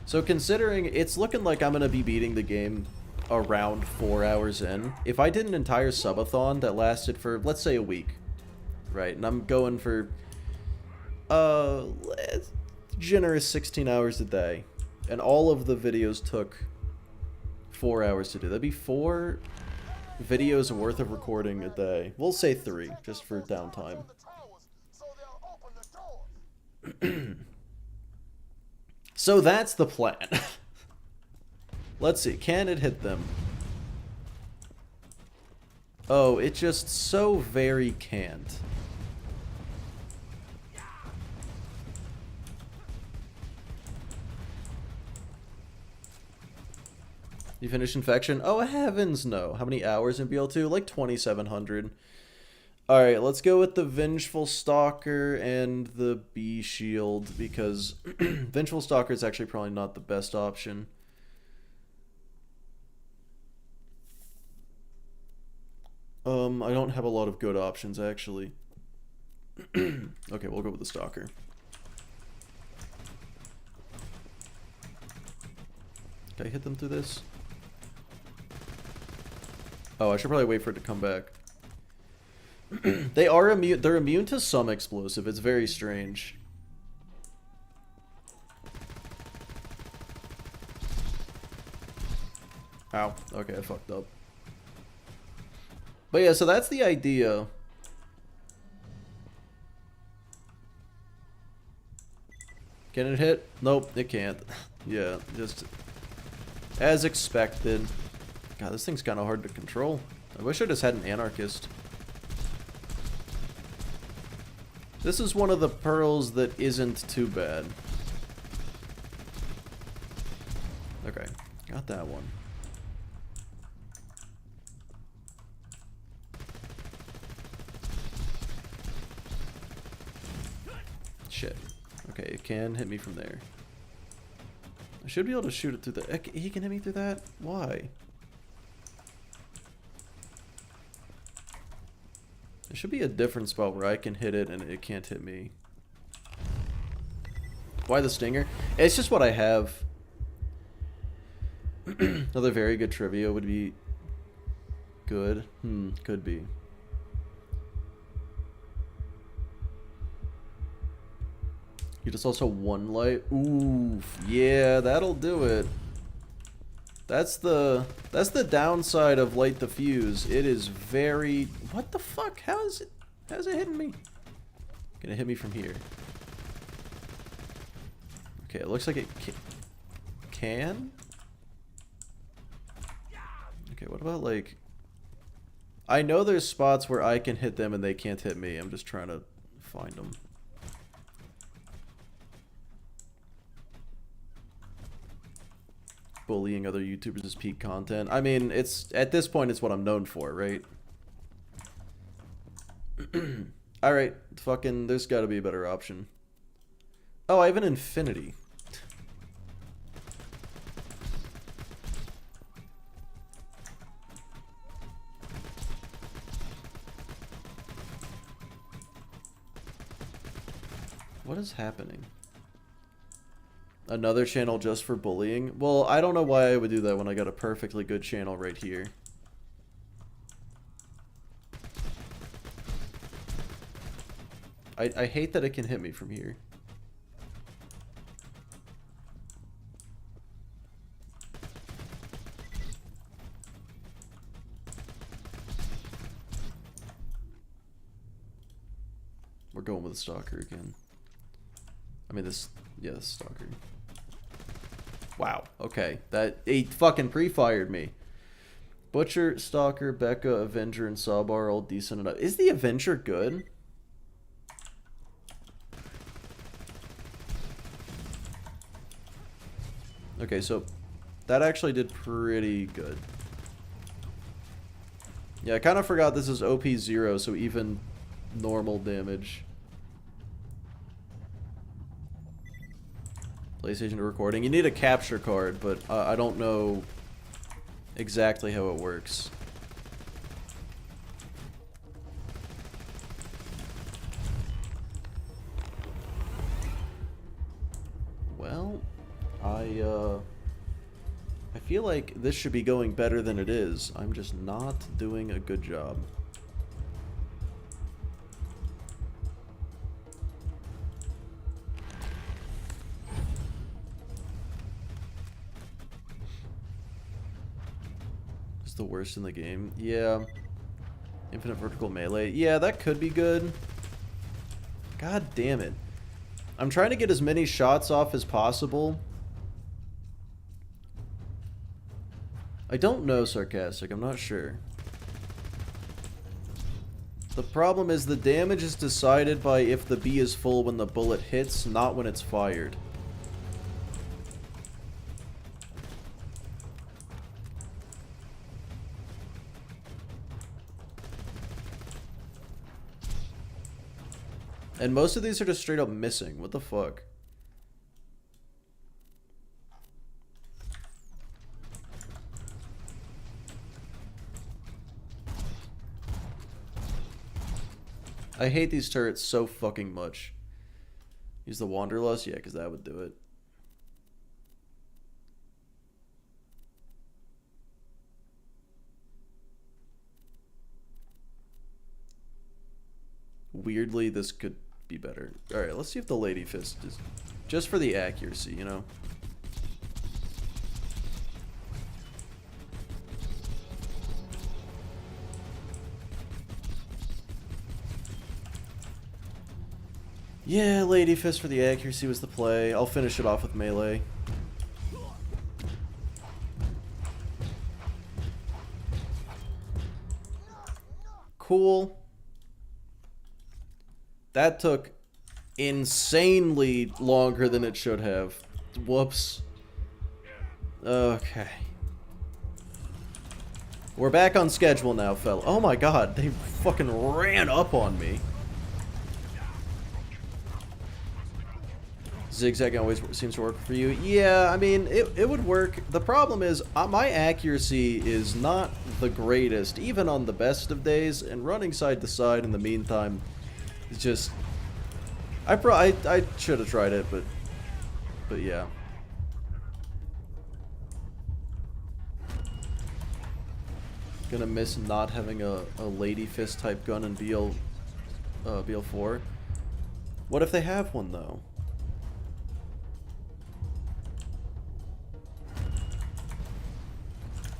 So considering it's looking like I'm going to be beating the game around 4 hours in, if I did an entire subathon that lasted for, let's say, a week, right, and I'm going for, generous 16 hours a day, and all of the videos took 4 hours to do. That'd be 4 videos worth of recording a day. We'll say 3, just for downtime. So that's the plan. Let's see, can it hit them? Oh, it just so very can't. You finished Infection? Oh, heavens no. How many hours in BL2? Like 2,700. Alright, let's go with the Vengeful Stalker and the B Shield, because Vengeful Stalker is actually probably not the best option. I don't have a lot of good options, actually. Okay, we'll go with the Stalker. Can I hit them through this? Oh, I should probably wait for it to come back. They're immune to some explosive. It's very strange. Ow. Okay, I fucked up. But yeah, so that's the idea. Can it hit? Nope, it can't. Yeah, just as expected. God, this thing's kind of hard to control. I wish I just had an Anarchist. This is one of the pearls that isn't too bad. Okay, got that one. Shit. Okay, it can hit me from there. I should be able to shoot it through the... He can hit me through that? Why? There should be a different spot where I can hit it and it can't hit me. Why the stinger? It's just what I have. Another very good trivia would be good. Could be. You just also one light. Oof. Yeah, that'll do it. That's the downside of light the fuse. It is very... What the fuck? How's it hitting me? Gonna hit me from here. Okay, it looks like it can? Okay, what about like... I know there's spots where I can hit them and they can't hit me. I'm just trying to find them. Bullying other YouTubers is peak content. I mean, it's at this point, it's what I'm known for, right? Alright, fucking, there's gotta be a better option. Oh, I have an infinity. What is happening? Another channel just for bullying? Well, I don't know why I would do that when I got a perfectly good channel right here. I hate that it can hit me from here. We're going with the stalker again. I mean this, yeah, the stalker. Wow, okay. He fucking pre-fired me. Butcher, Stalker, Becca, Avenger, and Sawbar are all decent enough. Is the Avenger good? Okay, so that actually did pretty good. Yeah, I kind of forgot this is OP0, so even normal damage. PlayStation recording. You need a capture card, but I don't know exactly how it works. Well, I feel like this should be going better than it is. I'm just not doing a good job. It's the worst in the game. Yeah. Infinite vertical melee. Yeah, that could be good. God damn it. I'm trying to get as many shots off as possible. I don't know, Sarcastic. I'm not sure. The problem is the damage is decided by if the bee is full when the bullet hits, not when it's fired. And most of these are just straight up missing. What the fuck? I hate these turrets so fucking much. Use the Wanderlust? Yeah, because that would do it. Weirdly, this could be better. Alright, let's see if the Lady Fist is... Just for the accuracy, you know? Yeah, Lady Fist for the accuracy was the play. I'll finish it off with melee. Cool. That took insanely longer than it should have. Whoops. Okay. We're back on schedule now, fella. Oh my god, they fucking ran up on me. Zigzag always seems to work for you. Yeah, I mean, it would work. The problem is, my accuracy is not the greatest, even on the best of days, and running side to side in the meantime is just... I should have tried it, but yeah. Gonna miss not having a Lady Fist type gun in BL4. What if they have one, though?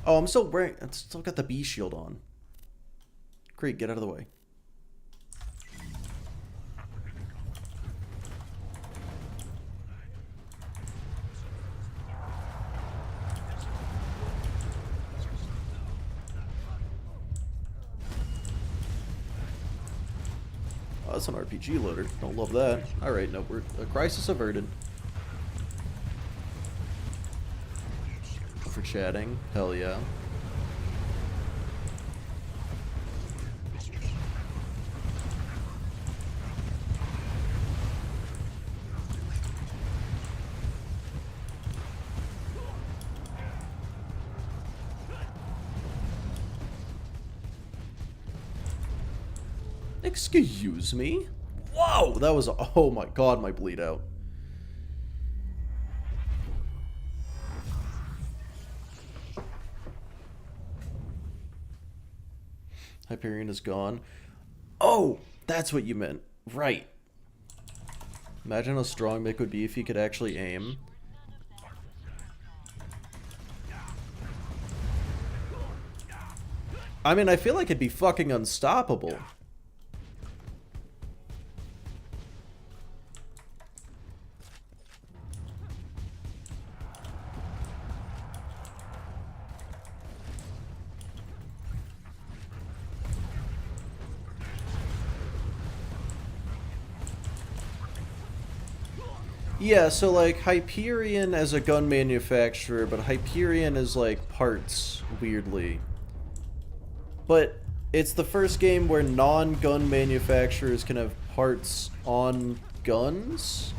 Oh, I'm still wearing... I still got the bee shield on. Great, get out of the way. Oh, that's an RPG loader. Don't love that. Alright, no, we're... A crisis averted. For chatting. Hell yeah. Excuse me? Whoa! That was... Oh my god, my bleed out. Hyperion is gone. Oh! That's what you meant. Right. Imagine how strong Mick would be if he could actually aim. I mean, I feel like it'd be fucking unstoppable. Yeah, so like Hyperion as a gun manufacturer, but Hyperion is like parts, weirdly. But it's the first game where non-gun manufacturers can have parts on guns?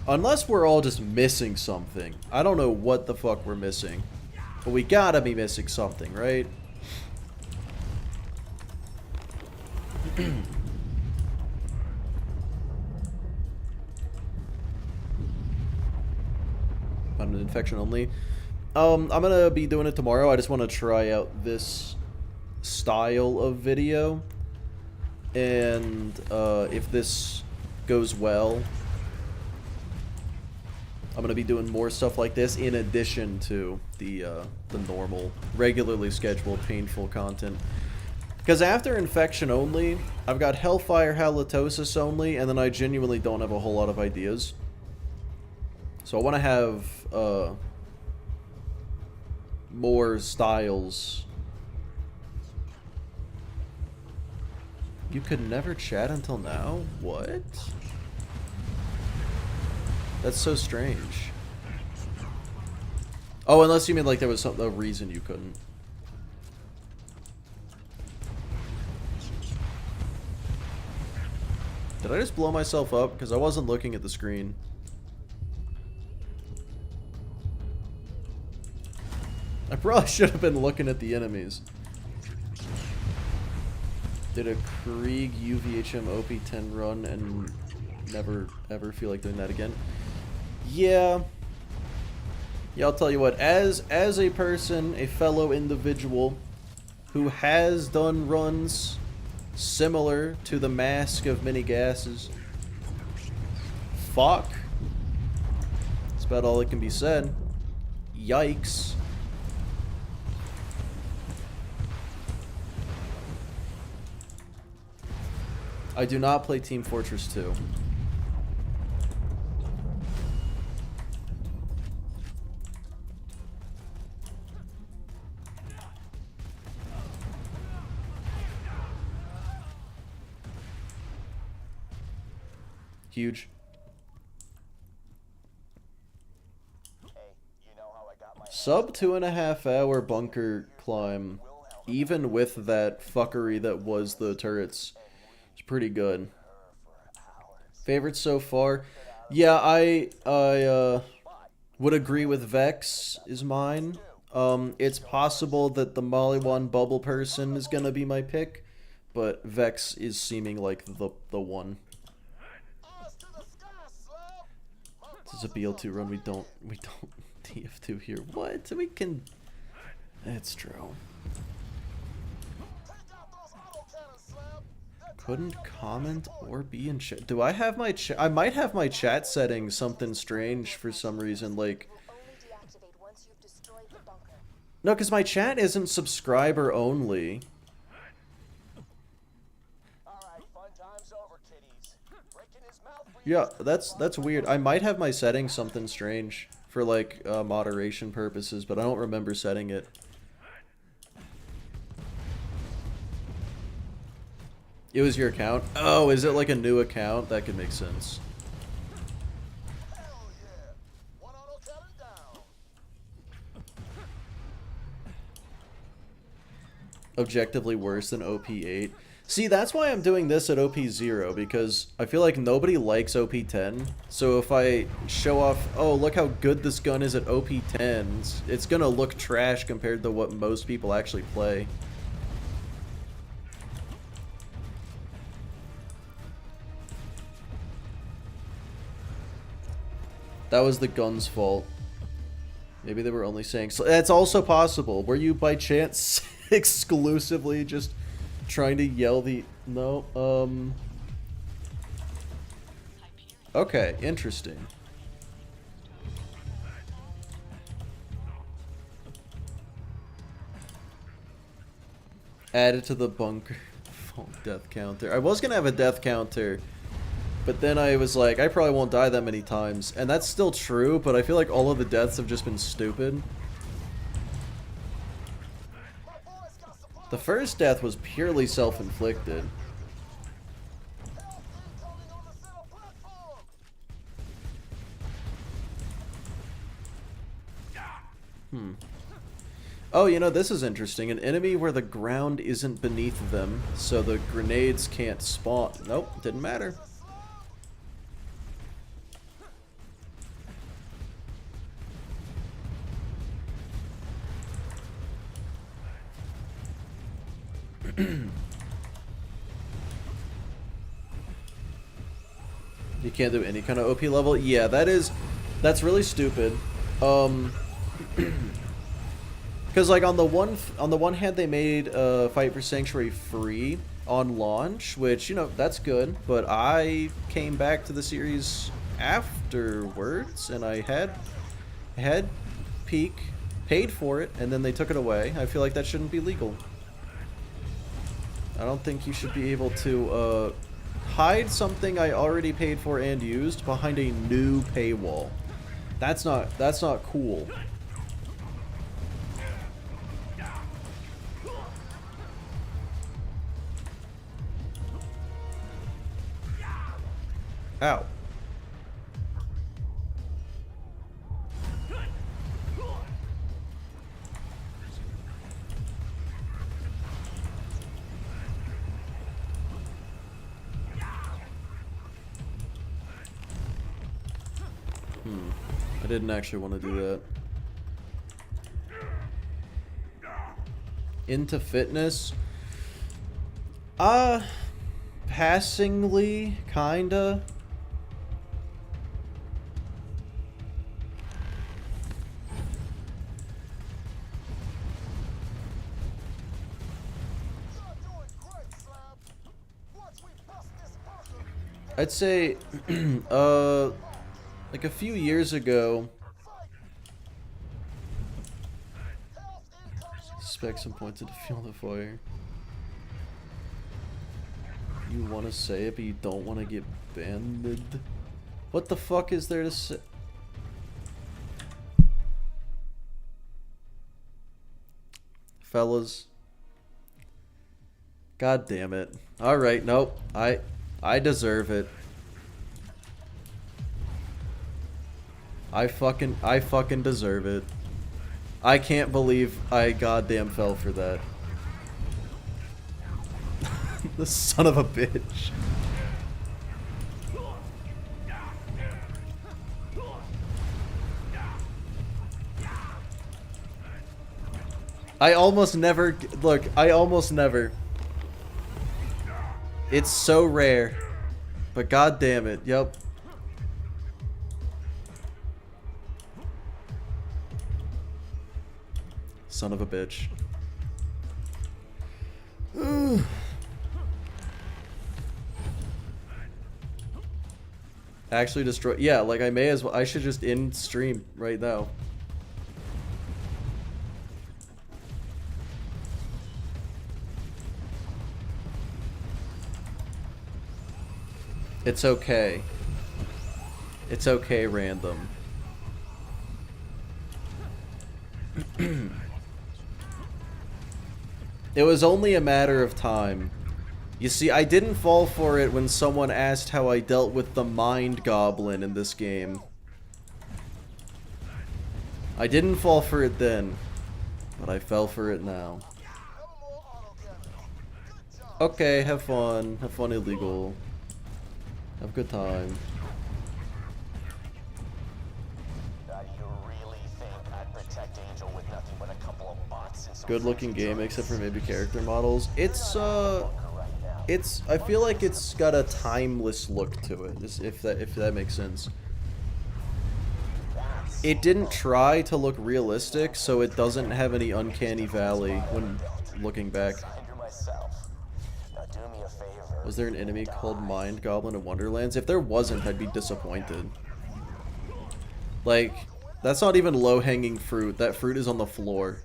Unless we're all just missing something. I don't know what the fuck we're missing. But we gotta be missing something, right? On an infection only. I'm gonna be doing it tomorrow. I just want to try out this style of video. And if this goes well, I'm gonna be doing more stuff like this in addition to the normal, regularly scheduled, painful content. Because after infection only, I've got Hellfire Halitosis only, and then I genuinely don't have a whole lot of ideas. So I want to have more styles. You could never chat until now? What? That's so strange. Oh, unless you mean like there was a reason you couldn't. Did I just blow myself up? Because I wasn't looking at the screen. I probably should have been looking at the enemies. Did a Krieg UVHM OP10 run and never ever feel like doing that again. Yeah. Yeah, I'll tell you what, as a person, a fellow individual who has done runs similar to the Mask of Many Gases, fuck. That's about all that can be said. Yikes. I do not play Team Fortress 2. Huge. Sub 2.5 hour bunker climb, even with that fuckery that was the turrets. It's pretty good. Favorites so far? Yeah, I would agree with Vex is mine. It's possible that the Maliwan Bubble person is gonna be my pick, but Vex is seeming like the one. This is a BL2 run. We don't TF2 here. What? We can. It's true. Couldn't comment or be in chat. Do I have my I might have my chat settings something strange for some reason. Like, once you've destroyed the bunker. No, because my chat isn't subscriber only. Alright, fun time's over, kiddies. Breaking his mouth for Yeah, you. that's weird. I might have my settings something strange for like moderation purposes, but I don't remember setting it. It was your account? Oh, is it like a new account? That could make sense. Hell yeah. One auto cannon down. Objectively worse than OP8. See, that's why I'm doing this at OP0, because I feel like nobody likes OP10. So if I show off, oh, look how good this gun is at OP10s, it's gonna look trash compared to what most people actually play. That was the gun's fault. Maybe they were only saying... So that's also possible. Were you, by chance, exclusively just trying to yell the... No, Okay, interesting. Added to the bunker. Death counter. I was gonna have a death counter, but then I was like, I probably won't die that many times. And that's still true, but I feel like all of the deaths have just been stupid. The first death was purely self-inflicted. Oh, you know, this is interesting. An enemy where the ground isn't beneath them, so the grenades can't spawn. Nope, didn't matter. You can't do any kind of OP level? Yeah, that's really stupid. Because like on the one hand they made Fight for Sanctuary free on launch, which, you know, that's good, but I came back to the series afterwards and I had Peak, paid for it, and then they took it away. I feel like that shouldn't be legal. I don't think you should be able to hide something I already paid for and used behind a new paywall. That's not cool. Ow. I didn't actually want to do that. Into fitness? Passingly, kinda. I'd say, like a few years ago, spec some points to fuel the fire. You want to say it, but you don't want to get banned. What the fuck is there to say? Fellas. God damn it. Alright, nope. I deserve it. I fucking deserve it. I can't believe I goddamn fell for that. The son of a bitch. I almost never, look, I almost never. It's so rare. But god damn it, yep. Son of a bitch. Actually destroy, yeah, like I may as well, I should just end stream right now. It's okay. It's okay, random. It was only a matter of time. You see, I didn't fall for it when someone asked how I dealt with the Mind Goblin in this game. I didn't fall for it then, but I fell for it now. Okay, have fun. Have fun, illegal. Have a good time. You really think I'd protect Angel with nothing but a couple of bots and some Good looking game, except for maybe character models. I feel like it's got a timeless look to it, if that makes sense. It didn't try to look realistic, so it doesn't have any uncanny valley when looking back. Was there an enemy called Mind Goblin in Wonderlands? If there wasn't, I'd be disappointed. Like, that's not even low-hanging fruit. That fruit is on the floor.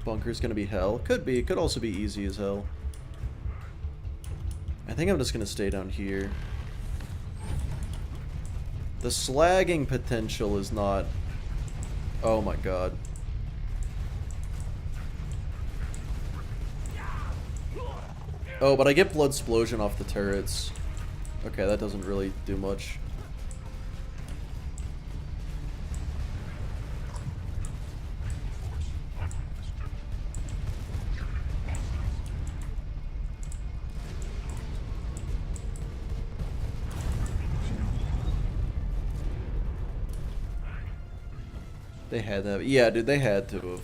Bunker's gonna be hell. Could be. Could also be easy as hell. I think I'm just gonna stay down here. The slagging potential is not... Oh my god. Oh, but I get Blood Explosion off the turrets. Okay, that doesn't really do much. They had to have... Yeah, dude, they had to have.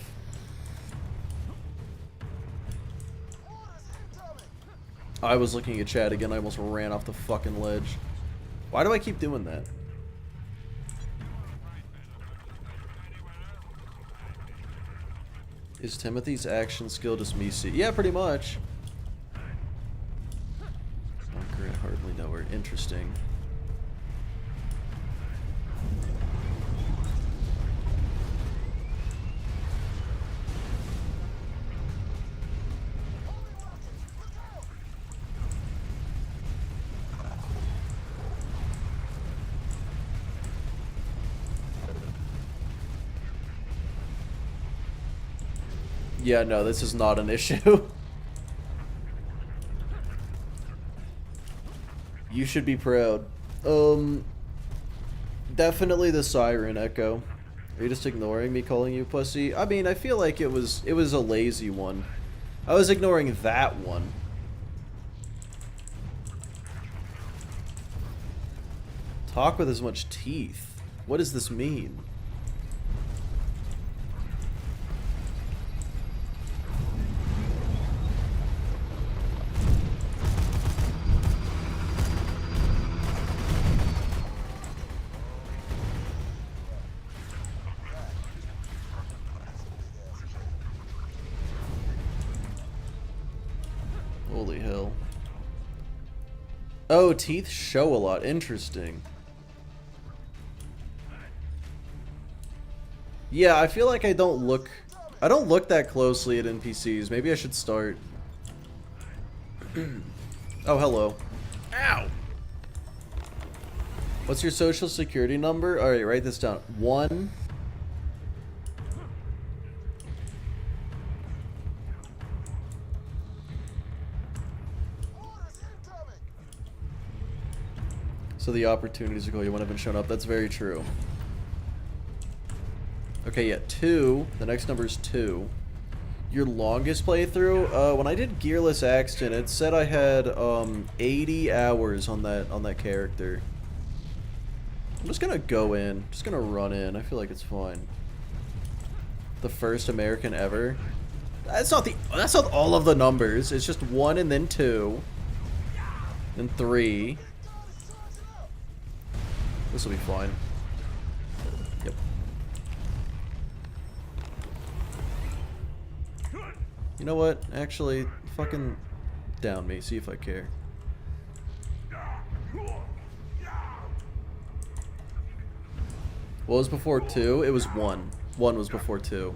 I was looking at chat again. I almost ran off the fucking ledge. Why do I keep doing that? Is Timothy's action skill just me see? Yeah, pretty much. Bunker, I hardly know her. Interesting. Yeah, no, this is not an issue. You should be proud. Definitely the Siren Echo. Are you just ignoring me calling you pussy? I mean, I feel like it was a lazy one. I was ignoring that one. Talk with as much teeth. What does this mean? Holy hell. Oh, teeth show a lot. Interesting. Yeah, I feel like I don't look that closely at NPCs. Maybe I should start. Oh, hello. Ow! What's your social security number? Alright, write this down. 1. So the opportunities to call you one haven't shown up. That's very true. Okay, yeah, 2. The next number is 2. Your longest playthrough? When I did Gearless Axton, it said I had 80 hours on that character. I'm just gonna go in. Just gonna run in. I feel like it's fine. The first American ever. That's not all of the numbers. It's just 1 and then 2. Then 3. This will be fine. Yep. You know what? Actually, fucking down me. See if I care. What was before 2? It was 1. 1 was before 2.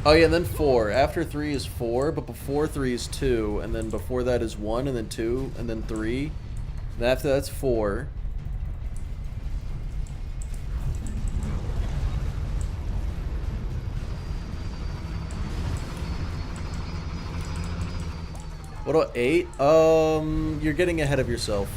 Oh yeah, and then 4. After 3 is 4, but before 3 is 2, and then before that is 1, and then 2, and then 3. And after that's 4. What about 8? You're getting ahead of yourself.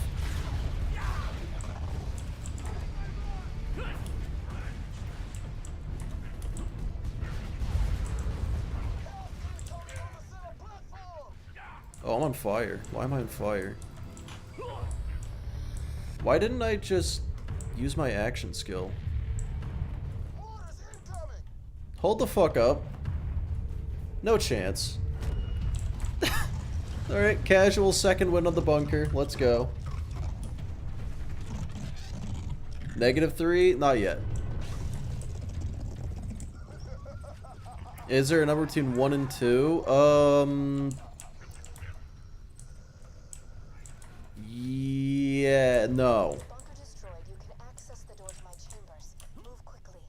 Oh, I'm on fire. Why am I on fire? Why didn't I just use my action skill? Hold the fuck up. No chance. Alright, casual second win on the bunker. Let's go. -3? Not yet. Is there a number between 1 and 2? Yeah, no. Bunker destroyed. You can access the door to my chambers. Move quickly.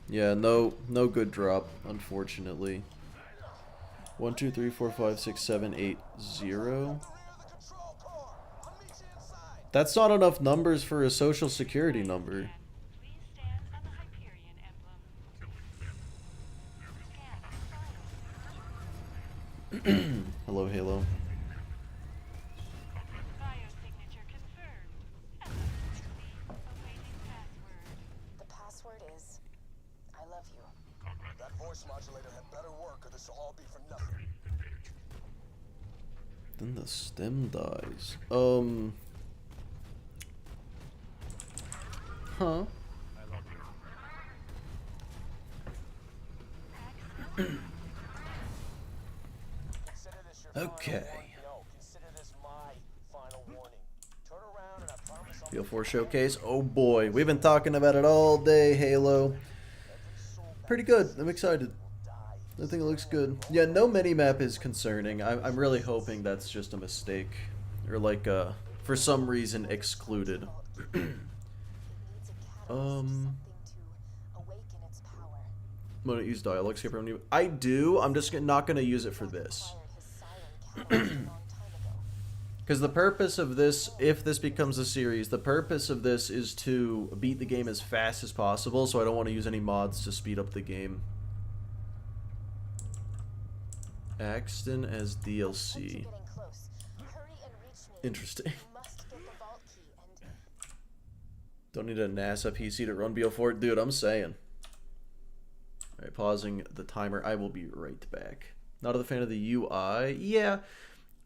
Yeah, no good drop, unfortunately. 1, 2, 3, 4, 5, 6, 7, 8, 0. That's not enough numbers for a social security number. Hello, Halo. The password is I love you. That voice modulator had better work or this will all be for nothing. Then the stem dies. Huh. Consider this your Okay. final warning. No, consider this my final warning. Turn around and I promise I'll BO4 showcase. Oh boy, we've been talking about it all day, Halo. Pretty good. I'm excited. I think it looks good. Yeah, no minimap is concerning. I'm really hoping that's just a mistake. Or like, for some reason excluded. It needs a catalyst, something to awaken its power. I'm gonna use dialogue skipper. I do. I'm just not gonna use it for this. Acquired his siren catalyst a long time ago. Because the purpose of this, if this becomes a series, the purpose of this is to beat the game as fast as possible, so I don't want to use any mods to speed up the game. Axton as DLC. Getting close. Hurry and reach me. Interesting. You must get the vault key and Don't need a NASA PC to run BO4. Dude, I'm saying. Alright, pausing the timer. I will be right back. Not a fan of the UI. Yeah,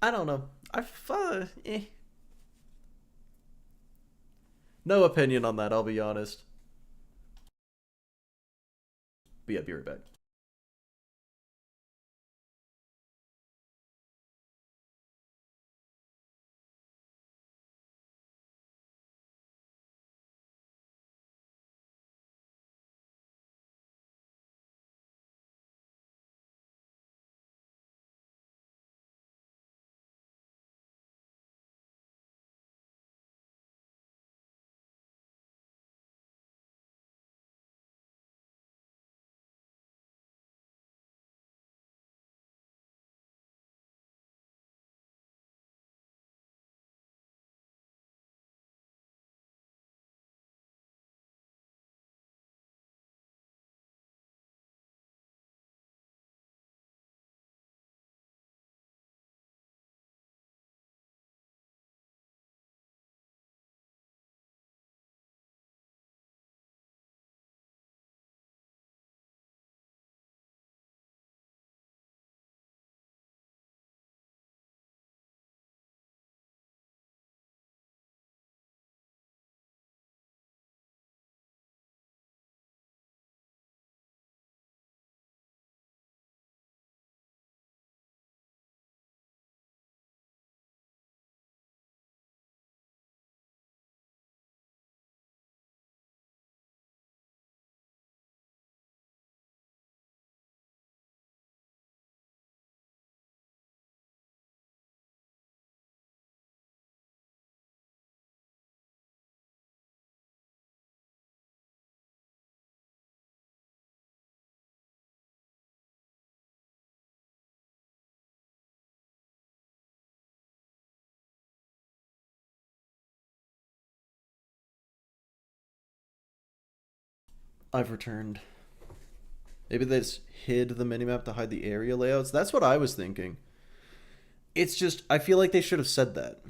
I don't know. No opinion on that, I'll be honest. But yeah, be right back. I've returned. Maybe they just hid the minimap to hide the area layouts. That's what I was thinking. It's just, I feel like they should have said that.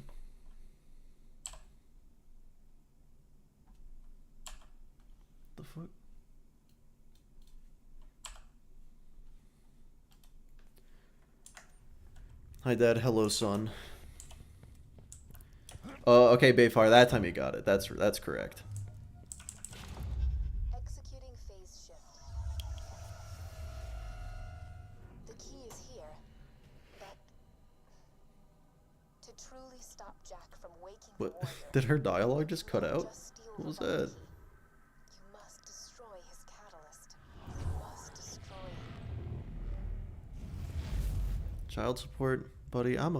The fuck? Hi, Dad. Hello, son. Okay, Bayfire. That time you got it. That's correct. Executing phase shift. The key is here, but to truly stop Jack from waking the What? warrior, Did her dialogue just cut out? just steal What was the that? key. You must destroy his catalyst. You must destroy him. Child support, buddy. I'm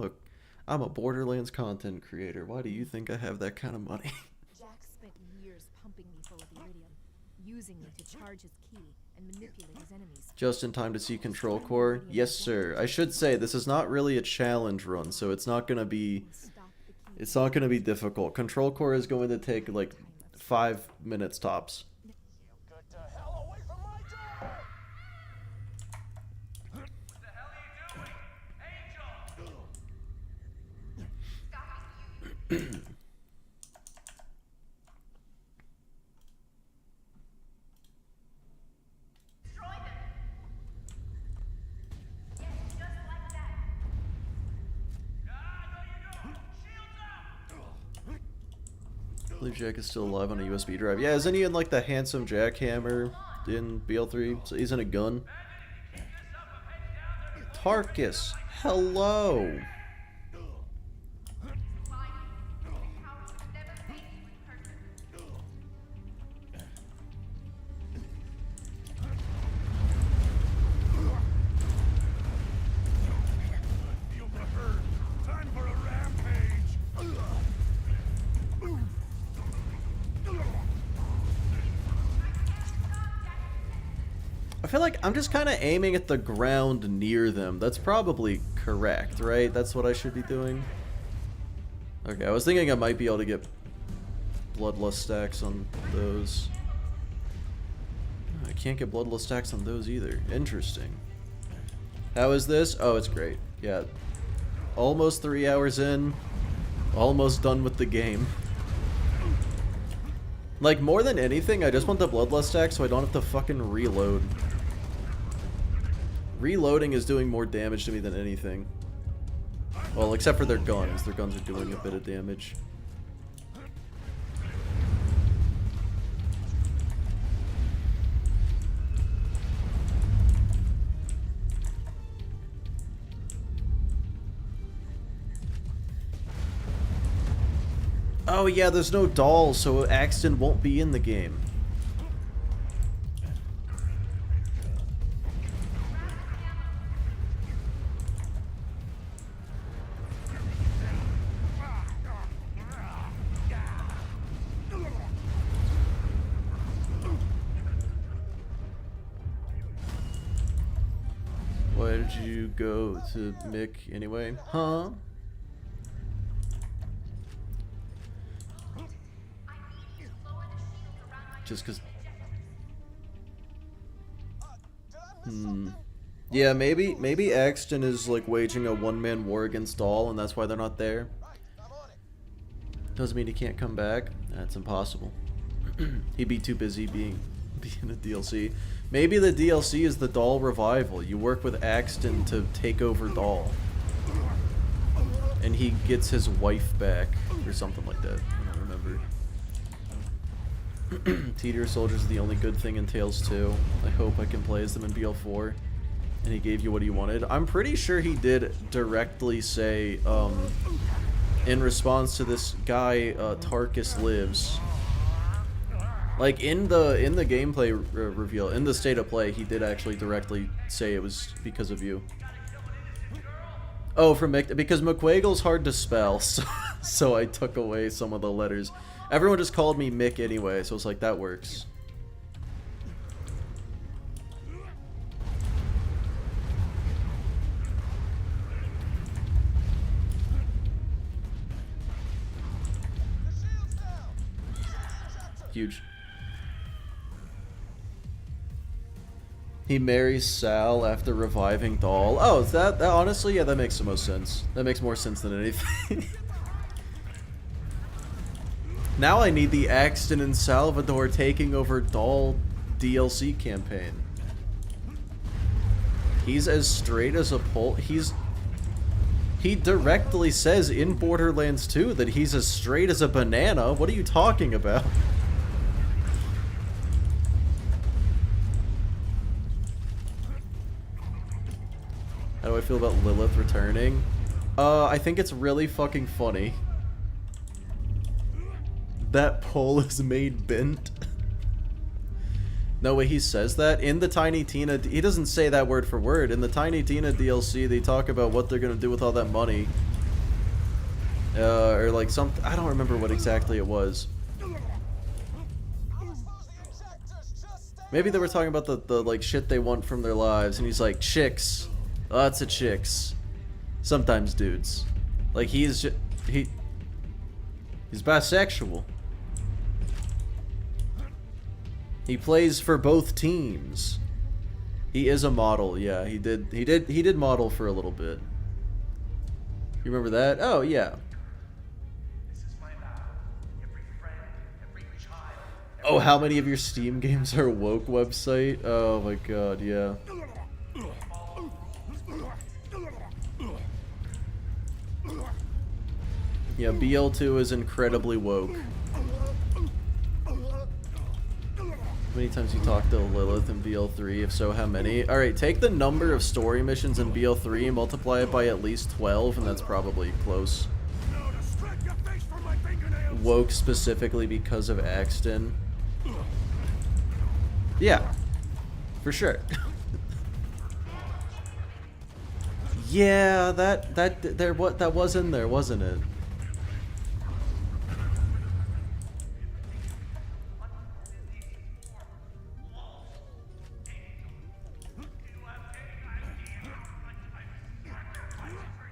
a Borderlands content creator. Why do you think I have that kind of money? Jack spent years pumping me full of iridium, using me to charge his key and manipulate his enemies. Just in time to see Control Core? Yes, sir. I should say this is not really a challenge run, so it's not gonna be difficult. Control Core is going to take like 5 minutes tops. Get the hell away from my door! I believe Jack is still alive on a USB drive. Yeah, isn't he in like the handsome jackhammer in BL3? So he's in a gun. Tarkus, hello. Feel the hurt. Time for a rampage. I feel like I'm just kind of aiming at the ground near them. That's probably correct, right? That's what I should be doing. Okay, I was thinking I might be able to get bloodlust stacks on those. I can't get bloodlust stacks on those either. Interesting. How is this? Oh, it's great. Yeah. Almost 3 hours in. Almost done with the game. Like, more than anything, I just want the bloodlust stack so I don't have to fucking reload. Reloading is doing more damage to me than anything. Well, except for their guns. Their guns are doing a bit of damage. Oh yeah, there's no doll, so Axton won't be in the game. Why did you go to Mick anyway? Huh? Just cause... Yeah, maybe Axton is like waging a one-man war against Dahl, and that's why they're not there. Doesn't mean he can't come back. That's impossible. He'd be too busy being a DLC. Maybe the DLC is the Dahl revival. You work with Axton to take over Dahl. And he gets his wife back, or something like that. I don't remember. Teeter Soldiers is the only good thing in Tales 2. I hope I can play as them in BL4. And he gave you what you wanted. I'm pretty sure he did directly say, in response to this guy, Tarkus lives. Like, in the gameplay reveal, in the state of play, he did actually directly say it was because of you. Oh, from Mick, because McQuaigle's hard to spell, so I took away some of the letters. Everyone just called me Mick anyway, so it's like, that works. Huge. He marries Sal after reviving Doll. Oh, is that honestly, yeah, that makes the most sense. That makes more sense than anything. Now I need the Axton and Salvador taking over Doll DLC campaign. He's as straight as a pole. He directly says in Borderlands 2 that he's as straight as a banana. What are you talking about? How do I feel about Lilith returning? I think it's really fucking funny. That pole is made bent. No way he says that. In the Tiny Tina, he doesn't say that word for word. In the Tiny Tina DLC, they talk about what they're gonna do with all that money. Or like something, I don't remember what exactly it was. Maybe they were talking about the like shit they want from their lives, and he's like, chicks. Lots of chicks. Sometimes dudes. Like he's bisexual. He plays for both teams. He is a model, yeah. He did model for a little bit. You remember that? Oh yeah. Oh, how many of your Steam games are woke website? Oh my god, yeah. Yeah, BL2 is incredibly woke. How many times you talk to Lilith in BL3? If so, how many? Alright, take the number of story missions in BL3, multiply it by at least 12, and that's probably close. Woke specifically because of Axton. Yeah, for sure. Yeah, that was in there, wasn't it?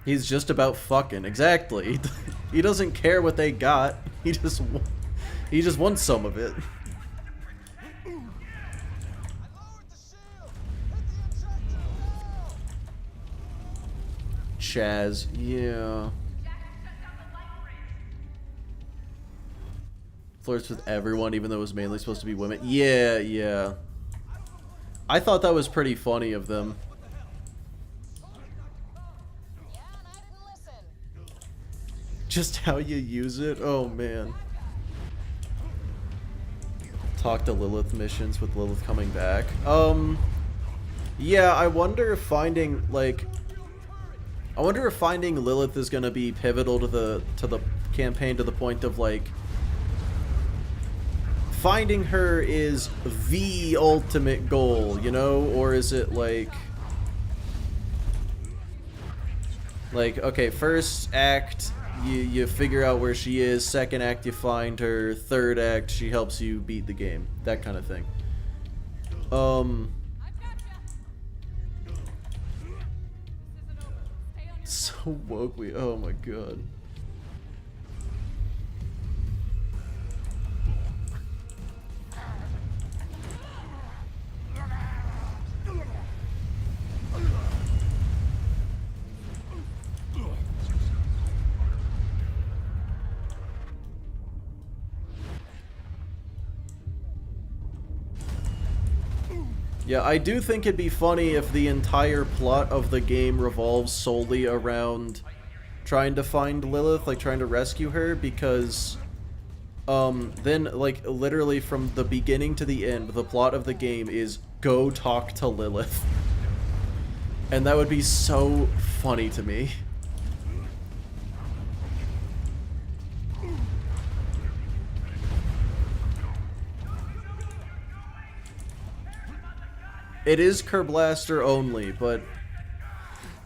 He's just about fucking. Exactly. He doesn't care what they got. He just wants some of it. Chaz, yeah. Flirts with everyone, even though it was mainly supposed to be women. Yeah, yeah. I thought that was pretty funny of them. Just how you use it? Oh, man. Talk to Lilith missions with Lilith coming back. Yeah, I wonder if finding, like... I wonder if finding Lilith is gonna be pivotal to the campaign to the point of, like... Finding her is the ultimate goal, you know? Or is it, like... Like, okay, first act... You figure out where she is, second act you find her, third act she helps you beat the game. That kind of thing. So woke we, oh my god. Yeah, I do think it'd be funny if the entire plot of the game revolves solely around trying to find Lilith, like trying to rescue her, because then, like, literally from the beginning to the end, the plot of the game is go talk to Lilith. And that would be so funny to me. It is Kerblaster only, but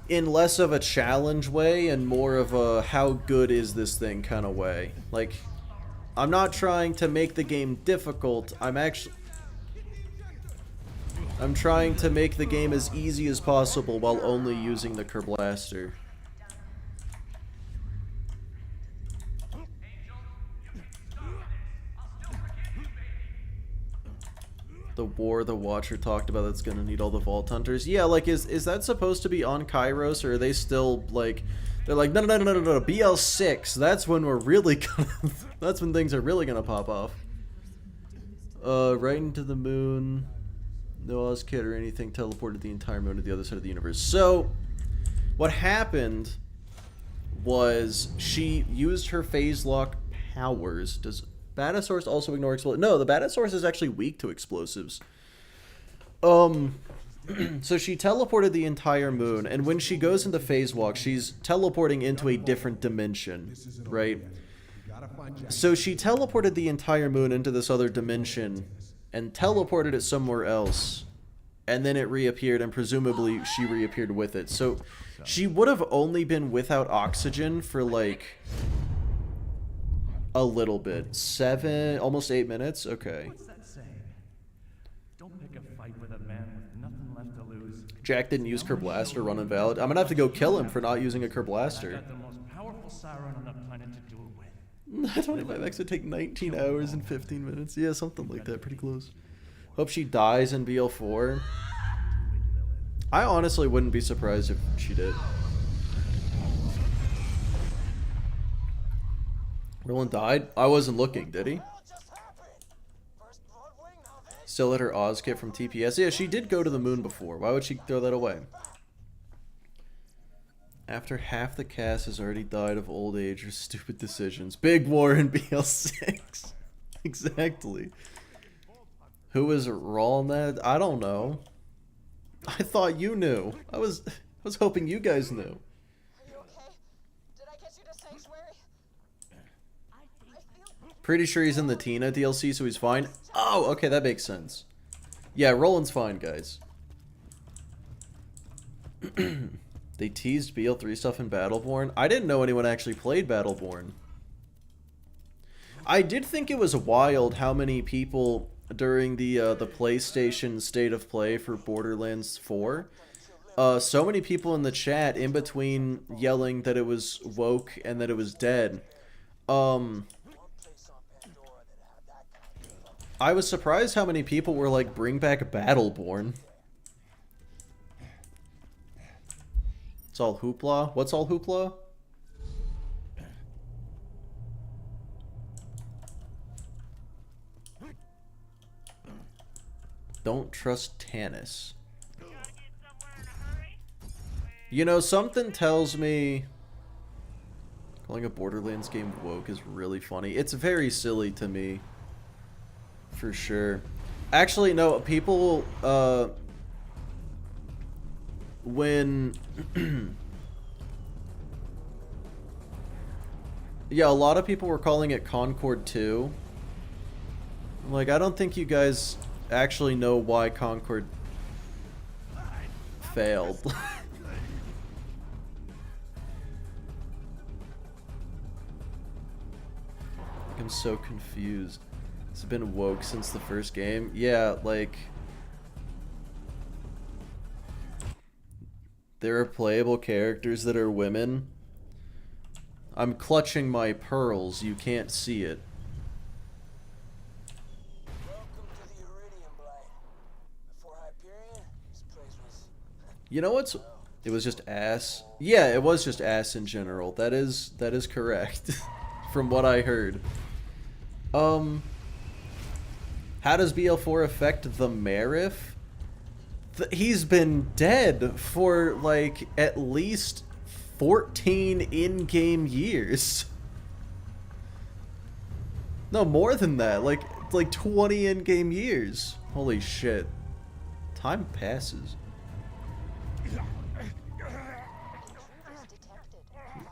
in less of a challenge way and more of a how good is this thing kind of way. Like, I'm not trying to make the game difficult, I'm trying to make the game as easy as possible while only using the Kerblaster. The war the Watcher talked about that's gonna need all the Vault Hunters. Yeah, like, is that supposed to be on Kairos, or are they still, like... They're like, no, BL6, that's when we're really gonna... that's when things are really gonna pop off. Right into the moon. No Oz kid or anything teleported the entire moon to the other side of the universe. So, what happened was she used her phase lock powers. Does Batasaurus also ignore explosives? No, the Batasaurus is actually weak to explosives. So she teleported the entire moon, and when she goes into phase walk, she's teleporting into a different dimension, right? So she teleported the entire moon into this other dimension and teleported it somewhere else, and then it reappeared, and presumably she reappeared with it. So she would have only been without oxygen for like a little bit. 7, almost 8 minutes? Okay. What's that saying? Don't pick a fight with a man with nothing left to lose. Jack didn't use Kerblaster, run invalid. I'm gonna have to go kill him for not using a Kerblaster. Got the most powerful siren on the planet to do it with. 25x would take 19 hours and 15 minutes. Yeah, something like that. Pretty close. Hope she dies in BL4. I honestly wouldn't be surprised if she did. Roland died? I wasn't looking, did he? Still at her Oz kit from TPS. Yeah, she did go to the moon before. Why would she throw that away? After half the cast has already died of old age or stupid decisions. Big war in BL6. Exactly. Who was wrong that? I don't know. I thought you knew. I was hoping you guys knew. Are you okay? Did I get you to sanctuary? Pretty sure he's in the Tina DLC, so he's fine. Oh, okay, that makes sense. Yeah, Roland's fine, guys. They teased BL3 stuff in Battleborn. I didn't know anyone actually played Battleborn. I did think it was wild how many people during the PlayStation State of Play for Borderlands 4, so many people in the chat in between yelling that it was woke and that it was dead. I was surprised how many people were like, bring back Battleborn. It's all hoopla. What's all hoopla? Don't trust Tannis. You know, something tells me calling a Borderlands game woke is really funny. It's very silly to me. For sure. Actually, no, people, when... yeah, a lot of people were calling it Concord 2. Like, I don't think you guys actually know why Concord failed. I'm so confused. It's been woke since the first game. Yeah, like... there are playable characters that are women. I'm clutching my pearls. You can't see it. You know what's... it was just ass. Yeah, it was just ass in general. That is correct. From what I heard. How does BL4 affect the Marif? He's been dead for, like, at least 14 in-game years. No, more than that. Like 20 in-game years. Holy shit. Time passes.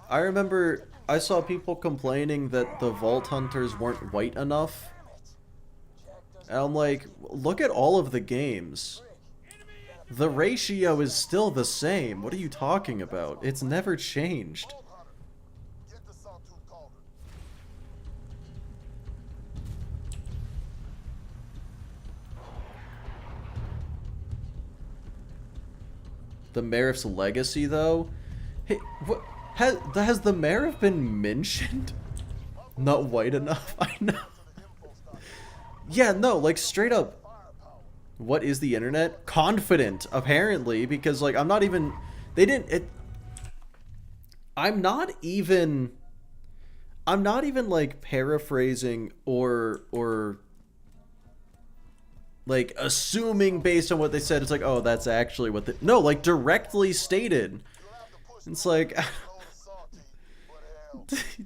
I remember I saw people complaining that the Vault Hunters weren't white enough. And I'm like, look at all of the games. The ratio is still the same. What are you talking about? It's never changed. The Marif's legacy, though? Hey, what? Has the Marif been mentioned? Not white enough? I know. Yeah, no, like, straight up. What is the internet? Confident, apparently, because like I'm not even I'm not even like paraphrasing or like assuming based on what they said. It's like, oh, that's actually what no, like directly stated. It's like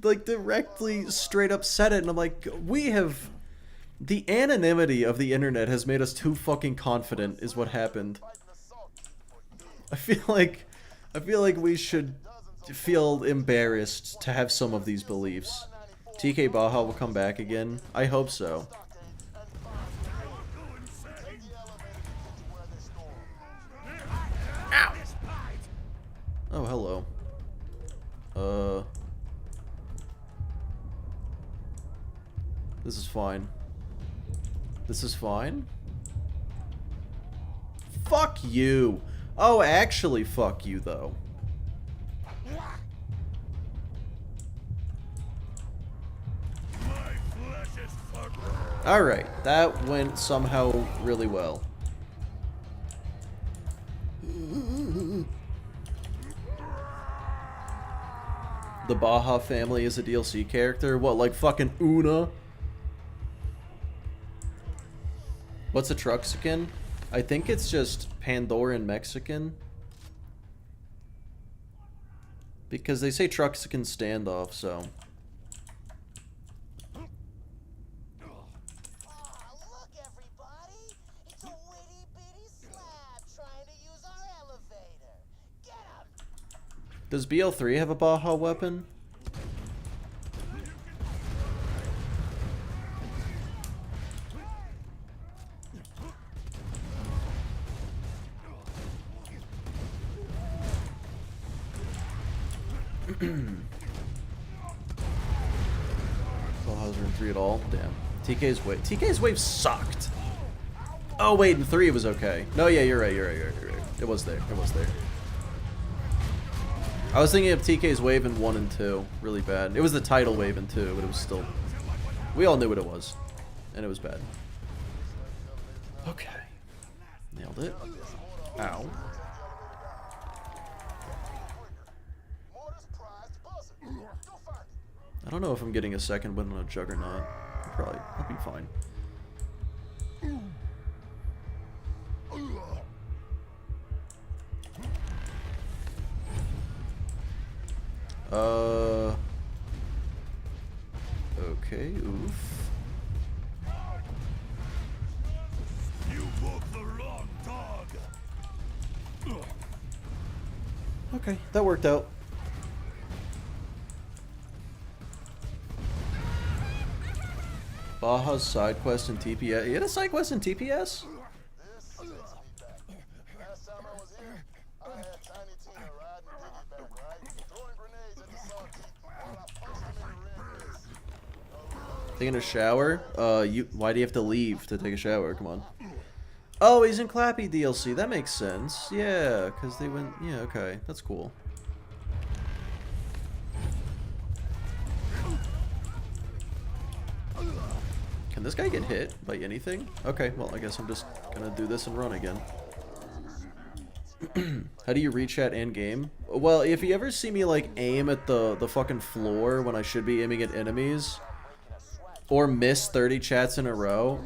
like directly straight up said it, and I'm like, the anonymity of the internet has made us too fucking confident is what happened. I feel like we should feel embarrassed to have some of these beliefs. TK Baja will come back again. I hope so. Ow! Oh, hello. This is fine. This is fine? Fuck you! Oh, actually fuck you, though. Alright, that went somehow really well. The Baja family is a DLC character? What, like fucking Una? What's a Truxican? I think it's just Pandoran Mexican. Because they say Truxican standoff, so. Does BL3 have a Baja weapon? Bajas are in 3 at all? Damn. TK's wave sucked. Oh wait, in 3 it was okay. No, yeah, you're right. It was there. I was thinking of TK's wave in 1 and 2. Really bad. It was the title wave in 2, but it was still... We all knew what it was. And it was bad. Okay. Nailed it. Ow. I don't know if I'm getting a second win on a Juggernaut. I'll be fine. Okay, oof. You booked the wrong dog. Okay, that worked out. Baja's side quest in TPS. You had a side quest in TPS? Taking a shower? Why do you have to leave to take a shower? Come on. Oh, he's in Clappy DLC. That makes sense. Yeah, because they went... Yeah, okay. That's cool. Can this guy get hit by anything? Okay, well, I guess I'm just gonna do this and run again. How do you reach at end game? Well, if you ever see me, like, aim at the fucking floor when I should be aiming at enemies... Or miss 30 chats in a row.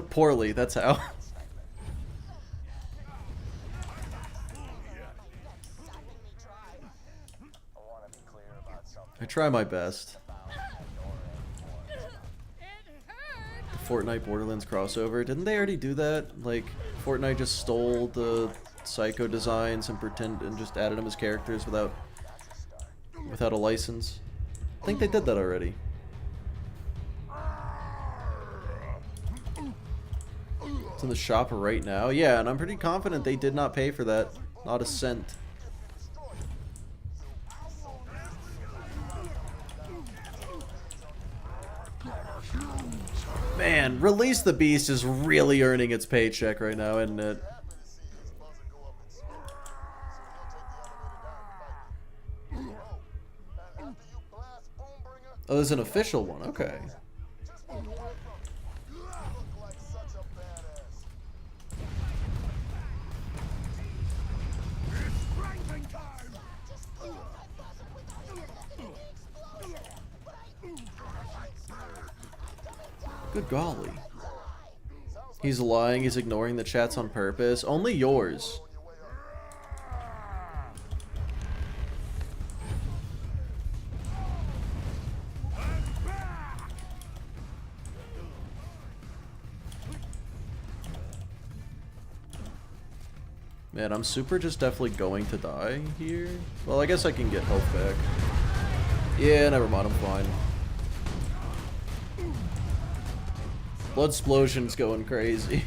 Poorly, that's how. I try my best. The Fortnite Borderlands crossover. Didn't they already do that? Like, Fortnite just stole the Psycho designs and just added them as characters without a license. I think they did that already. It's in the shop right now. Yeah, and I'm pretty confident they did not pay for that. Not a cent. Man, Release the Beast is really earning its paycheck right now, isn't it? Oh, there's an official one. Okay. Good golly. He's lying, he's ignoring the chats on purpose. Only yours. Man, I'm super just definitely going to die here. Well, I guess I can get health back. Yeah, never mind, I'm fine. Bloodsplosion's going crazy.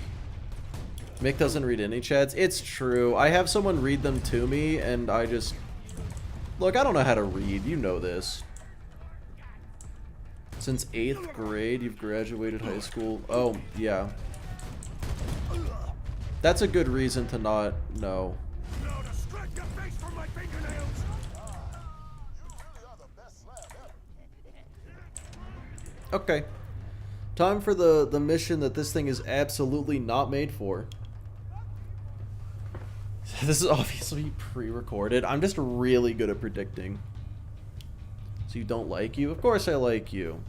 Mick doesn't read any chats. It's true. I have someone read them to me, and I just... Look, I don't know how to read. You know this. Since 8th grade, you've graduated high school. Oh, yeah. That's a good reason to not know. Okay. Time for the mission that this thing is absolutely not made for. This is obviously pre-recorded. I'm just really good at predicting. So you don't like you? Of course I like you.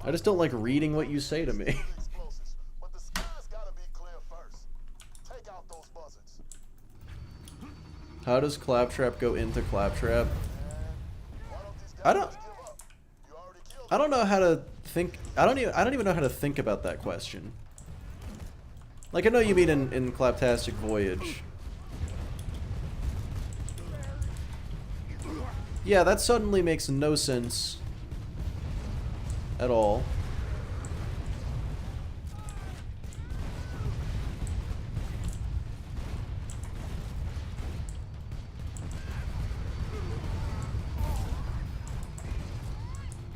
I just don't like reading what you say to me. How does Claptrap go into Claptrap? I don't know how to think. I don't even know how to think about that question. Like, I know you mean in Claptastic Voyage. Yeah, that suddenly makes no sense at all.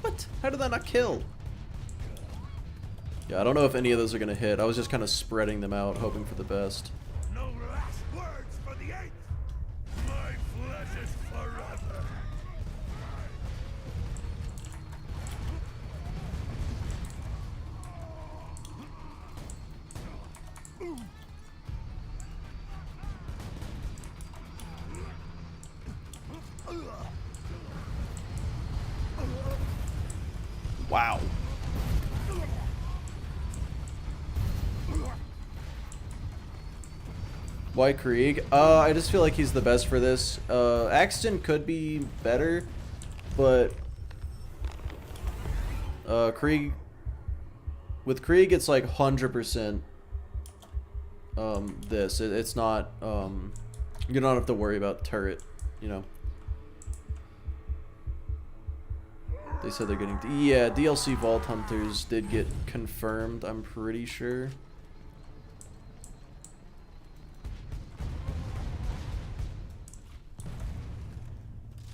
What? How did that not kill? Yeah, I don't know if any of those are gonna hit. I was just kind of spreading them out, hoping for the best. No last words for the 8th. My flesh is forever. Wow. Why Krieg? I just feel like he's the best for this. Axton could be better, but Krieg, with Krieg it's like 100% this. It's not you don't have to worry about turret, you know. They said they're getting yeah, DLC Vault Hunters did get confirmed, I'm pretty sure.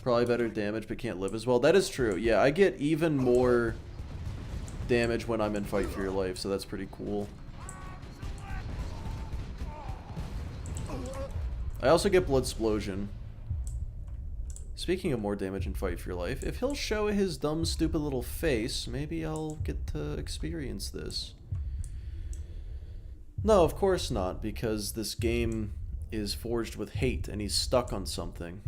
Probably better damage, but can't live as well. That is true. Yeah, I get even more damage when I'm in Fight for Your Life, so that's pretty cool. I also get Bloodsplosion. Speaking of more damage in Fight for Your Life, if he'll show his dumb, stupid little face, maybe I'll get to experience this. No, of course not, because this game is forged with hate, and he's stuck on something.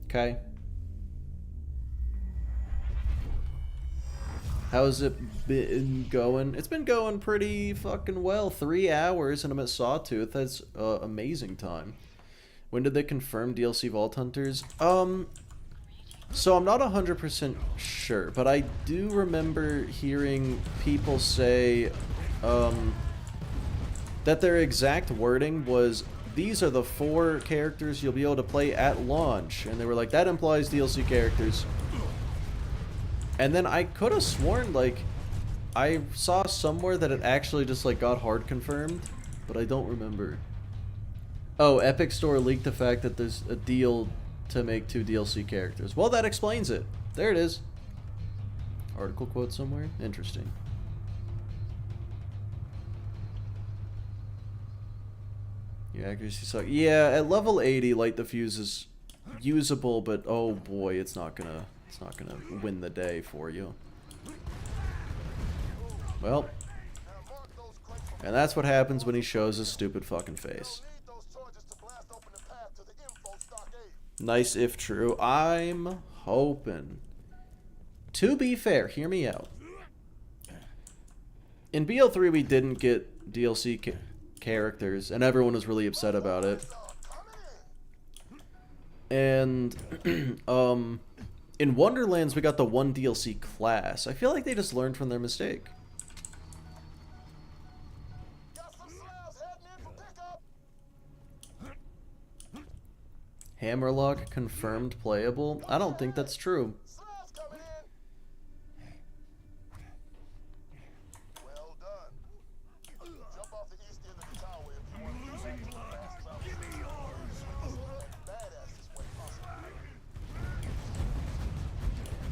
Okay. How's it been going? It's been going pretty fucking well. 3 hours and I'm at Sawtooth. That's amazing time. When did they confirm DLC Vault Hunters? So I'm not 100% sure, but I do remember hearing people say that their exact wording was, these are the 4 characters you'll be able to play at launch. And they were like, that implies DLC characters. And then I could have sworn, like, I saw somewhere that it actually just, like, got hard confirmed. But I don't remember. Oh, Epic Store leaked the fact that there's a deal to make 2 DLC characters. Well, that explains it. There it is. Article quote somewhere? Interesting. Your accuracy sucks. Yeah, at level 80, Light the Fuse is usable, but oh boy, it's not gonna win the day for you. Well, and that's what happens when he shows his stupid fucking face. Nice if true. I'm hoping. To be fair, hear me out. In BL3 we didn't get DLC characters, and everyone was really upset about it. And in Wonderlands we got the one DLC class. I feel like they just learned from their mistake. Hammerlock confirmed playable? I don't think that's true.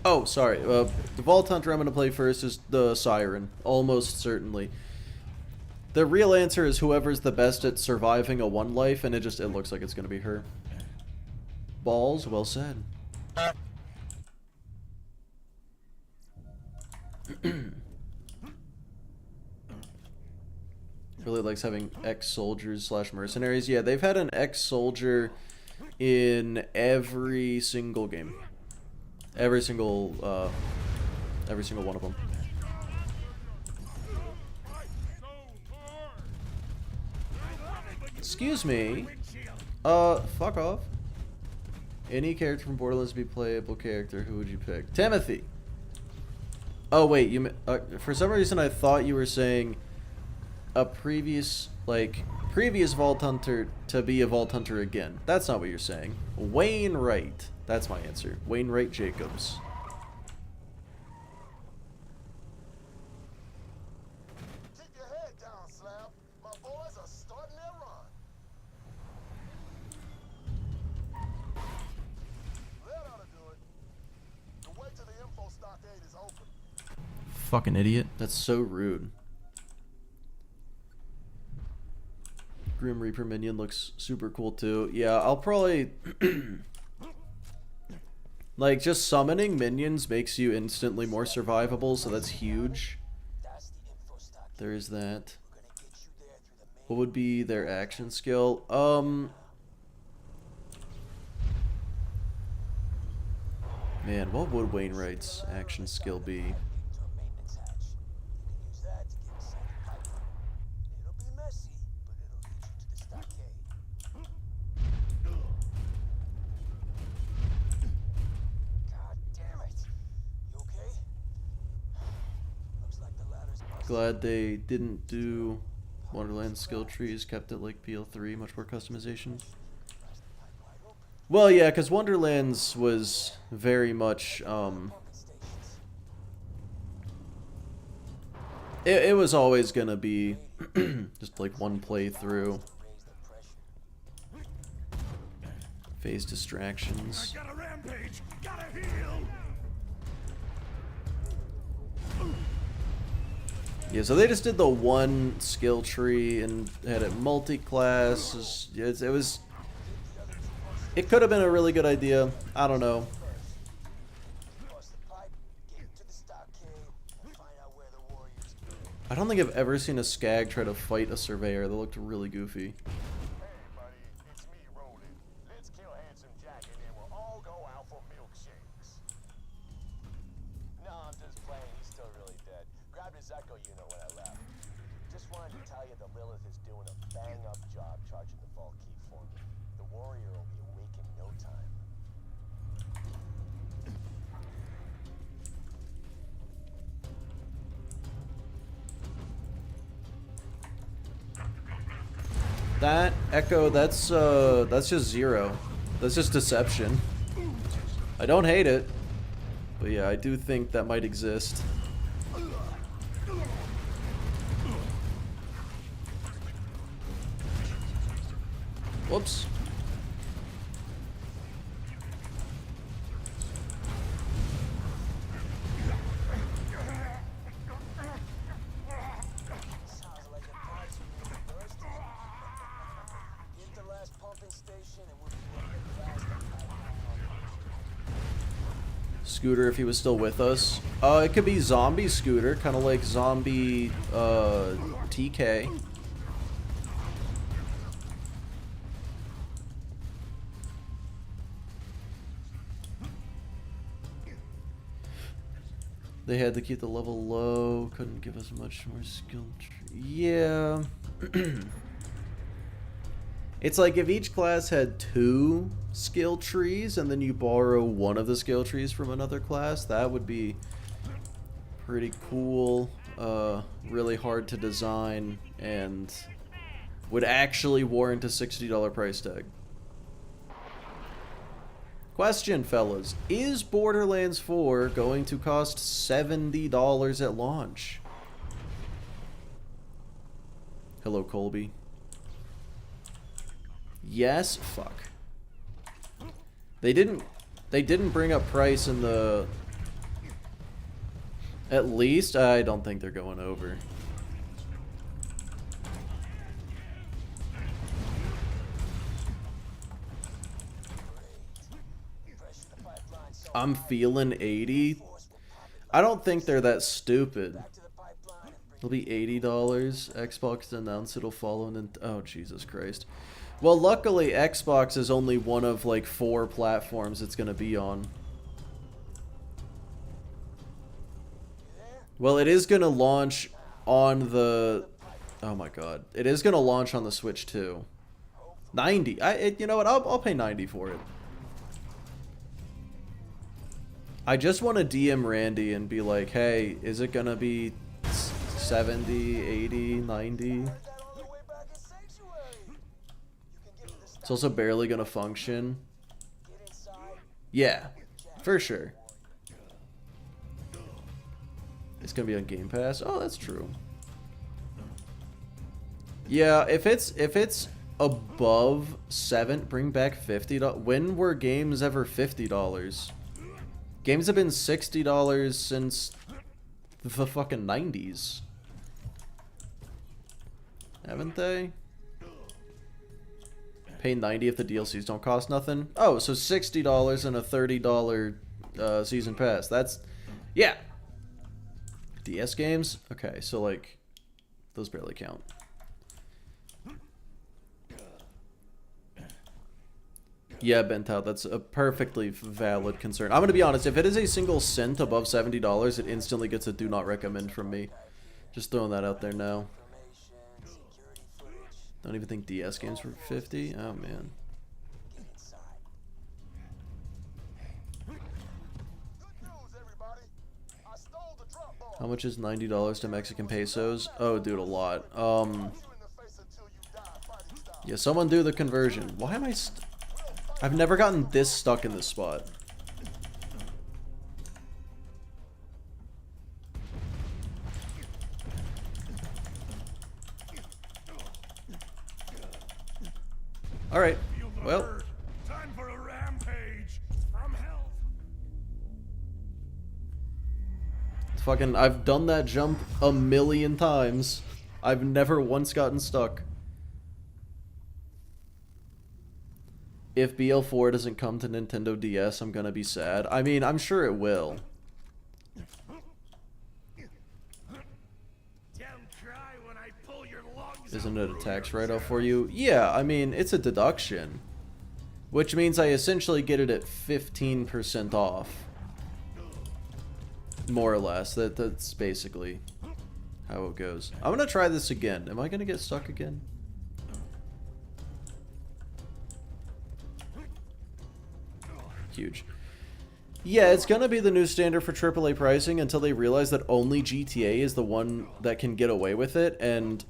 Oh, sorry. The Vault Hunter I'm going to play first is the Siren. Almost certainly. The real answer is whoever's the best at surviving a one life, and it looks like it's going to be her. Balls, well said. Really likes having ex-soldiers / mercenaries. Yeah, they've had an ex-soldier in every single game. Every single one of them. Excuse me. Fuck off. Any character from Borderlands to be playable character, who would you pick? Timothy. Oh wait, you for some reason I thought you were saying a previous Vault Hunter to be a Vault Hunter again. That's not what you're saying. Wainwright. That's my answer. Wainwright Jacobs. Keep your head down, Slab. My boys are starting their run. That ought to do it. The way to the info stockade is open. Fucking idiot. That's so rude. Grim Reaper minion looks super cool too. Yeah, I'll probably... like, just summoning minions makes you instantly more survivable, so that's huge. There is that. What would be their action skill? Man, what would Wainwright's action skill be? Glad they didn't do Wonderland skill trees, kept it like PL3, much more customization. Well, yeah, because Wonderlands was very much, it was always gonna be just like one playthrough. Phase distractions. Got a rampage! Gotta heal! Yeah, so they just did the one skill tree and had it multi-class. It could have been a really good idea. I don't know. I don't think I've ever seen a Skag try to fight a Surveyor. That looked really goofy. That Echo, that's just zero. That's just deception. I don't hate it, but yeah, I do think that might exist. Whoops. Scooter, if he was still with us. It could be Zombie Scooter, kind of like Zombie TK. They had to keep the level low. Couldn't give us much more skill tree. Yeah. It's like if each class had 2 skill trees and then you borrow one of the skill trees from another class, that would be pretty cool. Really hard to design and would actually warrant a $60 price tag. Question, fellas. Is Borderlands 4 going to cost $70 at launch? Hello, Colby. Yes? Fuck. They didn't bring up price in the... At least, I don't think they're going over. I'm feeling 80. I don't think they're that stupid. It'll be $80. Xbox announced it'll follow and then... Oh, Jesus Christ. Well, luckily, Xbox is only one of, like, 4 platforms it's gonna be on. Well, it is gonna launch on the... Oh my god. It is gonna launch on the Switch, too. 90. You know what? I'll pay 90 for it. I just want to DM Randy and be like, hey, is it gonna be 70, 80, 90? It's also barely gonna function. Yeah, for sure. It's gonna be on Game Pass. Oh, that's true. Yeah, if it's above 7, bring back $50. When were games ever $50? Games have been $60 since the fucking 90s. Haven't they? Pay 90 if the DLCs don't cost nothing. Oh, so $60 and a $30 season pass. That's... Yeah. DS games? Okay, so like... Those barely count. Yeah, Bentout, that's a perfectly valid concern. I'm gonna be honest, if it is a single cent above $70, it instantly gets a do not recommend from me. Just throwing that out there now. Don't even think DS games were 50. Oh man. How much is $90 to Mexican pesos? Oh, dude, a lot. Yeah, someone do the conversion. Why am I I've never gotten this stuck in this spot. Alright, well. Time for a rampage from hell. Fucking, I've done that jump a million times. I've never once gotten stuck. If BL4 doesn't come to Nintendo DS, I'm gonna be sad. I mean, I'm sure it will. Isn't it a tax write-off for you? Yeah, I mean, it's a deduction. Which means I essentially get it at 15% off. More or less. That's basically how it goes. I'm gonna try this again. Am I gonna get stuck again? Huge. Yeah, it's gonna be the new standard for AAA pricing until they realize that only GTA is the one that can get away with it, and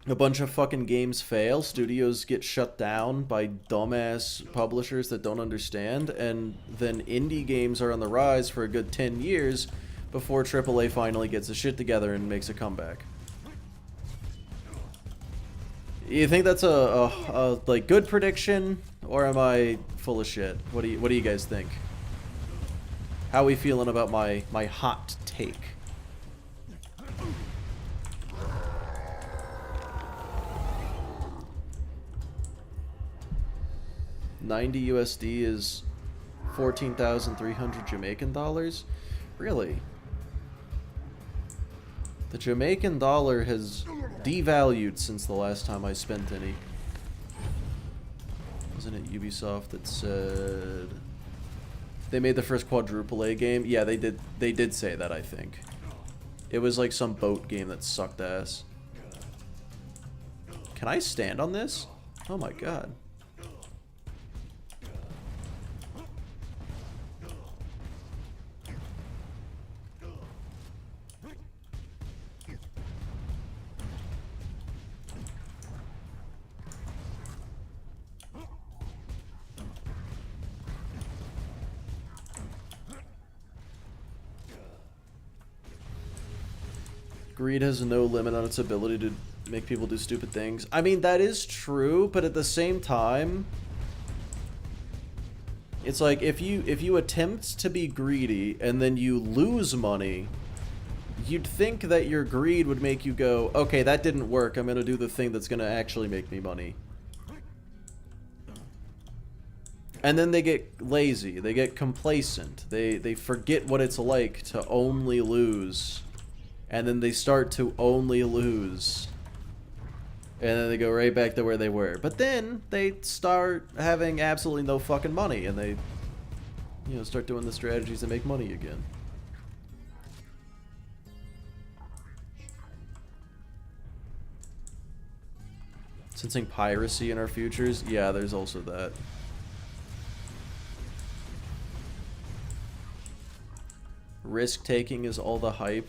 a bunch of fucking games fail, studios get shut down by dumbass publishers that don't understand, and then indie games are on the rise for a good 10 years before AAA finally gets its shit together and makes a comeback. You think that's a like good prediction, or am I full of shit? What do you guys think? How are we feeling about my hot take? $90 USD is 14,300 Jamaican dollars? Really? The Jamaican dollar has devalued since the last time I spent any. Wasn't it Ubisoft that said They made the first quadruple A game. Yeah, they did. They did say that, I think. It was like some boat game that sucked ass. Can I stand on this? Oh my god. Greed has no limit on its ability to make people do stupid things. I mean, that is true, but at the same time, it's like if you attempt to be greedy and then you lose money, you'd think that your greed would make you go, okay, that didn't work, I'm gonna do the thing that's gonna actually make me money. And then they get lazy, they get complacent, they forget what it's like to only lose. And then they start to only lose. And then they go right back to where they were. But then they start having absolutely no fucking money. And they, you know, start doing the strategies that make money again. Sensing piracy in our futures? Yeah, there's also that. Risk-taking is all the hype.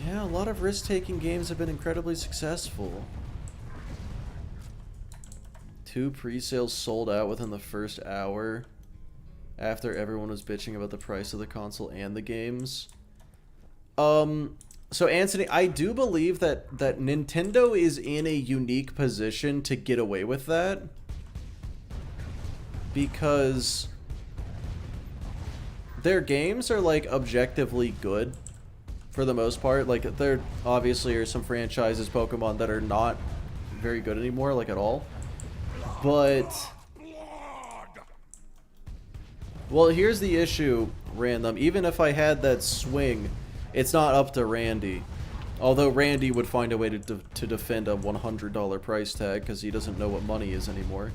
Yeah, a lot of risk-taking games have been incredibly successful. 2 pre-sales sold out within the first hour after everyone was bitching about the price of the console and the games. So Anthony, I do believe that Nintendo is in a unique position to get away with that. Because their games are like objectively good. For the most part, like, there obviously are some franchises, Pokemon, that are not very good anymore, like, at all. But, well, here's the issue, Random. Even if I had that swing, it's not up to Randy. Although Randy would find a way to defend a $100 price tag, because he doesn't know what money is anymore.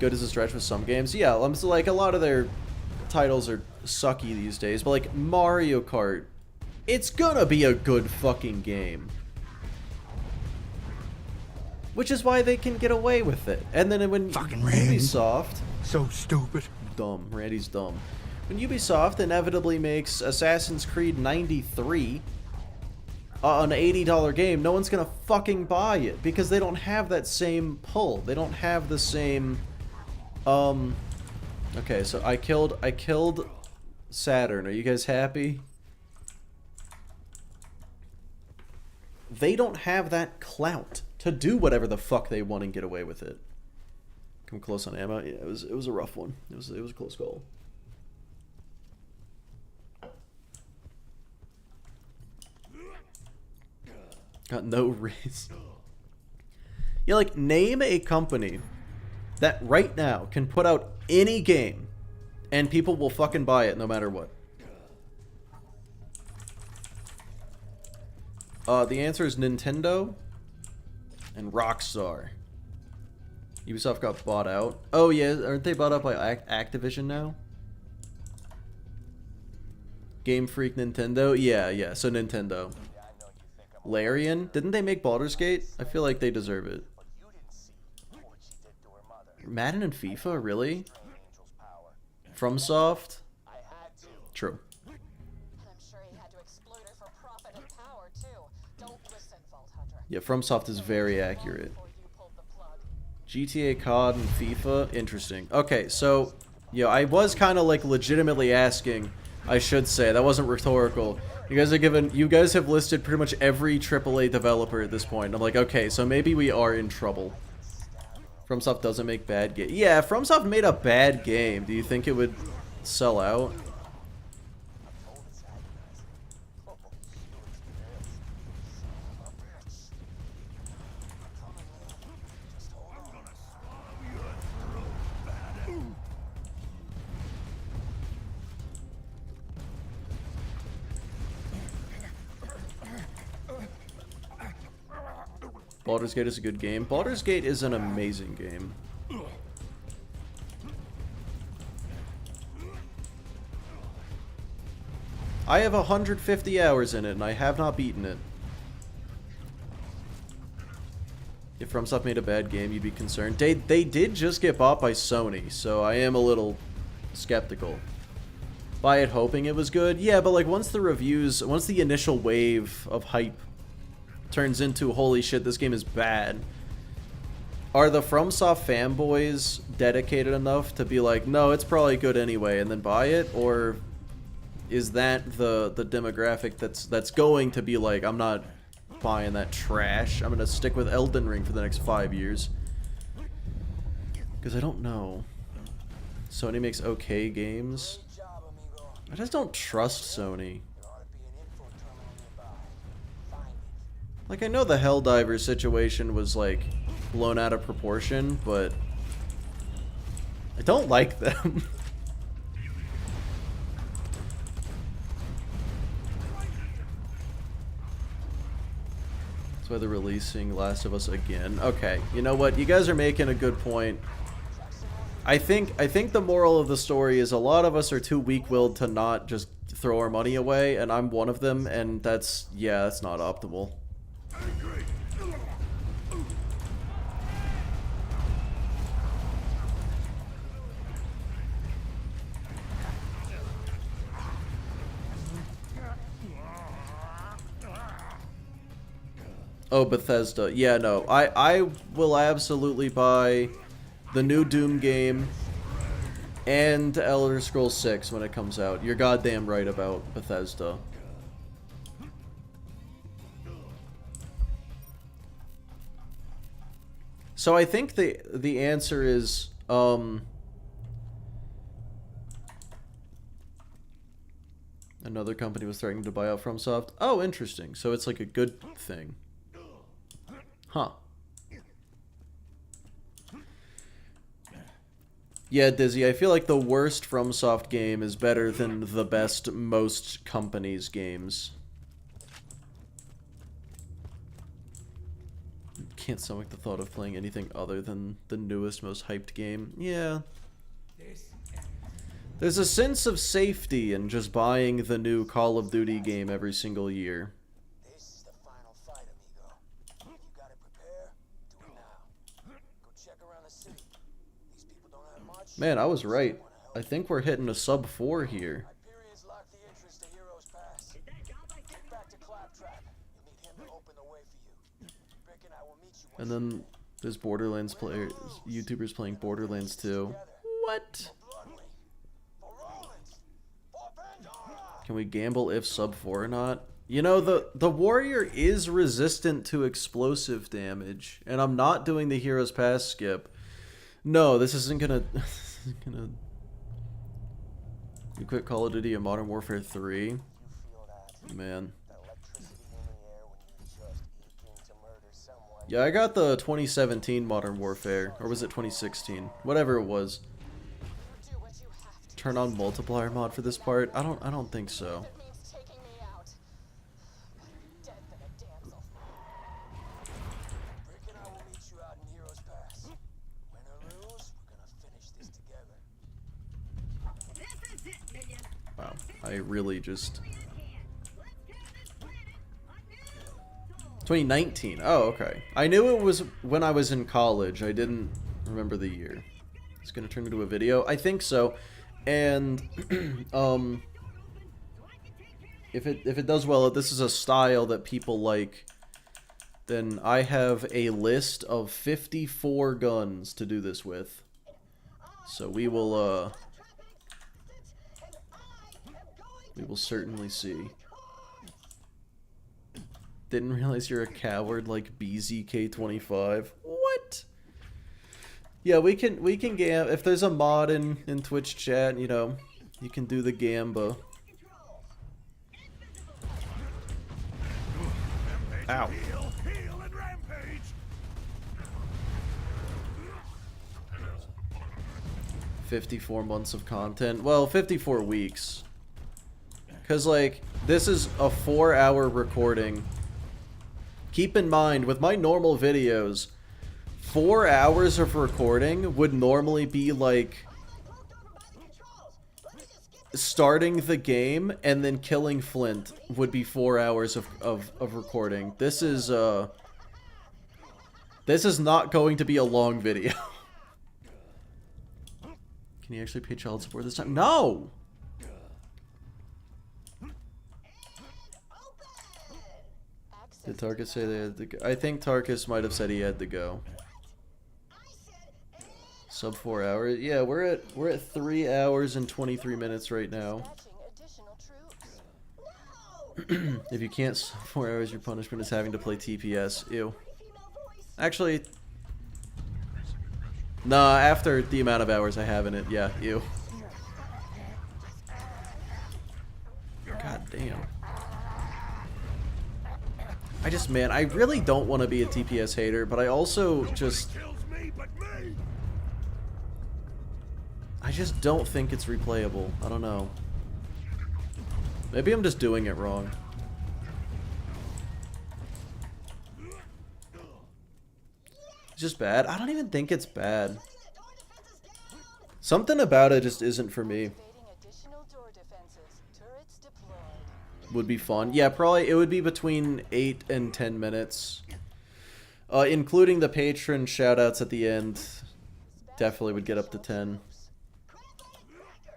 Good as a stretch with some games. Yeah, so, like, a lot of their titles are sucky these days, but like Mario Kart, it's gonna be a good fucking game. Which is why they can get away with it. And then when fucking Randy. Ubisoft... So stupid. Dumb. Randy's dumb. When Ubisoft inevitably makes Assassin's Creed 93 an $80 game, no one's gonna fucking buy it because they don't have that same pull. They don't have the same... Okay, so I killed Saturn. Are you guys happy? They don't have that clout to do whatever the fuck they want and get away with it. Come close on ammo. Yeah, it was a rough one. It was a close call. Got no race. Yeah, like, name a company that right now can put out any game and people will fucking buy it no matter what. The answer is Nintendo and Rockstar. Ubisoft got bought out. Oh yeah, aren't they bought out by Activision now? Game Freak Nintendo? Yeah, so Nintendo. Larian? Didn't they make Baldur's Gate? I feel like they deserve it. Madden and FIFA? Really? FromSoft? True. And I'm sure he had to exploit her for profit and power too. Don't listen, Vault Hunter. Yeah, FromSoft is very accurate. GTA, COD, and FIFA? Interesting. Okay, so, yeah, I was kind of like legitimately asking, I should say, that wasn't rhetorical. You guys have listed pretty much every AAA developer at this point. I'm like, okay, so maybe we are in trouble. FromSoft doesn't make bad games. Yeah, if FromSoft made a bad game, do you think it would sell out? Baldur's Gate is a good game. Baldur's Gate is an amazing game. I have 150 hours in it, and I have not beaten it. If FromSoft made a bad game, you'd be concerned. They did just get bought by Sony, so I am a little skeptical. Buy it hoping it was good? Yeah, but like once the initial wave of hype turns into, holy shit, this game is bad, are the FromSoft fanboys dedicated enough to be like, no, it's probably good anyway, and then buy it? Or is that the demographic that's going to be like, I'm not buying that trash, I'm gonna stick with Elden Ring for the next 5 years? Because I don't know. Sony makes okay games. I just don't trust Sony. Like, I know the Helldivers situation was like blown out of proportion, but I don't like them. That's why they're releasing Last of Us again. Okay, you know what? You guys are making a good point. I think the moral of the story is a lot of us are too weak-willed to not just throw our money away, and I'm one of them, and that's not optimal. Oh, Bethesda. Yeah, no. I will absolutely buy the new Doom game and Elder Scrolls 6 when it comes out. You're goddamn right about Bethesda. So I think the answer is another company was threatening to buy out FromSoft. Oh, interesting. So it's like a good thing. Huh. Yeah, Dizzy, I feel like the worst FromSoft game is better than the best most companies' games. Can't stomach the thought of playing anything other than the newest, most hyped game. Yeah. There's a sense of safety in just buying the new Call of Duty game every single year. Man, I was right. I think we're hitting a sub 4 here. And then there's Borderlands players, YouTubers playing Borderlands 2. What? Can we gamble if sub 4 or not? You know, the warrior is resistant to explosive damage, and I'm not doing the Heroes Pass skip. No, this isn't gonna... You quit Call of Duty and Modern Warfare 3? Man. Yeah, I got the 2017 Modern Warfare, or was it 2016? Whatever it was. Turn on multiplier mod for this part? I don't think so. Wow, I really just... 2019. Oh, okay. I knew it was when I was in college. I didn't remember the year. It's gonna turn into a video? I think so. And, if it does well, if this is a style that people like, then I have a list of 54 guns to do this with. So we will certainly see. Didn't realize you're a coward like BZK25. What? Yeah, we can gam if there's a mod in Twitch chat, you know, you can do the gamba. Ow. 54 months of content. Well, 54 weeks. Cause like this is a 4-hour recording. Keep in mind, with my normal videos, 4 hours of recording would normally be like starting the game and then killing Flint would be 4 hours of recording. This is not going to be a long video. Can you actually pay child support this time? No! Did Tarkus say they had to go? I think Tarkus might have said he had to go. Sub 4 hours. Yeah, we're at 3 hours and 23 minutes right now. If you can't sub 4 hours, your punishment is having to play TPS. Ew. Actually, nah, after the amount of hours I have in it, yeah, ew. God damn. Man, I really don't want to be a TPS hater, but I also just... I just don't think it's replayable. I don't know. Maybe I'm just doing it wrong. It's just bad. I don't even think it's bad. Something about it just isn't for me. Would be fun. Yeah, probably it would be between 8 and 10 minutes. Including the patron shoutouts at the end. Definitely would get up to 10.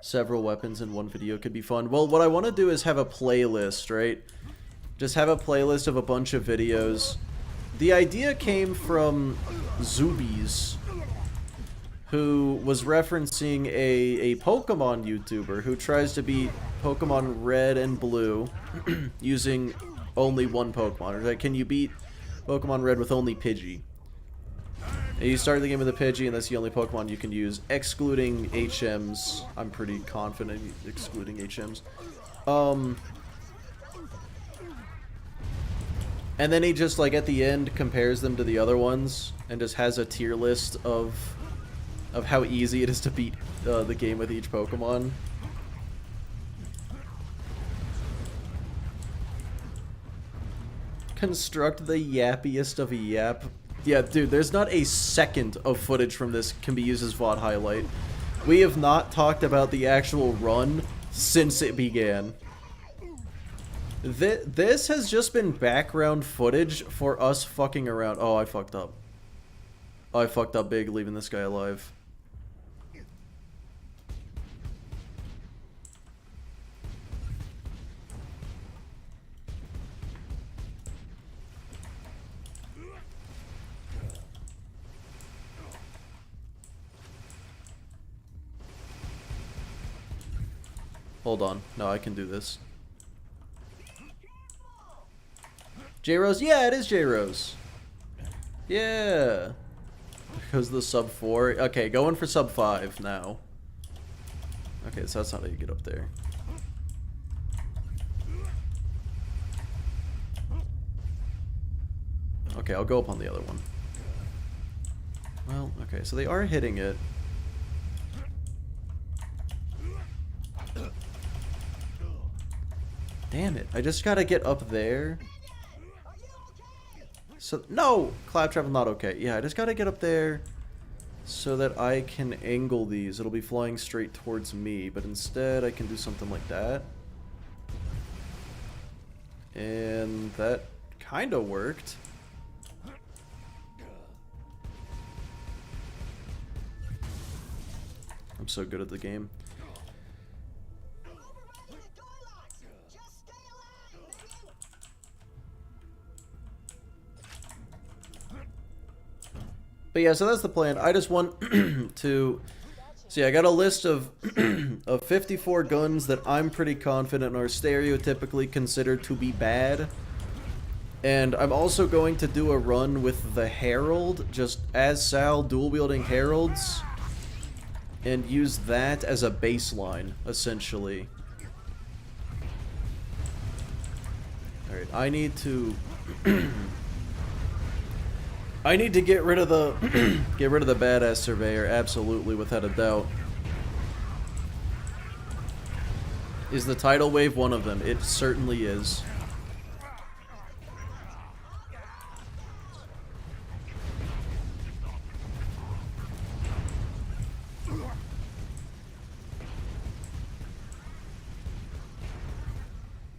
Several weapons in one video could be fun. Well, what I want to do is have a playlist, right? Just have a playlist of a bunch of videos. The idea came from Zubies, who was referencing a Pokemon YouTuber who tries to beat Pokemon Red and Blue using only one Pokemon. Like, can you beat Pokemon Red with only Pidgey? And you start the game with a Pidgey, and that's the only Pokemon you can use, excluding HMs. I'm pretty confident excluding HMs. And then he just, like, at the end, compares them to the other ones, and just has a tier list of how easy it is to beat the game with each Pokemon. Construct the yappiest of a yap. Yeah, dude, there's not a second of footage from this can be used as VOD highlight. We have not talked about the actual run since it began. This has just been background footage for us fucking around. Oh, I fucked up. Oh, I fucked up big leaving this guy alive. Hold on. No, I can do this. J-Rose? Yeah, it is J-Rose. Yeah. Because the sub 4. Okay, going for sub 5 now. Okay, so that's not how you get up there. Okay, I'll go up on the other one. Well, okay, so they are hitting it. Damn it, I just gotta get up there. So, no! Claptrap, not okay. Yeah, I just gotta get up there so that I can angle these. It'll be flying straight towards me, but instead I can do something like that. And that kinda worked. I'm so good at the game. But yeah, so that's the plan. I just want to... See, I got a list of 54 guns that I'm pretty confident are stereotypically considered to be bad. And I'm also going to do a run with the Herald, just as Sal, dual-wielding Heralds, and use that as a baseline, essentially. Alright, I need to... I need to get rid of the badass surveyor, absolutely, without a doubt. Is the tidal wave one of them? It certainly is.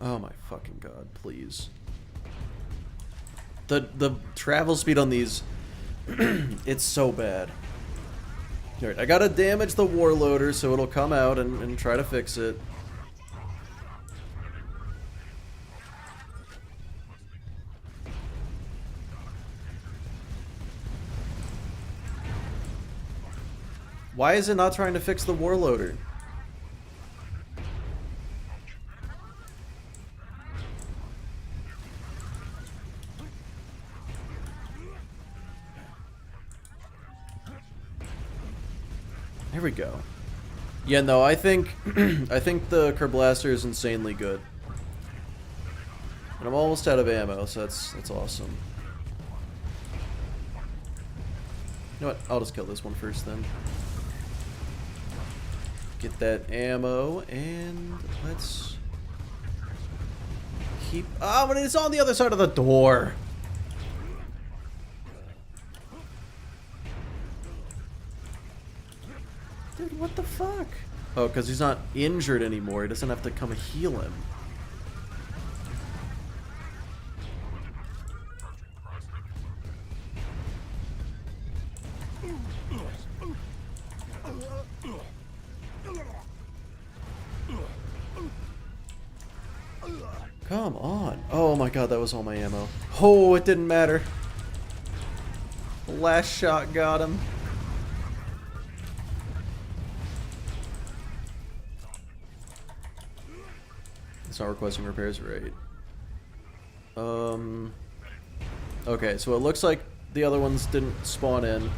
Oh my fucking god, please. The travel speed on these, it's so bad. Alright, I gotta damage the warloader so it'll come out and try to fix it. Why is it not trying to fix the warloader? There we go. Yeah, no, I think I think the Kerblaster is insanely good. And I'm almost out of ammo, so that's awesome. You know what? I'll just kill this one first then. Get that ammo, and let's keep... Oh, but it's on the other side of the door! Dude, what the fuck? Oh, because he's not injured anymore. He doesn't have to come heal him. Come on. Oh my god, that was all my ammo. Oh, it didn't matter. The last shot got him. It's not requesting repairs, right? Okay, so it looks like the other ones didn't spawn in.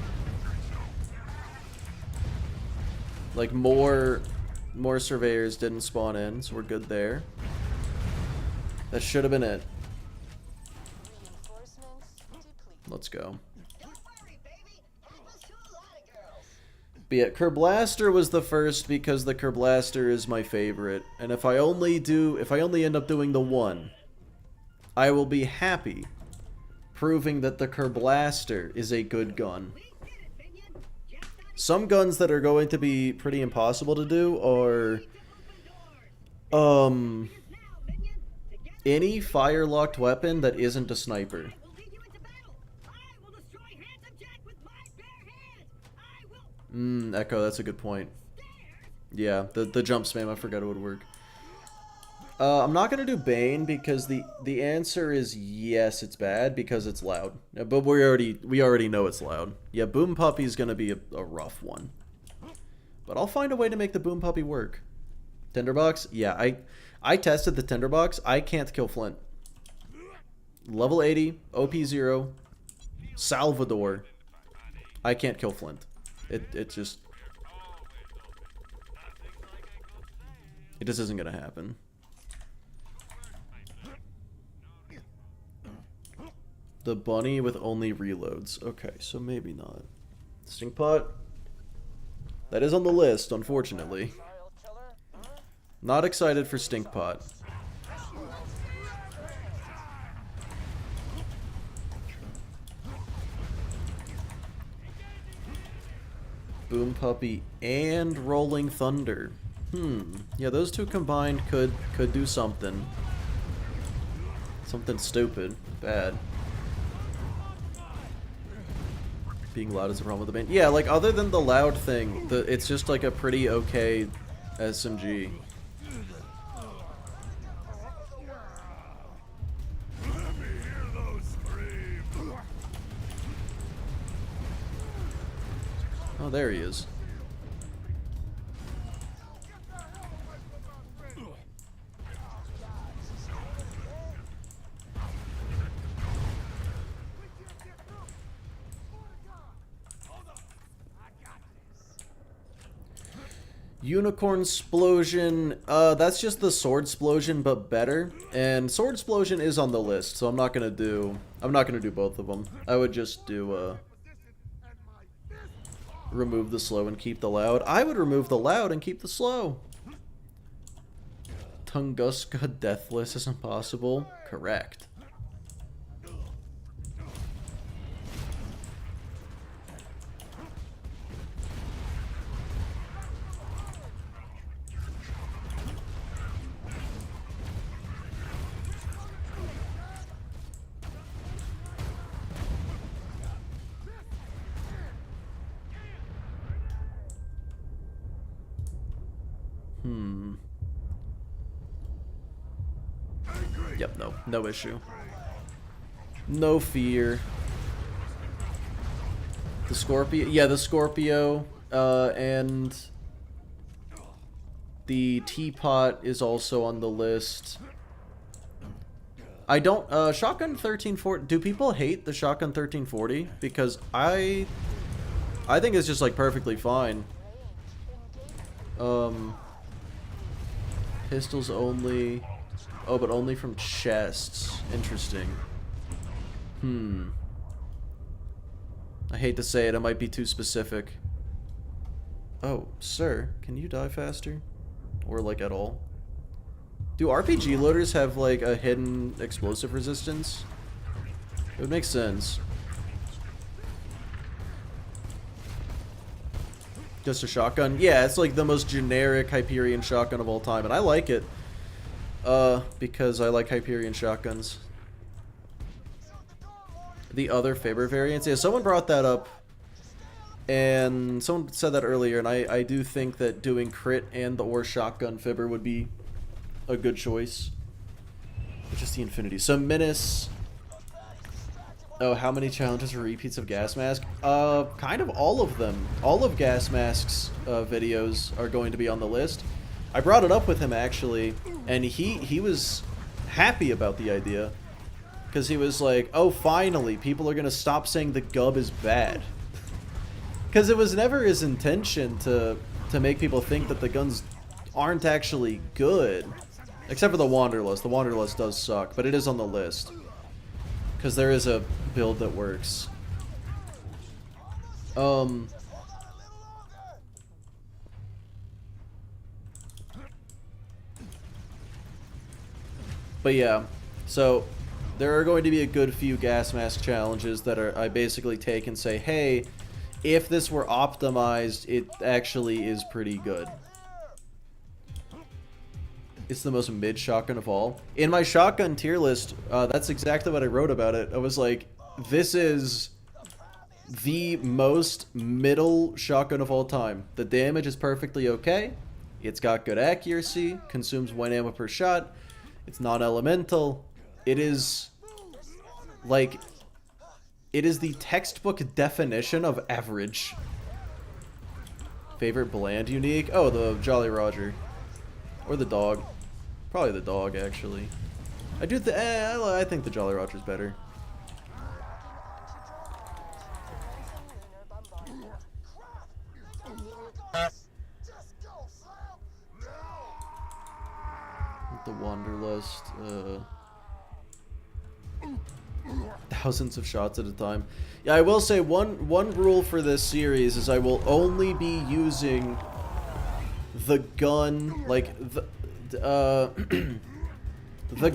Like, more surveyors didn't spawn in, so we're good there. That should have been it. Let's go. But yeah, Kerblaster was the first because the Kerblaster is my favorite. And if I only end up doing the one, I will be happy proving that the Kerblaster is a good gun. Some guns that are going to be pretty impossible to do are any fire-locked weapon that isn't a sniper. Echo, that's a good point. Yeah, the jump spam, I forgot it would work. I'm not gonna do Bane because the answer is yes, it's bad because it's loud. But we already know it's loud. Yeah, Boom Puppy is gonna be a rough one. But I'll find a way to make the Boom Puppy work. Tinderbox? Yeah, I tested the Tinderbox. I can't kill Flint. Level 80, OP 0, Salvador. I can't kill Flint. It just isn't gonna happen. The bunny with only reloads. Okay, so maybe not. Stink pot. That is on the list, unfortunately. Not excited for Stink Pot. Boom Puppy and Rolling Thunder. Yeah, those two combined could do something. Something stupid. Bad. Being loud is a problem with the band. Yeah, like, other than the loud thing, it's just like a pretty okay SMG. Oh, there he is. Unicorn Explosion, that's just the Sword Explosion, but better. And Sword Explosion is on the list, so I'm not gonna do both of them. I would just do, remove the slow and keep the loud. I would remove the loud and keep the slow. Tunguska Deathless is impossible. Correct. Yep, no issue. No fear. The Scorpio, yeah, the Scorpio, and the teapot is also on the list. I don't, shotgun 1340, do people hate the shotgun 1340? Because I think it's just, like, perfectly fine. Pistols only, oh, but only from chests. Interesting. I hate to say it, might be too specific. Oh, sir, can you die faster? Or, like, at all? Do RPG loaders have, like, a hidden explosive resistance? It would make sense. Just a shotgun? Yeah, it's, like, the most generic Hyperion shotgun of all time, and I like it. Because I like Hyperion shotguns. The other Faber variants? Yeah, someone brought that up. And someone said that earlier, and I do think that doing crit and the or shotgun Fibber would be a good choice. It's just the Infinity. So Menace. Oh, how many challenges or repeats of Gas Mask? Kind of all of them. All of Gas Mask's videos are going to be on the list. I brought it up with him actually, and he was happy about the idea. Because he was like, oh, finally, people are going to stop saying the gub is bad. Because it was never his intention to make people think that the guns aren't actually good. Except for the Wanderlust. The Wanderlust does suck, but it is on the list. Because there is a build that works. But yeah, so there are going to be a good few gas mask challenges that I basically take and say, hey, if this were optimized, it actually is pretty good. It's the most mid shotgun of all. In my shotgun tier list, that's exactly what I wrote about it. I was like, this is the most middle shotgun of all time. The damage is perfectly okay. It's got good accuracy, consumes 1 ammo per shot. It's non-elemental. It is, like, it is the textbook definition of average. Favorite bland unique? Oh, the Jolly Roger. Or the dog. Probably the dog, actually. I think the Jolly Roger's better. The Wanderlust, thousands of shots at a time. Yeah, I will say one rule for this series is I will only be using the gun, like the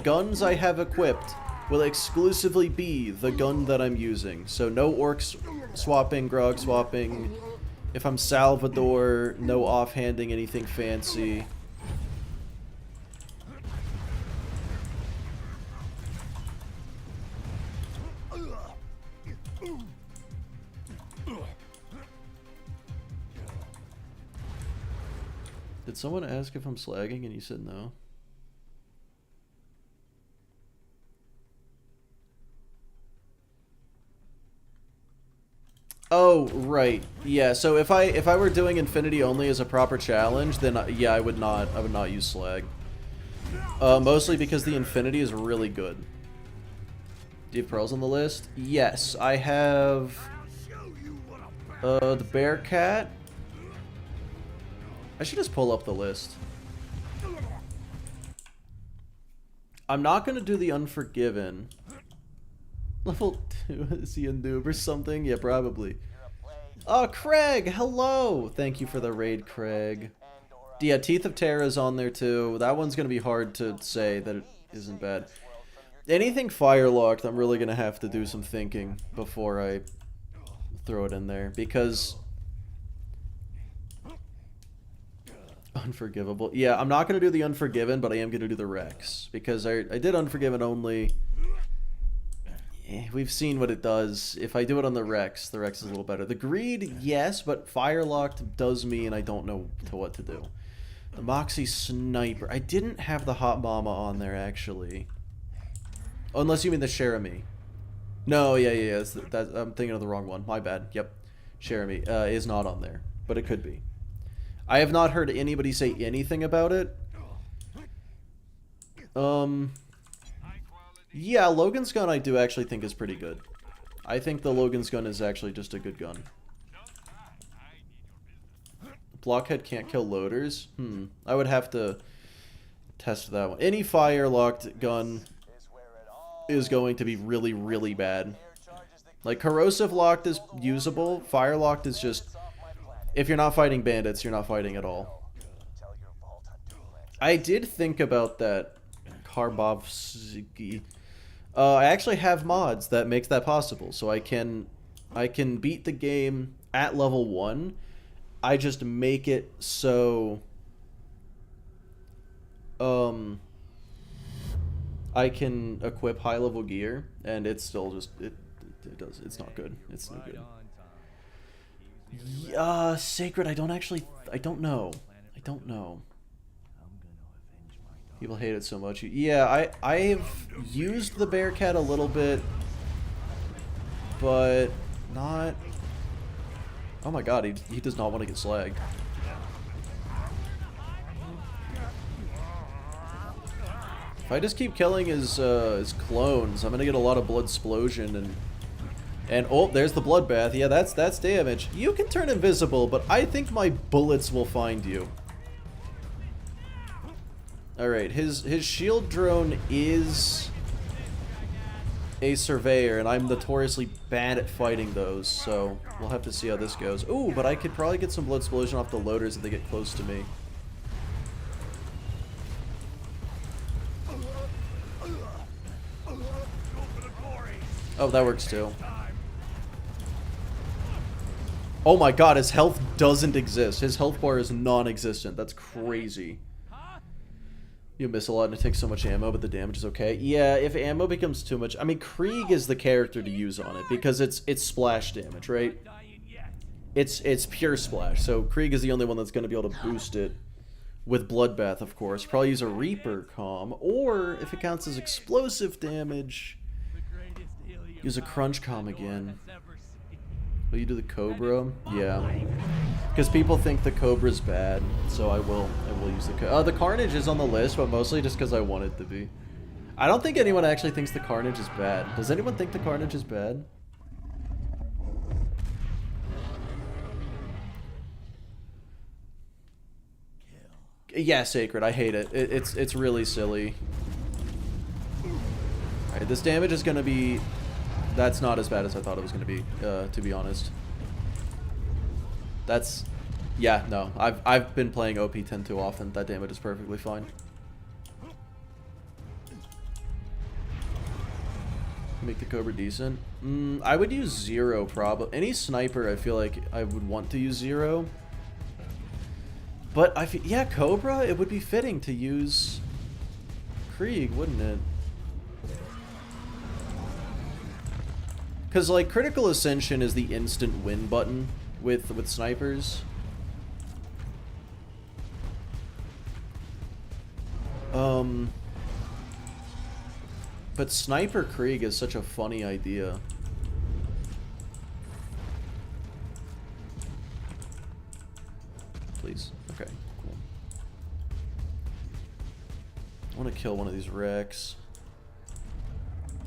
guns I have equipped will exclusively be the gun that I'm using. So no orc swapping, grog swapping. If I'm Salvador, no offhanding anything fancy. Did someone ask if I'm slagging and you said no? Oh, right. Yeah, so if I were doing Infinity only as a proper challenge, then yeah, I would not use slag. Mostly because the Infinity is really good. Do you have pearls on the list? Yes, I have the Bearcat. I should just pull up the list. I'm not gonna do the Unforgiven. Level 2, is he a noob or something? Yeah, probably. Oh, Craig, hello! Thank you for the raid, Craig. Yeah, Teeth of Terror is on there too. That one's gonna be hard to say that it isn't bad. Anything Firelocked, I'm really gonna have to do some thinking before I throw it in there, because Unforgivable. Yeah, I'm not going to do the Unforgiven, but I am going to do the Rex. Because I did Unforgiven only. We've seen what it does. If I do it on the Rex is a little better. The Greed, yes, but Firelocked does mean I don't know what to do. The Moxie Sniper. I didn't have the Hot Mama on there, actually. Oh, unless you mean the Cherami. No, yeah. I'm thinking of the wrong one. My bad. Yep. Cherami is not on there, but it could be. I have not heard anybody say anything about it. Yeah, Logan's gun I do actually think is pretty good. I think the Logan's gun is actually just a good gun. Blockhead can't kill loaders? I would have to test that one. Any fire-locked gun is going to be really, really bad. Like, corrosive-locked is usable. Fire-locked is just... If you're not fighting bandits, you're not fighting at all. I did think about that Karbovsky. I actually have mods that make that possible, so I can beat the game at level 1. I just make it so I can equip high level gear, and it's still just it's not good. It's no good. Sacred, I don't know. People hate it so much. Yeah, I've used the Bearcat a little bit, but not... Oh my god, he does not want to get slagged. If I just keep killing his clones, I'm gonna get a lot of blood explosion and oh, there's the bloodbath. Yeah, that's damage. You can turn invisible, but I think my bullets will find you. Alright, his shield drone is a surveyor, and I'm notoriously bad at fighting those, so we'll have to see how this goes. Ooh, but I could probably get some blood explosion off the loaders if they get close to me. Oh, that works too. Oh my god, his health doesn't exist. His health bar is non-existent. That's crazy. You miss a lot and it takes so much ammo, but the damage is okay. Yeah, if ammo becomes too much... I mean, Krieg is the character to use on it, because it's splash damage, right? It's pure splash, so Krieg is the only one that's going to be able to boost it with Bloodbath, of course. Probably use a Reaper Comm, or if it counts as explosive damage, use a Crunch Comm again. Will you do the Cobra? Yeah. Because people think the Cobra's bad, so I will use the Cobra. The Carnage is on the list, but mostly just because I want it to be. I don't think anyone actually thinks the Carnage is bad. Does anyone think the Carnage is bad? Yeah, Sacred. I hate it. It's really silly. Alright, this damage is going to be... That's not as bad as I thought it was going to be, to be honest. That's... Yeah, no. I've been playing OP 10 too often. That damage is perfectly fine. Make the Cobra decent. I would use Zero, probably. Any sniper, I feel like I would want to use Zero. But, yeah, Cobra, it would be fitting to use Krieg, wouldn't it? Because, like, Critical Ascension is the instant win button with snipers. But Sniper Krieg is such a funny idea. Please. Okay, cool. I want to kill one of these wrecks.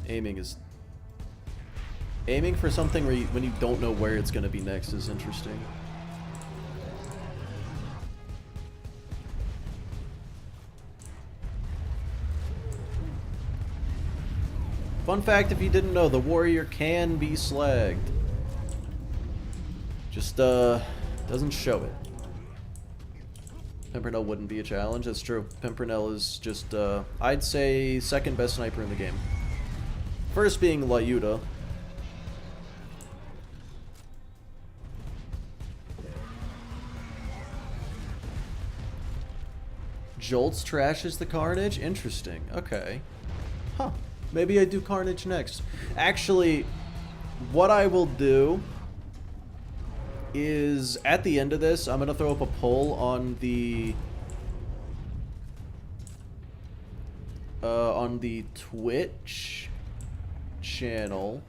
Aiming for something where when you don't know where it's going to be next is interesting. Fun fact, if you didn't know, the warrior can be slagged. Just, doesn't show it. Pimpernel wouldn't be a challenge, that's true. Pimpernel is just, I'd say second best sniper in the game. First being Lyuda. Jolts trashes the Carnage? Interesting. Okay. Huh. Maybe I do Carnage next. Actually, what I will do is, at the end of this, I'm going to throw up a poll on the on the Twitch channel.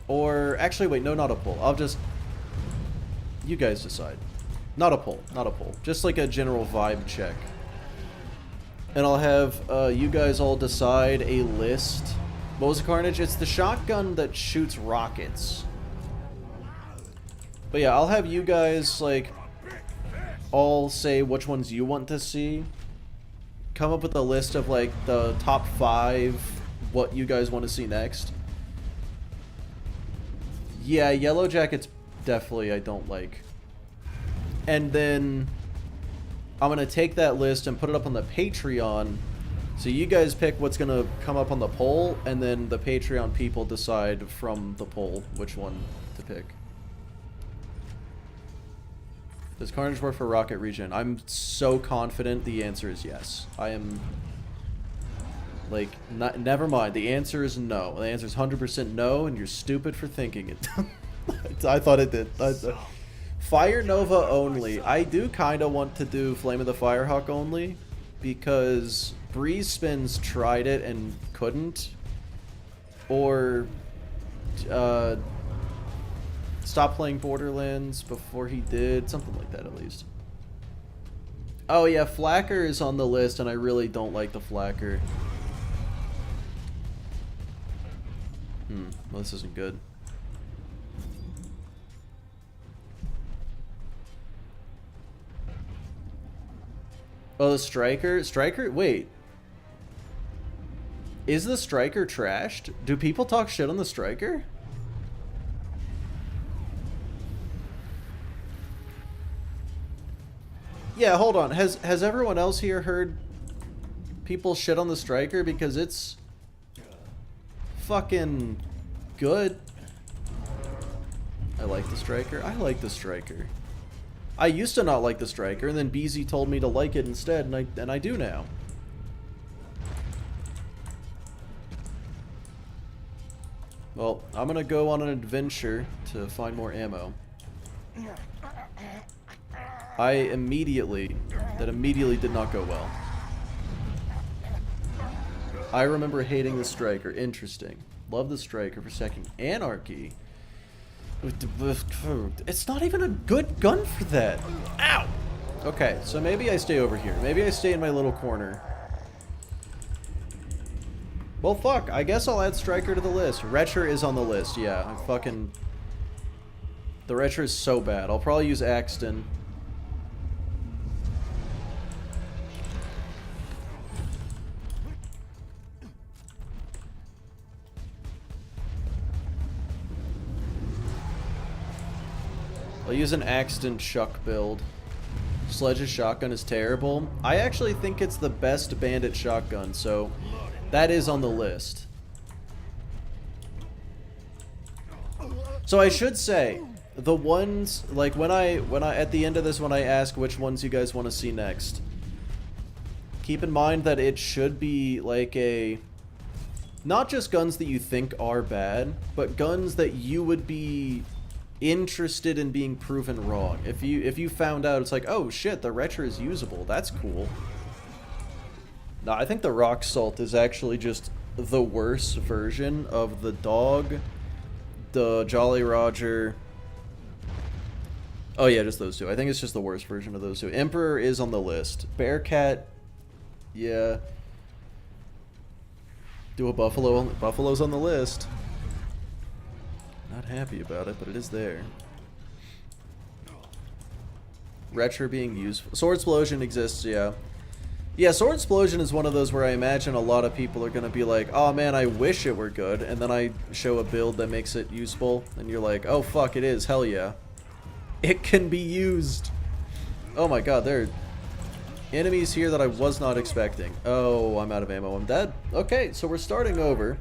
Or, actually, wait, no, not a poll. I'll just... You guys decide. Not a poll, not a poll. Just like a general vibe check. And I'll have you guys all decide a list. What was it, Carnage? It's the shotgun that shoots rockets. But yeah, I'll have you guys, like, all say which ones you want to see. Come up with a list of, like, the top 5, what you guys want to see next. Yeah, Yellow Jackets definitely I don't like. And then I'm going to take that list and put it up on the Patreon. So you guys pick what's going to come up on the poll, and then the Patreon people decide from the poll which one to pick. Does Carnage work for Rocket Regen? I'm so confident the answer is yes. I am... Like, never mind. The answer is no. The answer is 100% no, and you're stupid for thinking it. I thought it did. Fire Nova only. I do kind of want to do Flame of the Firehawk only, because Breeze Spins tried it and couldn't. Or, stop playing Borderlands before he did. Something like that, at least. Oh yeah, Flacker is on the list, and I really don't like the Flacker. Well, this isn't good. Oh, the Striker? Striker? Wait. Is the Striker trashed? Do people talk shit on the Striker? Yeah, hold on. Has everyone else here heard people shit on the Striker? Because it's fucking good. I like the Striker. I like the Striker. I used to not like the Striker, and then BZ told me to like it instead, and I do now. Well, I'm gonna go on an adventure to find more ammo. That immediately did not go well. I remember hating the Striker. Interesting. Love the Striker for second. Anarchy. It's not even a good gun for that. Ow! Okay, so maybe I stay over here. Maybe I stay in my little corner. Well, fuck. I guess I'll add Striker to the list. Retcher is on the list. Yeah, I fucking... The Retcher is so bad. I'll probably use Axton. I'll use an Axton Chuck build. Sledge's shotgun is terrible. I actually think it's the best bandit shotgun, so that is on the list. So I should say, the ones, like when I at the end of this, when I ask which ones you guys want to see next, keep in mind that it should be like a, not just guns that you think are bad, but guns that you would be interested in being proven wrong. If you found out it's like, oh shit, the Retcher is usable, that's cool. No, I think the Rock Salt is actually just the worst version of the Dog, the Jolly Roger. Oh yeah, just those two. I think it's just the worst version of those two. Emperor is on the list. Bearcat, yeah. Do a Buffalo. Buffalo's on the list. Not happy about it, but it is there. Retcher being useful. Sword Explosion exists, yeah. Yeah, Sword Explosion is one of those where I imagine a lot of people are going to be like, oh man, I wish it were good, and then I show a build that makes it useful, and you're like, oh fuck, it is, hell yeah. It can be used. Oh my god, there are enemies here that I was not expecting. Oh, I'm out of ammo, I'm dead. Okay, so we're starting over.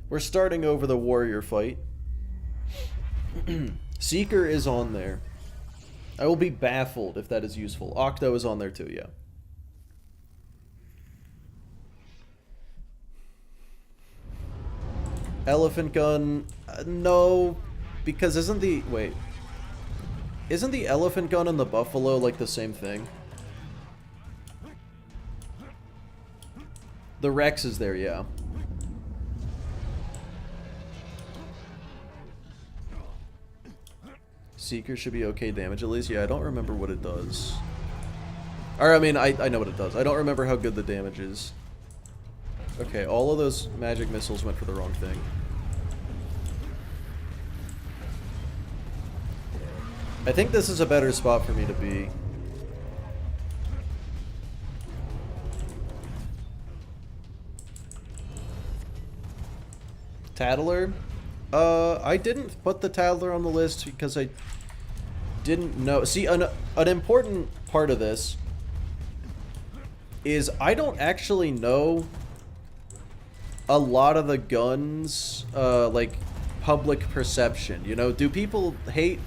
We're starting over the warrior fight. Seeker is on there. I will be baffled if that is useful. Octo is on there too, yeah. Elephant gun, no, because isn't the elephant gun and the buffalo like the same thing? The Rex is there, yeah. Seeker should be okay damage at least. Yeah, I don't remember what it does. Or, I mean, I know what it does. I don't remember how good the damage is. Okay, all of those magic missiles went for the wrong thing. I think this is a better spot for me to be. Tattler? I didn't put the Tattler on the list because I didn't know. See, an important part of this is I don't actually know a lot of the guns, like, public perception. You know, do people hate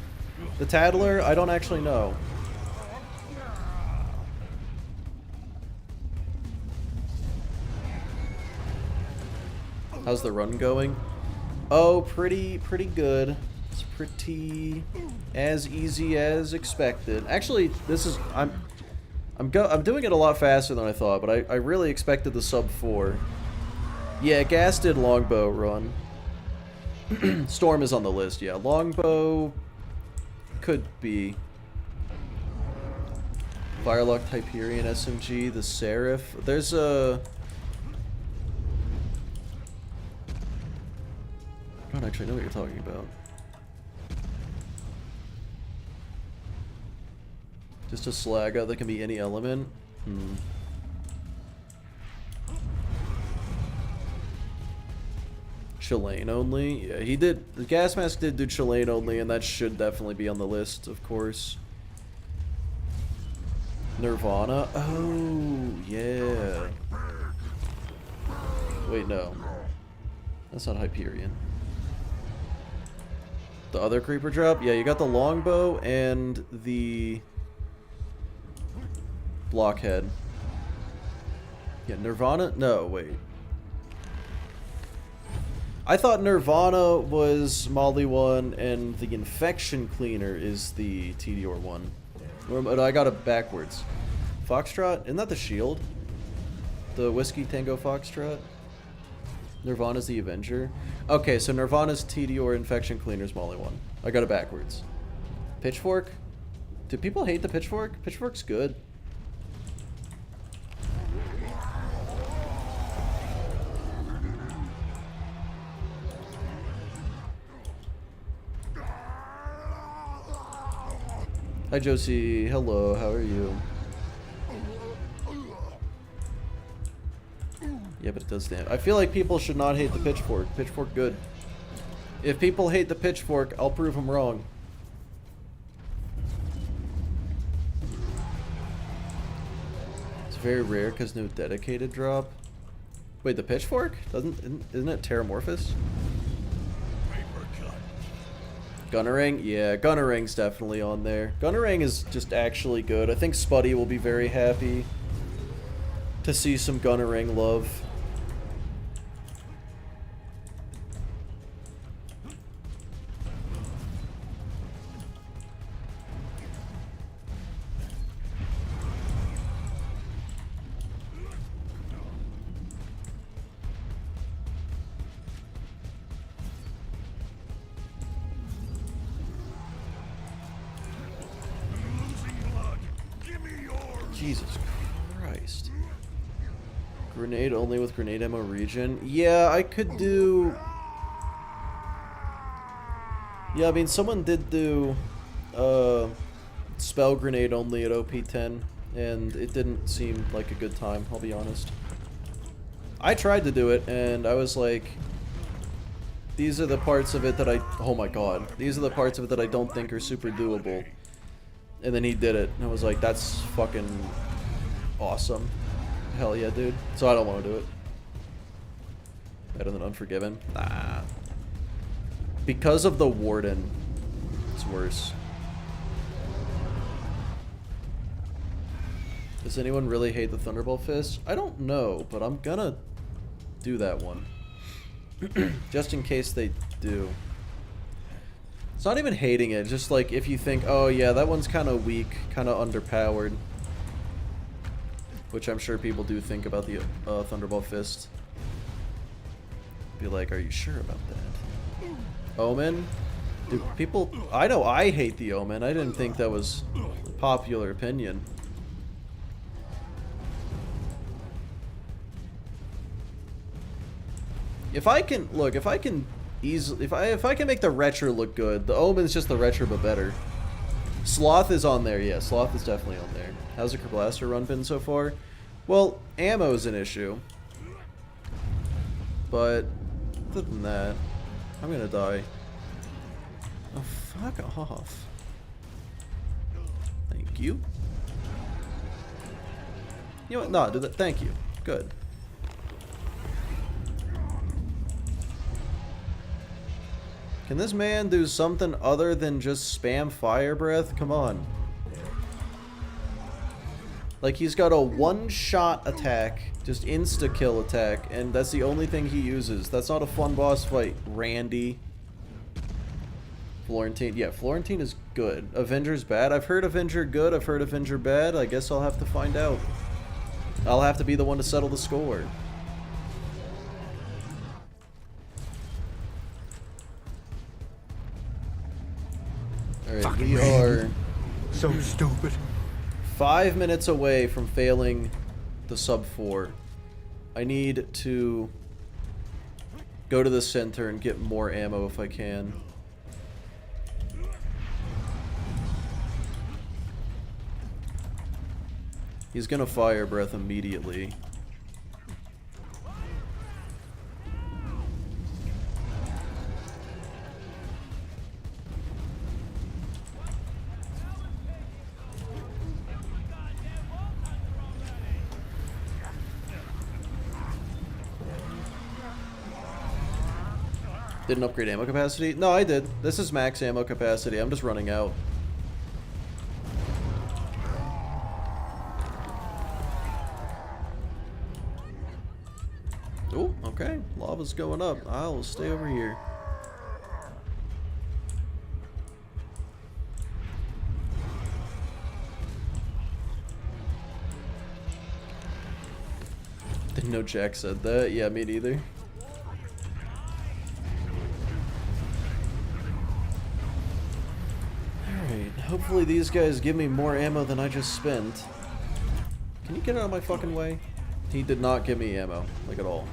the Tattler? I don't actually know. How's the run going? Oh, pretty good. It's pretty as easy as expected. Actually, this is I'm doing it a lot faster than I thought, but I really expected the sub 4. Yeah, Gas did longbow run. Storm is on the list, yeah. Longbow could be. Firelock Hyperion SMG, the Seraph. There's a... I don't actually know what you're talking about. Just a Slagga that can be any element? Chilean only? Yeah, he did. The Gas Mask did do Chilean only, and that should definitely be on the list, of course. Nirvana? Oh, yeah. Wait, no. That's not Hyperion. The other creeper drop? Yeah, you got the longbow and the blockhead. Yeah, Nirvana? No, wait. I thought Nirvana was Molly 1 and the Infection Cleaner is the Tediore 1. I got it backwards. Foxtrot? Isn't that the shield? The Whiskey Tango Foxtrot? Nirvana's the Avenger. Okay, so Nirvana's Tediore, Infection Cleaner's Molly 1. I got it backwards. Pitchfork? Do people hate the Pitchfork? Pitchfork's good. Hi Josie, hello, how are you? Yeah, but it does damage. I feel like people should not hate the Pitchfork. Pitchfork good. If people hate the Pitchfork, I'll prove them wrong. It's very rare because no dedicated drop. Wait, the Pitchfork? Isn't it Terramorphous? Gunnerang? Yeah, Gunnerang's definitely on there. Gunnerang is just actually good. I think Spuddy will be very happy to see some Gunnerang love. Jesus Christ. Grenade only with grenade ammo regen? Yeah, I could do... Yeah, I mean, someone did do spell grenade only at OP10, and it didn't seem like a good time, I'll be honest. I tried to do it, and I was like, these are the parts of it that I... Oh my god. These are the parts of it that I don't think are super doable. And then he did it, and I was like, that's fucking awesome. Hell yeah, dude. So I don't want to do it. Better than Unforgiven? Nah. Because of the Warden, it's worse. Does anyone really hate the Thunderbolt Fist? I don't know, but I'm gonna do that one. Just in case they do. It's not even hating it, just like if you think, oh yeah, that one's kind of weak, kind of underpowered. which I'm sure people do think about the Thunderbolt Fist. Be like, are you sure about that? Omen? Dude, people... I know I hate the Omen. I didn't think that was popular opinion. If I can... Look, if I can easily... If I can make the Retro look good, the Omen's just the Retro but better. Sloth is on there, yeah. Sloth is definitely on there. How's the Kerblaster run been so far? Well, ammo's an issue. But... other than that, I'm gonna die. Oh, fuck off. Thank you. You know what? No, do that. Thank you. Good. Can this man do something other than just spam fire breath? Come on. Like, he's got a one-shot attack, just insta-kill attack, and that's the only thing he uses. That's not a fun boss fight, Randy. Florentine, yeah, Florentine is good. Avenger's bad. I've heard Avenger good, I've heard Avenger bad. I guess I'll have to find out. I'll have to be the one to settle the score. Alright, we are... so stupid. 5 minutes away from failing the sub 4. I need to go to the center and get more ammo if I can. He's gonna fire breath immediately. Didn't upgrade ammo capacity? No, I did. This is max ammo capacity. I'm just running out. Oh, okay. Lava's going up. I'll stay over here. Didn't know Jack said that. Yeah, me neither. Hopefully these guys give me more ammo than I just spent. Can you get out of my fucking way? He did not give me ammo, like at all.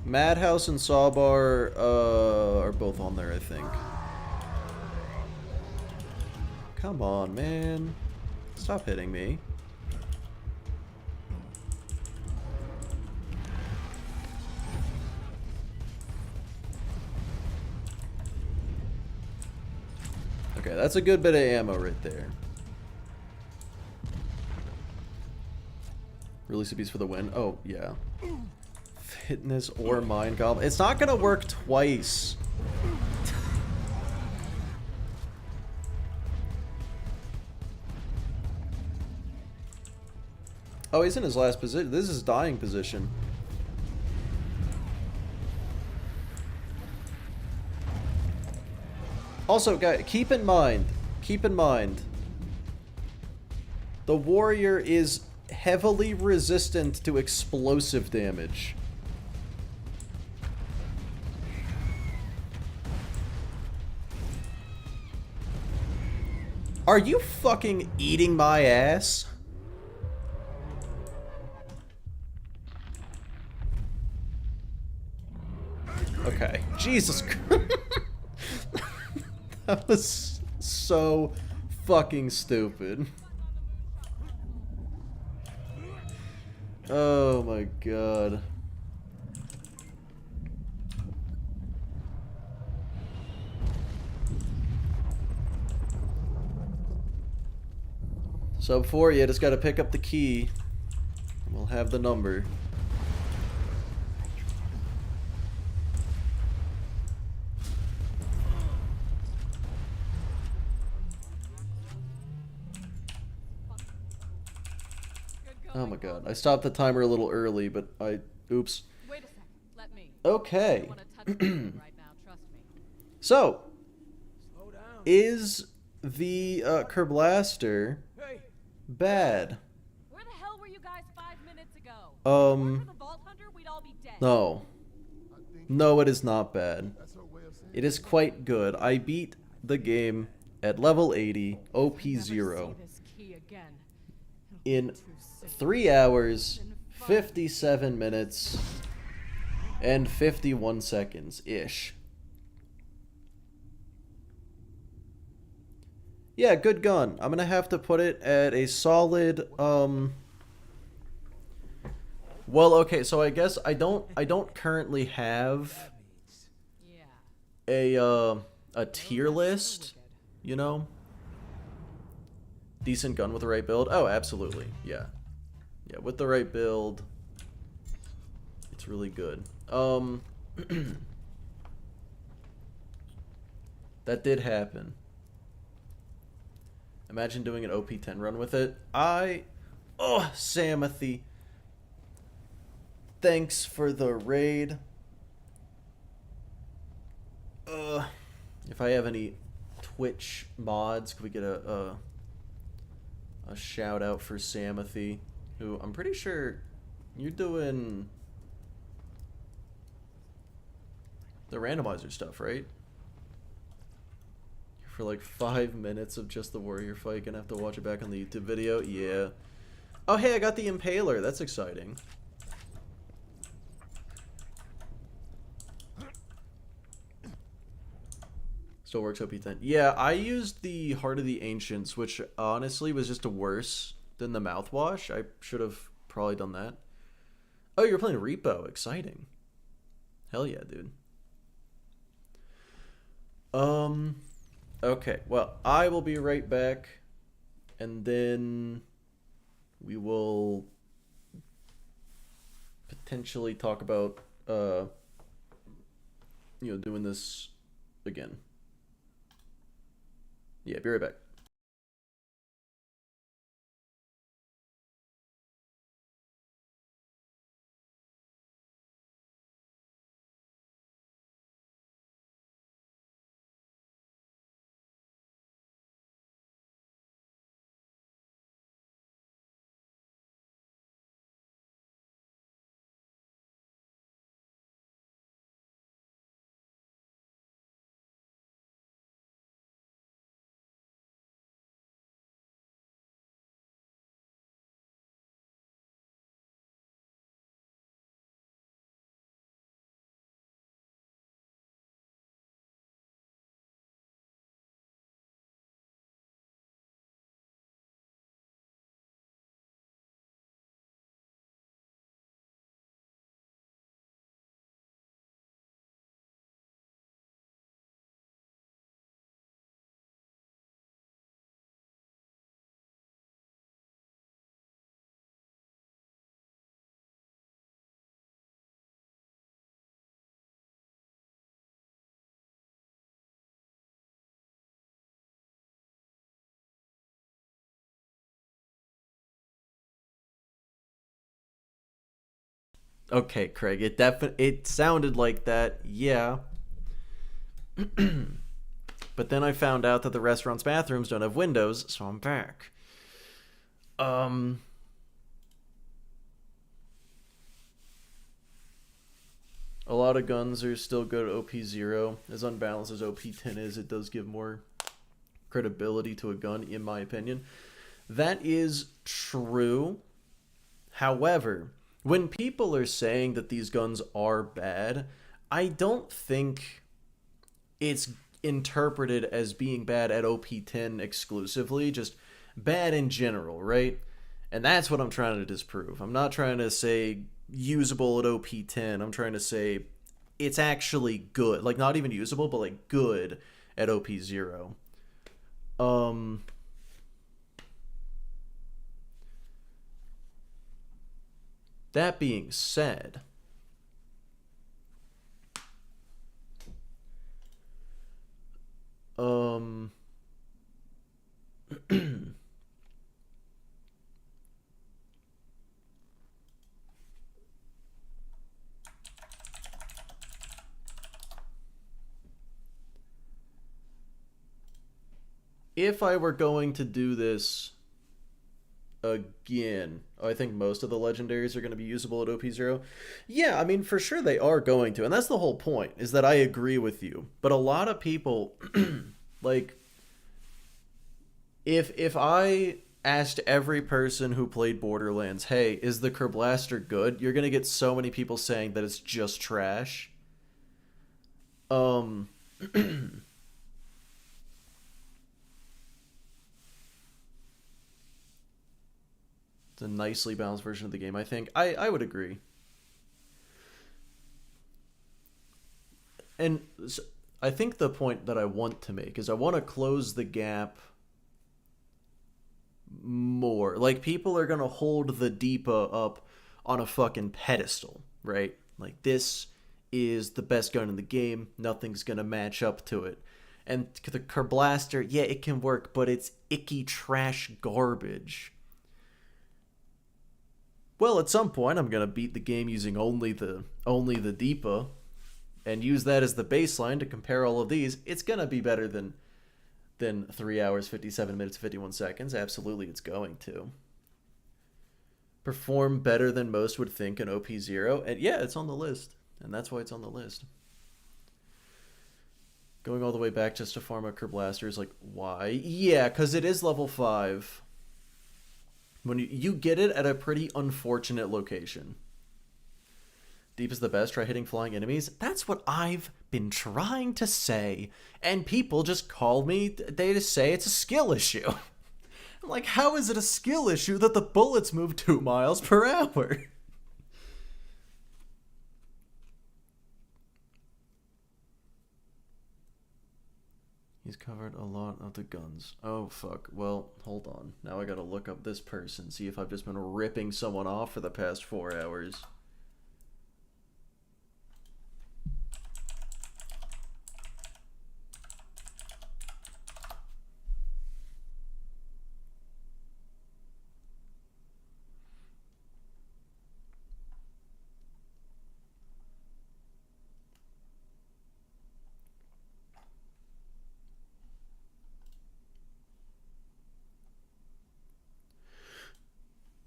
Madhouse and Sawbar are both on there, I think. Come on, man. Stop hitting me. Okay, that's a good bit of ammo right there. Release a beast for the win. Oh, yeah. Fitness or mind goblin. It's not gonna work twice. Oh, he's in his last position. This is his dying position. Also, guys, keep in mind, the warrior is heavily resistant to explosive damage. Are you fucking eating my ass? Okay. Jesus Christ. That was so fucking stupid. Oh my god. Sub 4, you just gotta pick up the key. And we'll have the number. Oh my god. I stopped the timer a little early, but oops. Wait a second. Let me. Okay. I don't wanna touch you right now, trust me. So, is the Kerblaster bad. Where the hell were you guys 5 minutes ago? Um, For the Vault Hunter, we'd all be dead. no. No, it is not bad. It is quite good. I beat the game at level 80, OP0, in 3 hours, 57 minutes, and 51 seconds-ish. Yeah, good gun. I'm gonna have to put it at a solid, well, okay, so I guess I don't currently have a tier list, you know? Decent gun with the right build? Oh, absolutely. Yeah. Yeah, with the right build, it's really good. That did happen. Imagine doing an OP10 run with it. Oh, Samothy. Thanks for the raid. If I have any Twitch mods, could we get a shout out for Samothy, who I'm pretty sure you're doing the randomizer stuff, right? For like 5 minutes of just the warrior fight, gonna have to watch it back on the YouTube video. Yeah. Oh, hey, I got the Impaler. That's exciting. Still works OP10. Yeah, I used the Heart of the Ancients, which honestly was just worse than the mouthwash. I should have probably done that. Oh, you're playing Repo. Exciting. Hell yeah, dude. Okay, well, I will be right back, and then we will potentially talk about, doing this again. Yeah, be right back. Okay, Craig, it sounded like that, yeah. But then I found out that the restaurant's bathrooms don't have windows, so I'm back. A lot of guns are still good at OP0. As unbalanced as OP10 is, it does give more credibility to a gun, in my opinion. That is true. However, when people are saying that these guns are bad, I don't think it's interpreted as being bad at OP10 exclusively, just bad in general, right? And that's what I'm trying to disprove. I'm not trying to say usable at OP10. I'm trying to say it's actually good. Like, not even usable, but like good at OP0. That being said, if I were going to do this again, I think most of the legendaries are going to be usable at OP0. Yeah, I mean, for sure they are going to. And that's the whole point, is that I agree with you. But a lot of people, like, if I asked every person who played Borderlands, hey, is the Kerblaster good? You're going to get so many people saying that it's just trash. It's a nicely balanced version of the game, I think. I would agree. And so I think the point that I want to make is I want to close the gap more. Like, people are going to hold the Deepa up on a fucking pedestal, right? Like, this is the best gun in the game. Nothing's going to match up to it. And the Kerblaster, yeah, it can work, but it's icky trash garbage. Well, at some point, I'm going to beat the game using only the Deepa and use that as the baseline to compare all of these. It's going to be better than 3 hours, 57 minutes, 51 seconds. Absolutely, it's going to. Perform better than most would think in OP0. And yeah, it's on the list. And that's why it's on the list. Going all the way back just to farm a Kerblaster is like, why? Yeah, because it is level 5. When you get it at a pretty unfortunate location. Deep is the best. Try hitting flying enemies. That's what I've been trying to say. And people just call me, they just say it's a skill issue. I'm like, how is it a skill issue that the bullets move 2 miles per hour? He's covered a lot of the guns. Oh, fuck. Well, hold on. Now I gotta look up this person, see if I've just been ripping someone off for the past 4 hours.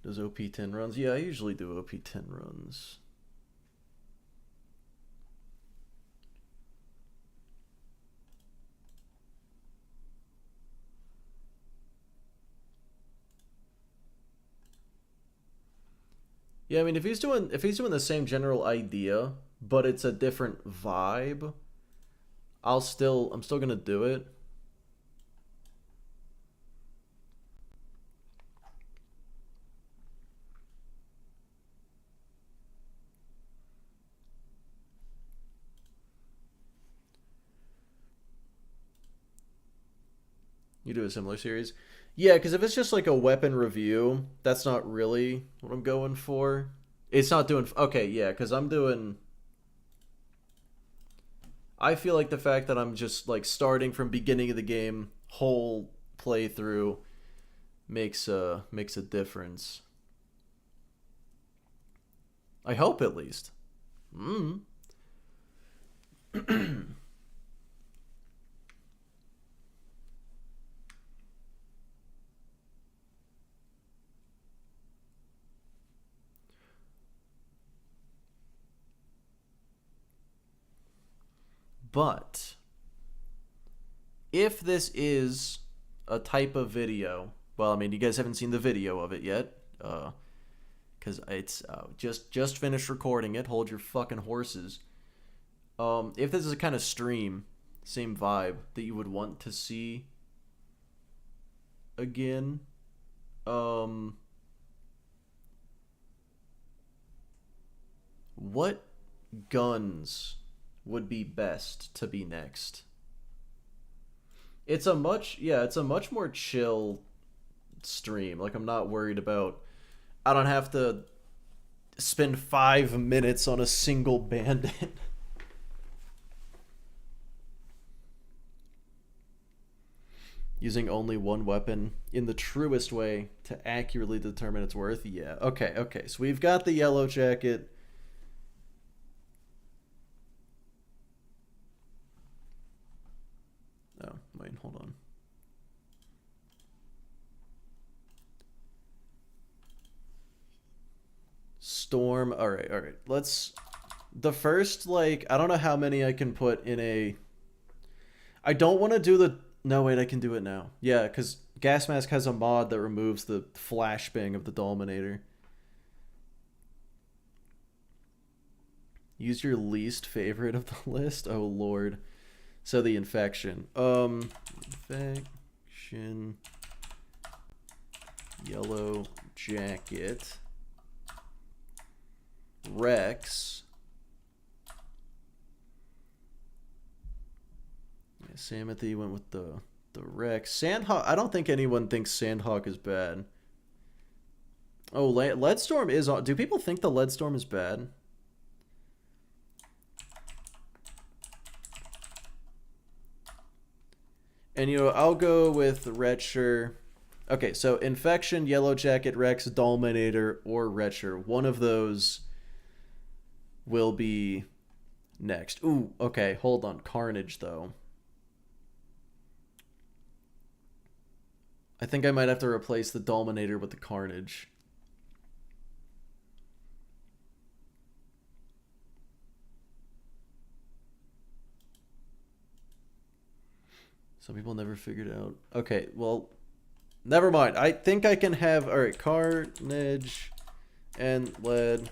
Does OP 10 runs? Yeah, I usually do OP 10 runs. Yeah, I mean, if he's doing the same general idea, but it's a different vibe, I'm still gonna do it. You do a similar series? Yeah, because if it's just like a weapon review, that's not really what I'm going for. It's not doing... Okay, yeah, because I'm doing... I feel like the fact that I'm just like starting from beginning of the game, whole playthrough, makes a difference. I hope, at least. But if this is a type of video, well, I mean, you guys haven't seen the video of it yet, because it's just finished recording it. Hold your fucking horses. If this is a kind of stream, same vibe that you would want to see again, what guns would be best to be next? It's a much more chill stream. Like, I'm not worried about, I don't have to spend 5 minutes on a single bandit. Using only one weapon in the truest way to accurately determine its worth. Yeah, okay, so we've got the yellow jacket. Oh, wait, hold on. Storm. All right. Let's... The first, like... I don't know how many I can put in a... I don't want to do the... No, wait, I can do it now. Yeah, because Gas Mask has a mod that removes the flashbang of the Dominator. Use your least favorite of the list? Oh, Lord. So the Infection. Infection... Yellow Jacket... Rex... Yeah, Samothy went with the Rex. Sandhawk... I don't think anyone thinks Sandhawk is bad. Oh, Leadstorm is... Do people think the Leadstorm is bad? And, you know, I'll go with Retcher. Okay, so Infection, Yellow Jacket, Rex, Dominator, or Retcher. One of those will be next. Ooh, okay, hold on. Carnage, though. I think I might have to replace the Dominator with the Carnage. Some people never figured it out. Okay, well, never mind. I think I can have... Alright, Carnage and Lead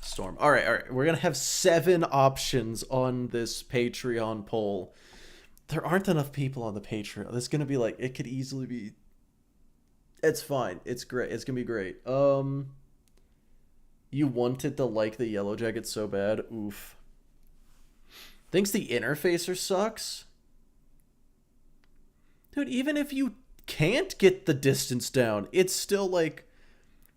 Storm. Alright. We're going to have 7 options on this Patreon poll. There aren't enough people on the Patreon. This is going to be like... It could easily be... It's fine. It's great. It's going to be great. You wanted to like the Yellow Jacket so bad. Oof. Thinks the interfacer sucks? Dude, even if you can't get the distance down, it's still like,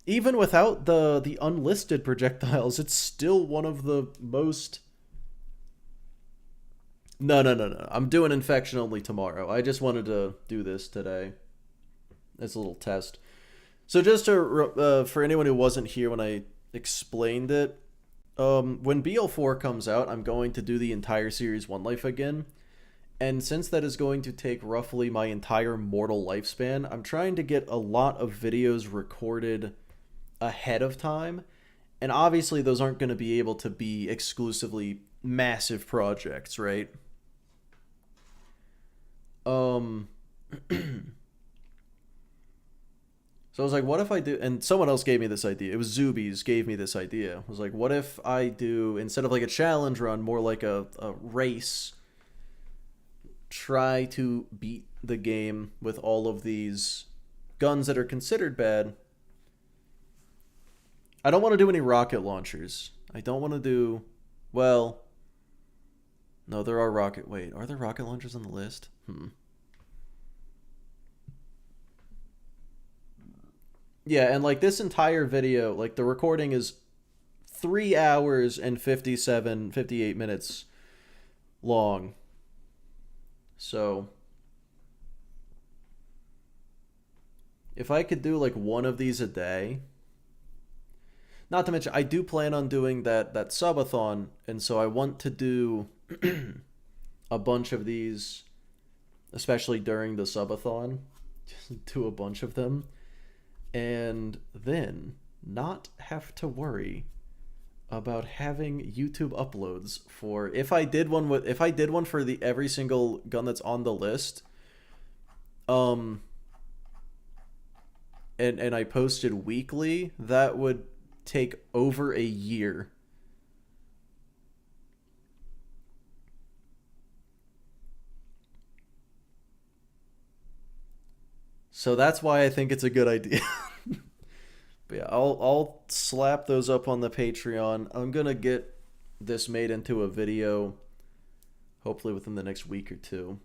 even without the unlisted projectiles, it's still one of the most... No. I'm doing Infection only tomorrow. I just wanted to do this today as a little test. So just to, for anyone who wasn't here when I explained it, when BL4 comes out, I'm going to do the entire Series 1 life again. And since that is going to take roughly my entire mortal lifespan, I'm trying to get a lot of videos recorded ahead of time. And obviously those aren't going to be able to be exclusively massive projects, right? So I was like, what if I do... And someone else gave me this idea. It was Zubies gave me this idea. I was like, what if I do, instead of like a challenge run, more like a race... Try to beat the game with all of these guns that are considered bad. I don't want to do any rocket launchers. I don't want to do... Well... No, there are rocket... Wait, are there rocket launchers on the list? Yeah, and like this entire video, like the recording is 3 hours and 58 minutes long. So, if I could do like one of these a day, not to mention I do plan on doing that subathon, and so I want to do a bunch of these, especially during the subathon, just do a bunch of them, and then not have to worry about having YouTube uploads for... If I did one for the every single gun that's on the list, and I posted weekly, that would take over a year. So that's why I think it's a good idea. But yeah, I'll slap those up on the Patreon. I'm gonna get this made into a video, hopefully within the next week or two,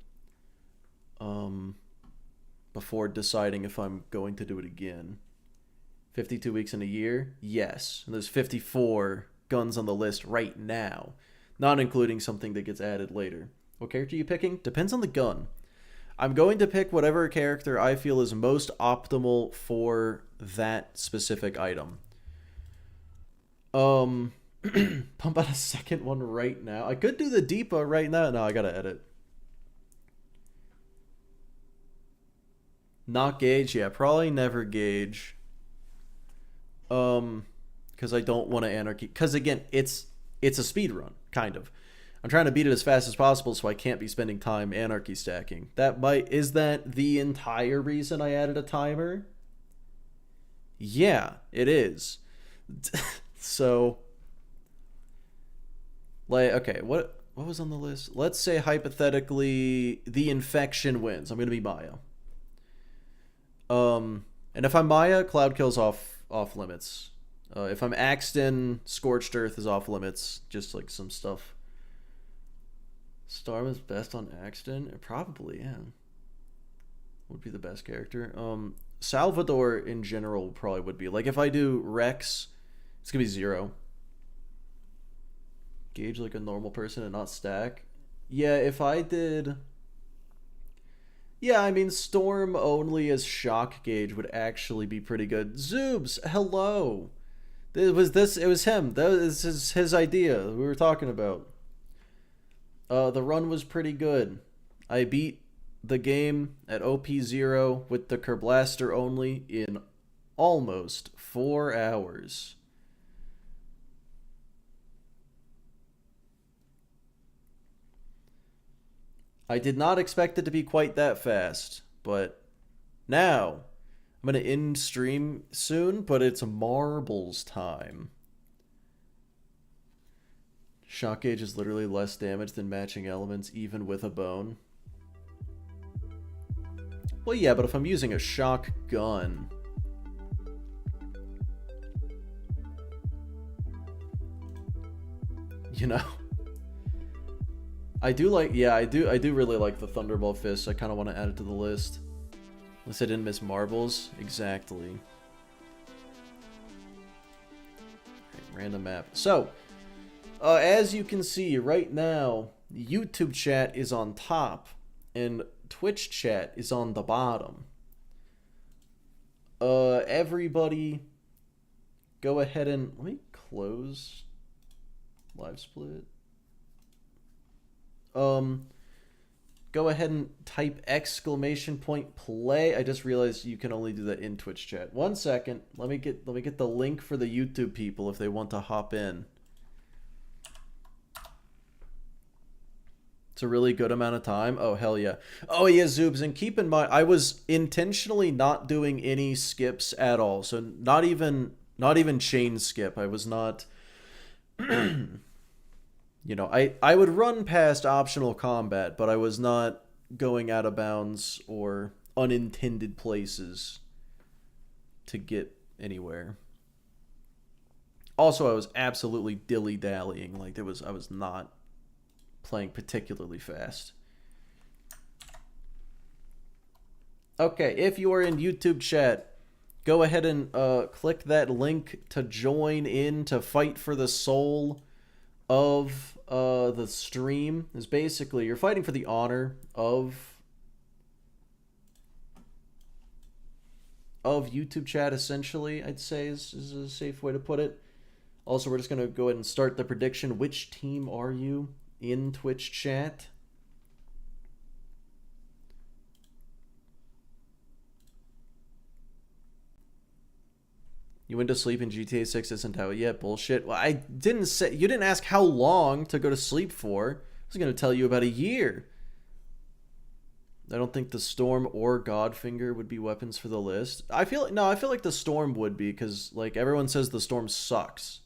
before deciding if I'm going to do it again. 52 weeks in a year? Yes. And there's 54 guns on the list right now, not including something that gets added later. What character are you picking? Depends on the gun. I'm going to pick whatever character I feel is most optimal for that specific item. Pump out a second one right now. I could do the Deepa right now. No, I gotta edit. Not Gauge? Yeah, probably never Gauge. Because because I don't want to anarchy. Because again, it's a speed run, kind of. I'm trying to beat it as fast as possible, so I can't be spending time anarchy stacking. Is that the entire reason I added a timer? Yeah, it is. So, like, okay, what was on the list? Let's say hypothetically the infection wins. I'm gonna be Maya. And if I'm Maya, Cloud Kill's off limits. If I'm Axton, Scorched Earth is off limits. Just like some stuff. Storm is best on Axton? Probably, yeah. Would be the best character. Salvador in general probably would be. Like if I do Rex, it's gonna be 0. Gauge like a normal person and not stack. Yeah, if I did... Yeah, I mean, Storm only as shock gauge would actually be pretty good. Zoobs, hello! It was him. That was his idea we were talking about. The run was pretty good. I beat the game at OP0 with the Kerblaster only in almost 4 hours. I did not expect it to be quite that fast, but now I'm going to end stream soon, but it's marbles time. Shock gauge is literally less damage than matching elements, even with a bone. Well, yeah, but if I'm using a shock gun... You know? I do like, yeah, I do really like the Thunderbolt Fist. I kind of want to add it to the list. Unless I didn't miss marbles. Exactly. Right, random map. So, as you can see right now, YouTube chat is on top and Twitch chat is on the bottom. Everybody go ahead and let me close live split. Go ahead and type !play. I just realized you can only do that in Twitch chat. 1 second. Let me get the link for the YouTube people if they want to hop in. It's a really good amount of time. Oh, hell yeah. Oh, yeah, Zoobs. And keep in mind, I was intentionally not doing any skips at all. So not even chain skip. I was not... You know, I would run past optional combat, but I was not going out of bounds or unintended places to get anywhere. Also, I was absolutely dilly-dallying. Like, I was not playing particularly fast. Okay, if you are in YouTube chat, go ahead and click that link to join in to fight for the soul of the stream. Is basically you're fighting for the honor of YouTube chat, essentially, I'd say is a safe way to put it. Also, we're just going to go ahead and start the prediction. Which team are you in Twitch chat? You went to sleep in GTA 6 isn't out yet. Bullshit. Well, I didn't say... You didn't ask how long to go to sleep for. I was going to tell you about a year. I don't think the Storm or Godfinger would be weapons for the list. I feel like the Storm would be, because like everyone says the Storm sucks.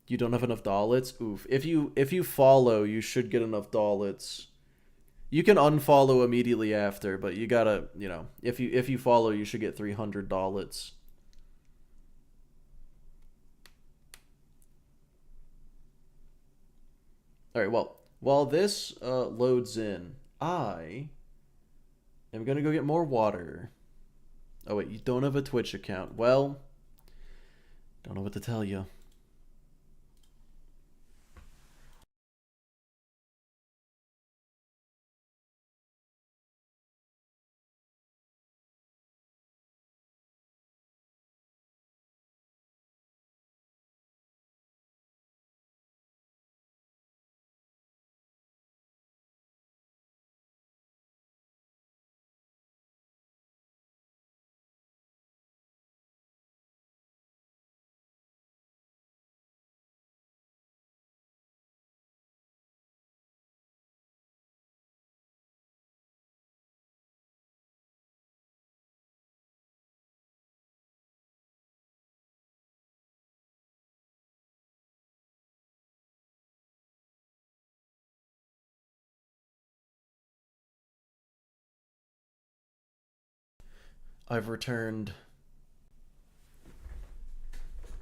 You don't have enough dollars? Oof. If you follow, you should get enough dollars. You can unfollow immediately after, but you gotta, you know, if you follow, you should get $300. All right, well, while this loads in, I am gonna go get more water. Oh wait, you don't have a Twitch account. Well, don't know what to tell you. I've returned.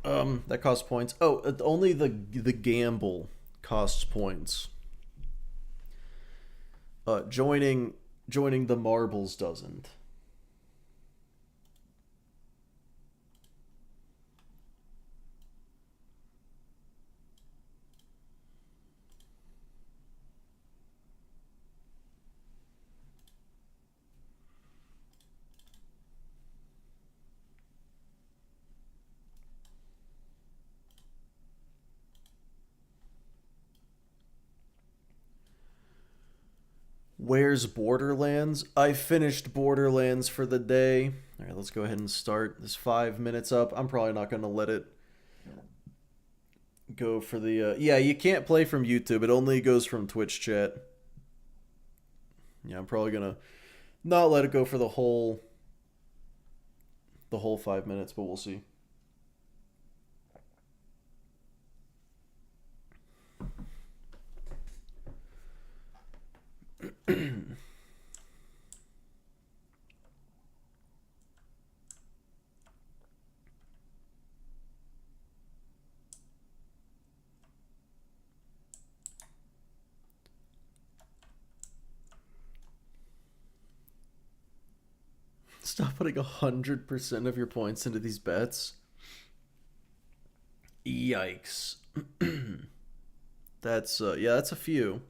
That costs points. Oh, only the gamble costs points. Joining the marbles doesn't. Where's Borderlands? I finished Borderlands for the day. All right, let's go ahead and start. This 5 minutes up. I'm probably not going to let it go for the... yeah, you can't play from YouTube. It only goes from Twitch chat. Yeah, I'm probably going to not let it go for the whole 5 minutes, but we'll see. Stop putting 100% of your points into these bets. Yikes. That's yeah, that's a few.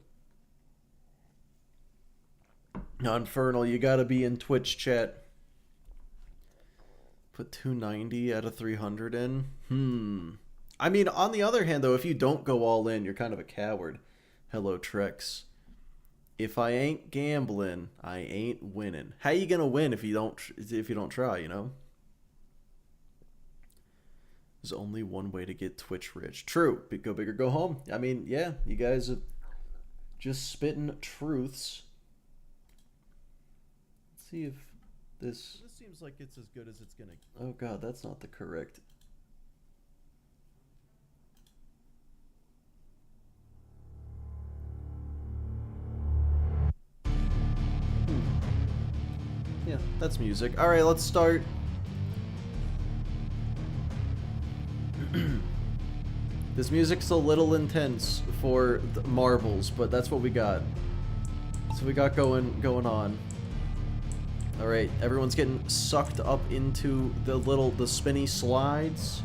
Now, Infernal, you gotta be in Twitch chat. Put 290 out of 300 in. I mean, on the other hand, though, if you don't go all in, you're kind of a coward. Hello, Trex. If I ain't gambling, I ain't winning. How you gonna win if you don't try, you know? There's only one way to get Twitch rich. True. Go big or go home. I mean, yeah, you guys are just spitting truths. Let's see if this seems like it's as good as it's gonna... Oh god, that's not the correct... Yeah, that's music. Alright, let's start. This music's a little intense for the marbles, but that's what we got. So we got going on. Alright, everyone's getting sucked up into the spinny slides.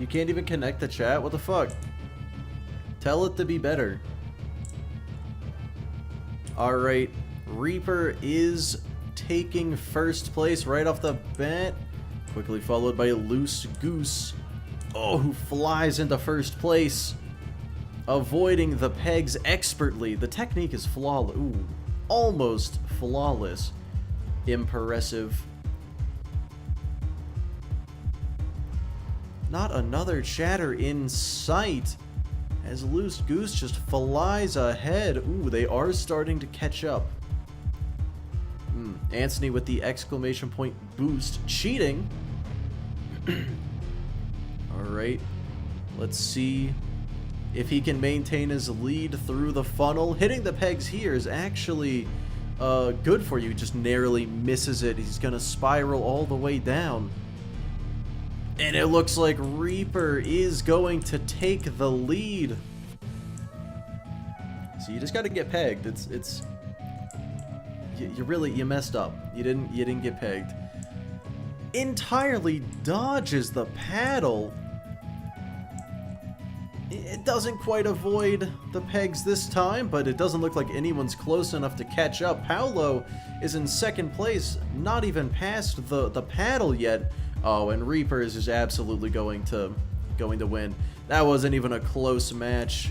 You can't even connect the chat? What the fuck? Tell it to be better. Alright. Reaper is taking first place right off the bat, quickly followed by Loose Goose, who flies into first place, avoiding the pegs expertly. The technique is flawless. Ooh, almost flawless. Impressive. Not another chatter in sight, as Loose Goose just flies ahead. Ooh, they are starting to catch up. Anthony with the exclamation point boost. Cheating. Alright. Let's see if he can maintain his lead through the funnel. Hitting the pegs here is actually good for you. Just narrowly misses it. He's going to spiral all the way down. And it looks like Reaper is going to take the lead. So you just got to get pegged. It's you messed up. You didn't get pegged. Entirely dodges the paddle. It doesn't quite avoid the pegs this time, but it doesn't look like anyone's close enough to catch up. Paolo is in second place, not even past the paddle yet. Oh, and Reaper is just absolutely going to win. That wasn't even a close match.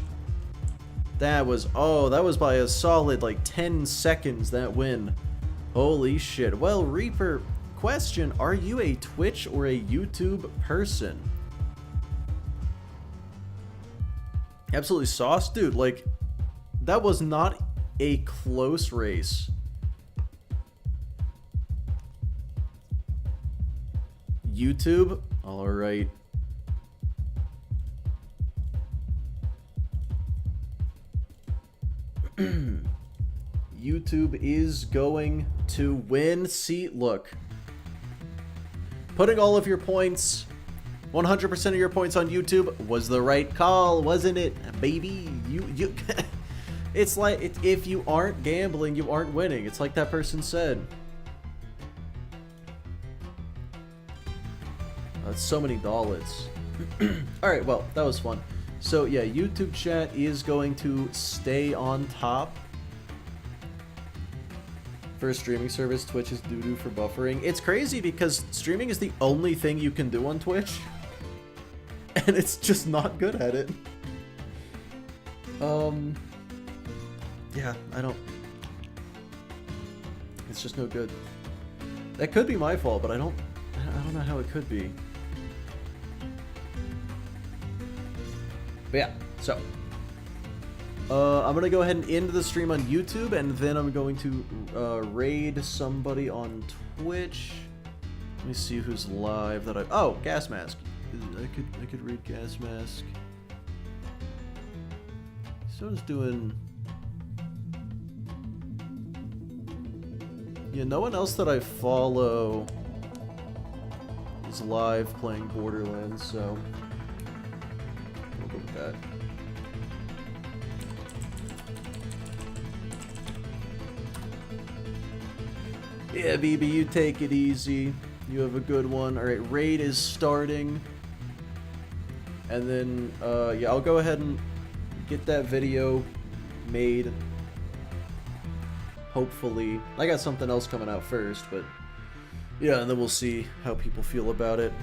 That was by a solid like 10 seconds, that win. Holy shit. Well, Reaper, question, are you a Twitch or a YouTube person? Absolutely sauce, dude. Like, that was not a close race. YouTube? Alright. YouTube is going to win. See, look. Putting all of your points, 100% of your points on YouTube was the right call, wasn't it, baby? You It's like, if you aren't gambling, you aren't winning. It's like that person said. That's so many dollars. Alright, well, that was fun. So yeah, YouTube chat is going to stay on top. For a streaming service, Twitch is doo-doo for buffering. It's crazy because streaming is the only thing you can do on Twitch. And it's just not good at it. Yeah, I don't... It's just no good. That could be my fault, but I don't know how it could be. But yeah, so I'm gonna go ahead and end the stream on YouTube, and then I'm going to raid somebody on Twitch. Let me see who's live that oh, Gas Mask. I could read Gas Mask. Someone's doing. Yeah, no one else that I follow is live playing Borderlands, so we'll go with that. Yeah, BB, you take it easy. You have a good one. Alright, raid is starting. And then, yeah, I'll go ahead and get that video made. Hopefully. I got something else coming out first, but yeah, and then we'll see how people feel about it.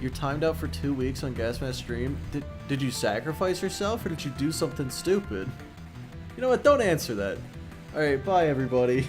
You're timed out for 2 weeks on Gasmask stream? Did you sacrifice yourself, or did you do something stupid? You know what? Don't answer that. Alright, bye everybody.